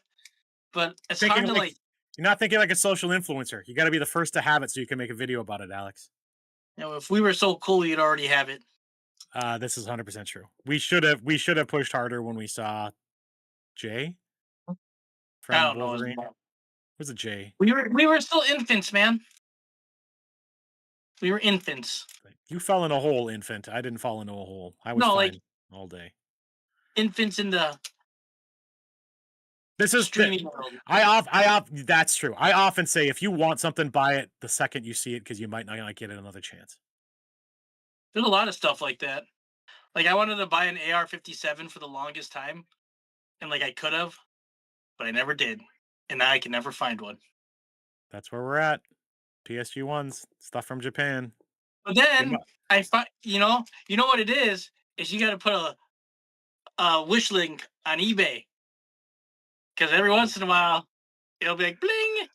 But it's hard to You're not thinking like a social influencer. You got to be the first to have it so you can make a video about it, Alex. If we were so cool, you'd already have it. This is 100% true. We should have pushed harder when we saw Jay. I don't know. Who's a J? We were still infants, man. We were infants. You fell in a hole, infant. I didn't fall into a hole. I was fine all day. Infants in the This is streaming world. That's true. I often say if you want something, buy it the second you see it because you might not get another chance. There's a lot of stuff like that. Like I wanted to buy an AR-57 for the longest time, and like I could have, but I never did, and now I can never find one. That's where we're at. PSG ones, stuff from Japan. But then I find, you know what it is you got to put a wish link on eBay, because every once in a while it'll be like bling.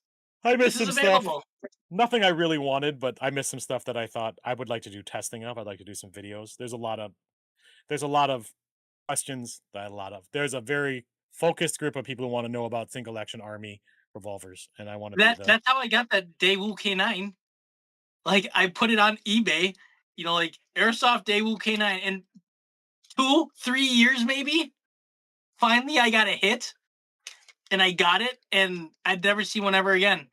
I missed some available. stuff. Nothing I really wanted, but I missed some stuff that I thought I would like to do testing of. I'd like to do some videos. There's a lot of questions. There's a very focused group of people who want to know about single action army revolvers, and I want to. That's how I got that Daewoo K9. Like I put it on eBay, like Airsoft Daewoo K9, and 2-3 years maybe. Finally, I got a hit, and I got it, and I'd never see one ever again.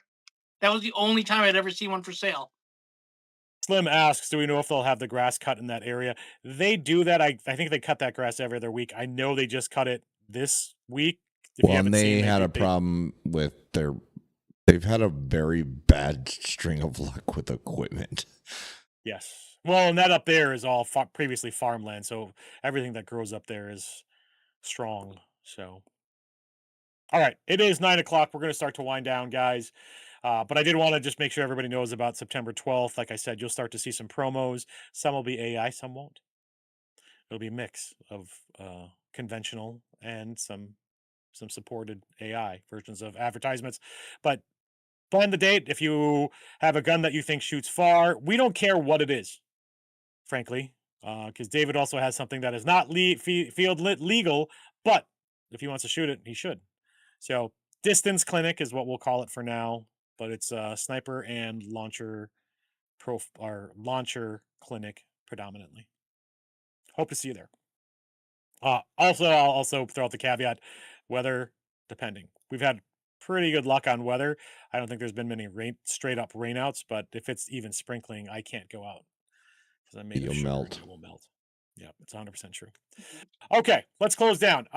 That was the only time I'd ever see one for sale. Slim asks, do we know if they'll have the grass cut in that area? They do that. I think they cut that grass every other week. I know they just cut it this week. And they had a problem with they've had a very bad string of luck with equipment. Yes. Well, and that up there is all previously farmland, so everything that grows up there is strong. So, all right, it is 9 o'clock. We're going to start to wind down, guys. But I did want to just make sure everybody knows about September 12th. Like I said, you'll start to see some promos. Some will be AI, some won't. It'll be a mix of conventional and some supported AI versions of advertisements. But plan the date. If you have a gun that you think shoots far, we don't care what it is, frankly, because David also has something that is not field lit legal, but if he wants to shoot it, he should. So distance clinic is what we'll call it for now, but it's sniper and launcher launcher clinic predominantly. Hope to see you there. Also, I'll also throw out the caveat, weather depending. We've had pretty good luck on weather. I don't think there's been many straight up rainouts, but if it's even sprinkling, I can't go out because I made You'll melt. It will melt. Yeah, it's 100% true. Okay, let's close down.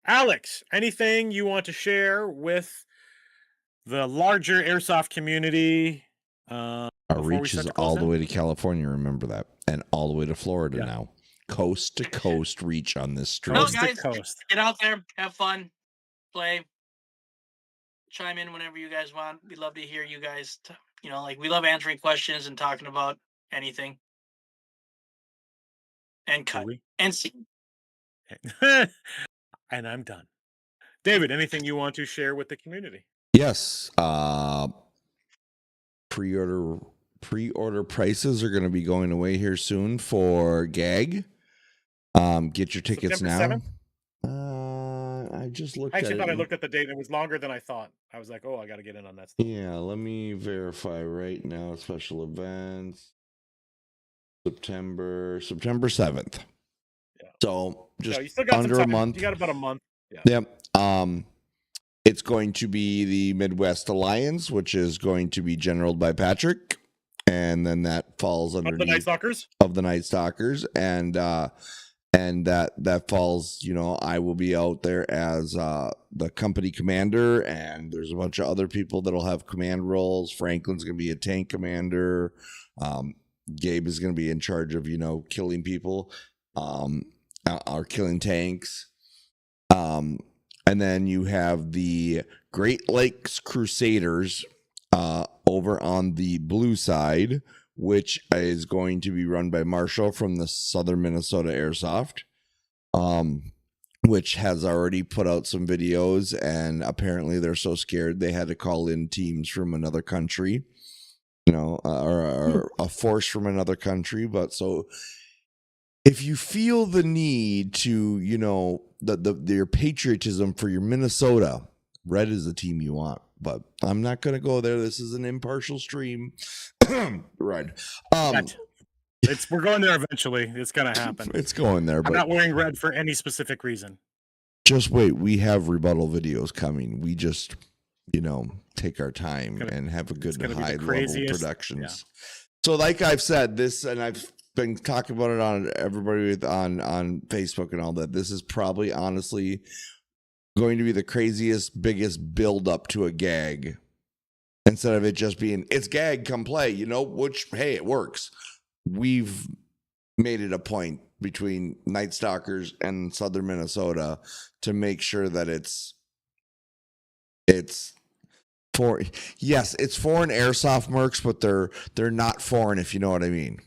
Alex, anything you want to share with the larger Airsoft community? Our reach is all the way to California, remember that, and all the way to Florida now. Coast to coast reach on this stream. Well, guys, get out there, have fun, play, chime in whenever you guys want. We love to hear you guys. We love answering questions and talking about anything. And cut and see. And I'm done. David, anything you want to share with the community? Yes. Pre-order prices are going to be going away here soon for GAG. Get your tickets now. 7th? I just looked I actually thought I looked at the date and it was longer than I thought. I was like, oh, I got to get in on that stuff. Yeah, let me verify right now. Special events. September 7th. Yeah. So just you still got under some time. a month. You got about a month. Yeah. Yep. It's going to be the Midwest Alliance, which is going to be generaled by Patrick. And then that falls underneath of the Night Stalkers. Of the Night Stalkers. And that falls, I will be out there as the company commander, and there's a bunch of other people that'll have command roles. Franklin's going to be a tank commander. Gabe is going to be in charge of, killing people, or killing tanks. And then you have the Great Lakes Crusaders over on the blue side, which is going to be run by Marshall from the Southern Minnesota Airsoft, which has already put out some videos, and apparently they're so scared they had to call in teams from another country, or a force from another country. But so if you feel the need to, your patriotism for your Minnesota, Red is the team you want. But I'm not going to go there. This is an impartial stream. Red. We're going there eventually. It's going to happen. It's going there. I'm not wearing red for any specific reason. Just wait. We have rebuttal videos coming. We just, take our time and have a good high level productions. Yeah. So like I've said this, and I've been talking about it on everybody on Facebook and all that. This is probably honestly going to be the craziest, biggest build up to a gag instead of it just being, it's gag, come play, which, hey, it works. We've made it a point between Night Stalkers and Southern Minnesota to make sure that it's for, yes, it's foreign airsoft mercs, but they're not foreign, if you know what I mean.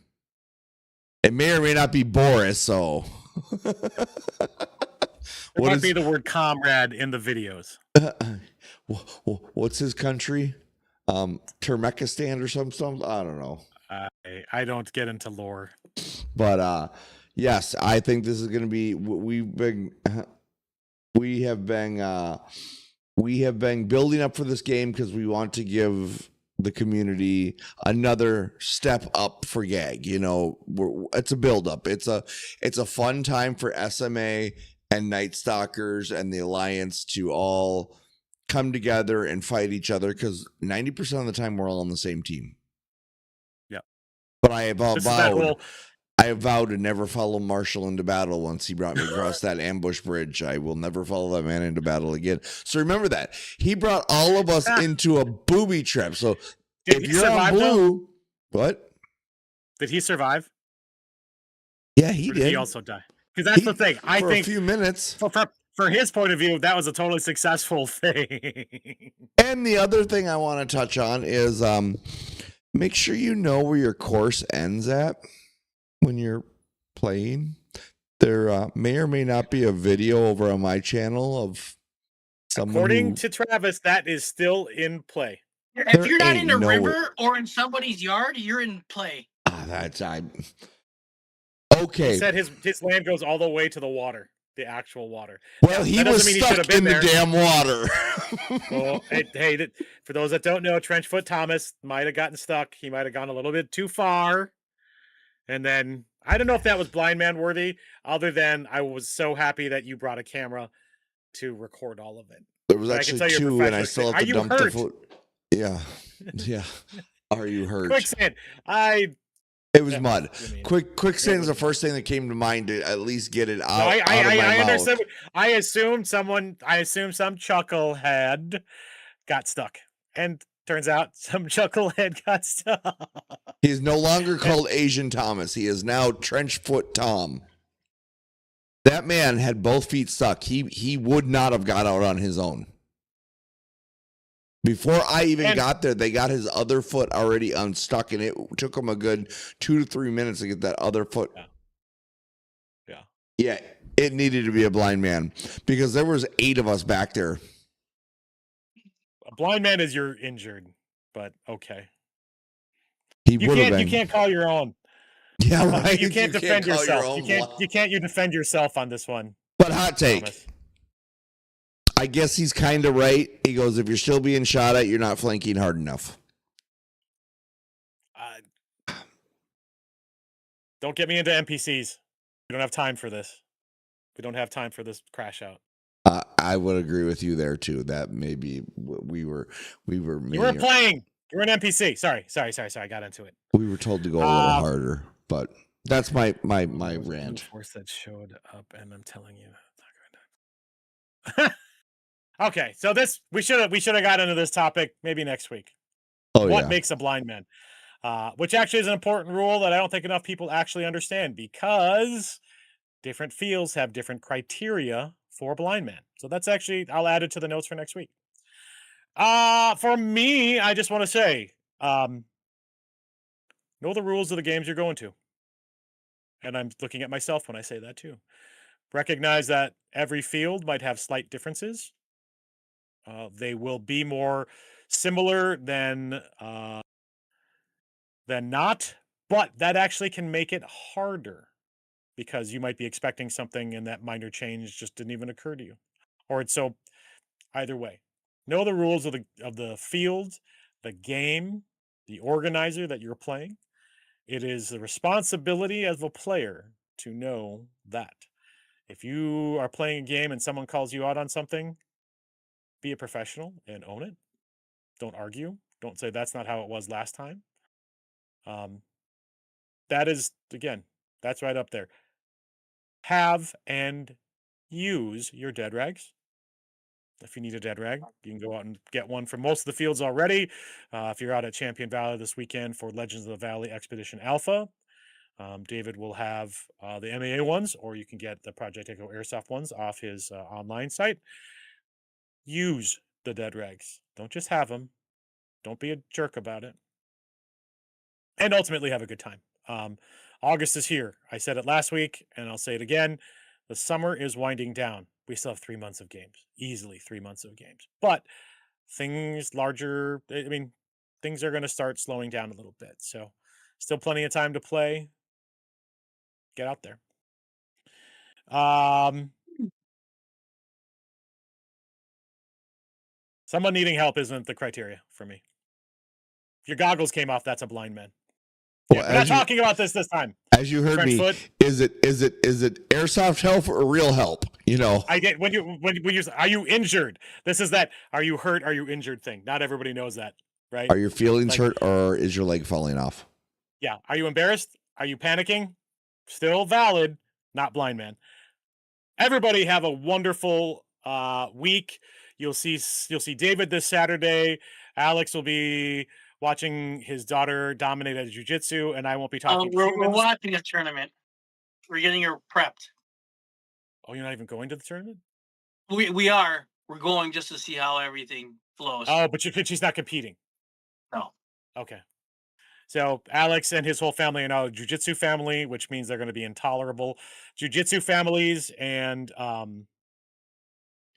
It may or may not be Boris, so There might be the word comrade in the videos. What's his country? Turkmenistan or something? I don't know. I don't get into lore. But yes, I think this is going to be. We have been building up for this game because we want to give the community another step up for gag. It's a build up. It's a fun time for SMA and Night Stalkers and the Alliance to all come together and fight each other, because 90% of the time we're all on the same team. Yeah. But I have vowed to never follow Marshall into battle once he brought me across that ambush bridge. I will never follow that man into battle again. So remember that. He brought all of us into a booby trap. So if you're on blue, what? Did he survive? Yeah, he did. He also died. Because that's the thing. I think a few minutes. For his point of view, that was a totally successful thing. And the other thing I want to touch on is make sure you know where your course ends at when you're playing. There may or may not be a video over on my channel of someone. According to Travis, that is still in play. If you're not in the river or in somebody's yard, you're in play. Okay. He said his land goes all the way to the water, the actual water. Well, he was stuck in the damn water. Well, hey, for those that don't know, Trenchfoot Thomas might have gotten stuck. He might have gone a little bit too far. And then, I don't know if that was blind man worthy, other than I was so happy that you brought a camera to record all of it. There was actually two, and I still have to dump the foot. Yeah. Yeah. Are you hurt? Quicksand. It was mud. Quicksand is the first thing that came to mind to at least get it out. No, out of my mouth. understood. I assumed some chucklehead got stuck, and turns out some chucklehead got stuck. He is no longer called Asian Thomas. He is now Trenchfoot Tom. That man had both feet stuck. He would not have got out on his own. Before I even got there, they got his other foot already unstuck, and it took him a good 2 to 3 minutes to get that other foot. Yeah, it needed to be a blind man because there was 8 of us back there. A blind man is you're injured, but okay. You can't call your own. Yeah, right. You can't defend yourself. You can't defend yourself on this one. But hot take. Thomas. I guess he's kind of right. He goes, if you're still being shot at, you're not flanking hard enough. Don't get me into NPCs. We don't have time for this. We don't have time for this crash out. I would agree with you there too. That maybe we were. You were playing. You were an NPC. Sorry. I got into it. We were told to go a little harder, but that's my rant. Force that showed up, and I'm telling you, it's not going to. Okay, so we should have got into this topic maybe next week. What makes a blind man? Which actually is an important rule that I don't think enough people actually understand, because different fields have different criteria for a blind man. So that's actually, I'll add it to the notes for next week. For me, I just want to say, know the rules of the games you're going to. And I'm looking at myself when I say that too. Recognize that every field might have slight differences. They will be more similar than not, but that actually can make it harder, because you might be expecting something and that minor change just didn't even occur to you. So either way, know the rules of the field, the game, the organizer that you're playing. It is the responsibility of a player to know that. If you are playing a game and someone calls you out on something, be a professional and own it. Don't argue. Don't say that's not how it was last time. That is, again, that's right up there. Have and use your dead rags. If you need a dead rag, you can go out and get one from most of the fields already. If you're out at Champion Valley this weekend for Legends of the Valley Expedition Alpha, David will have the MAA ones, or you can get the Project Echo Airsoft ones off his online site. Use the dead rags. Don't just have them. Don't be a jerk about it. And ultimately have a good time. August is here. I said it last week, and I'll say it again. The summer is winding down. We still have 3 months of games, easily 3 months of games. But things larger, I mean, things are going to start slowing down a little bit. So still plenty of time to play. Get out there. Someone needing help isn't the criteria for me. If your goggles came off, that's a blind man. Well, Yeah, we're not talking about this time. As you heard French me, foot. is it airsoft help or real help? You know, I get when you are you injured? This is that are you hurt? Are you injured thing? Not everybody knows that, right? are your feelings hurt or is your leg falling off? Yeah. Are you embarrassed? Are you panicking? Still valid, not blind man. Everybody have a wonderful week. You'll see David this Saturday. Alex will be watching his daughter dominate at jiu-jitsu, and I won't be talking. We're watching a tournament. We're getting her prepped. Oh, you're not even going to the tournament? We are. We're going just to see how everything flows. Oh, but she's not competing. No. Okay. So Alex and his whole family are now a jiu-jitsu family, which means they're going to be intolerable. Jiu-jitsu families and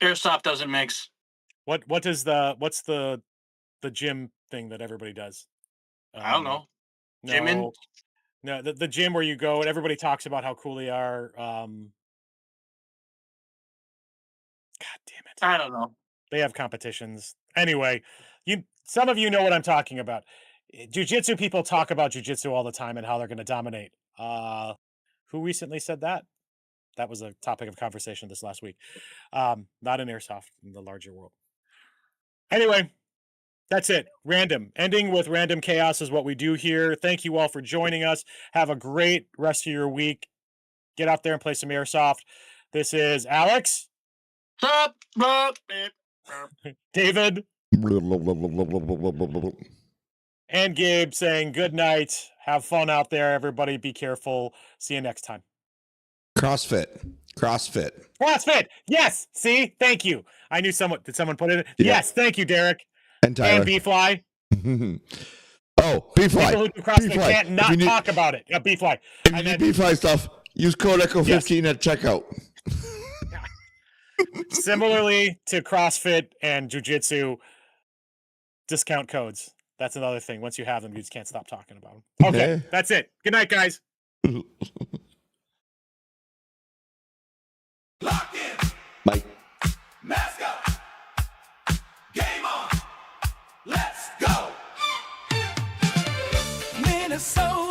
Airsoft doesn't mix. what's the gym thing that everybody does? I don't know. Gymming? No, the gym where you go and everybody talks about how cool they are. God damn it. I don't know. They have competitions. Anyway, some of you know what I'm talking about. Jiu-jitsu people talk about jiu-jitsu all the time and how they're going to dominate. Who recently said that? That was a topic of conversation this last week. Not in Airsoft, in the larger world. Anyway, that's it. Random. Ending with random chaos is what we do here. Thank you all for joining us. Have a great rest of your week. Get out there and play some Airsoft. This is Alex. David. And Gabe saying good night. Have fun out there, everybody. Be careful. See you next time. CrossFit. Yes. See? Thank you. I knew someone. Did someone put it? Yeah. Yes. Thank you, Derek. And Tyler. And B-Fly. Oh, B-Fly. People who do CrossFit B-Fly. can't not talk about it. B-Fly. If you need B-Fly stuff, use code ECHO15 at checkout. Similarly to CrossFit and Jiu-Jitsu, discount codes. That's another thing. Once you have them, you just can't stop talking about them. Okay, that's it. Good night, guys. Lock in. Mike. Mask up. Game on. Let's go. Minnesota.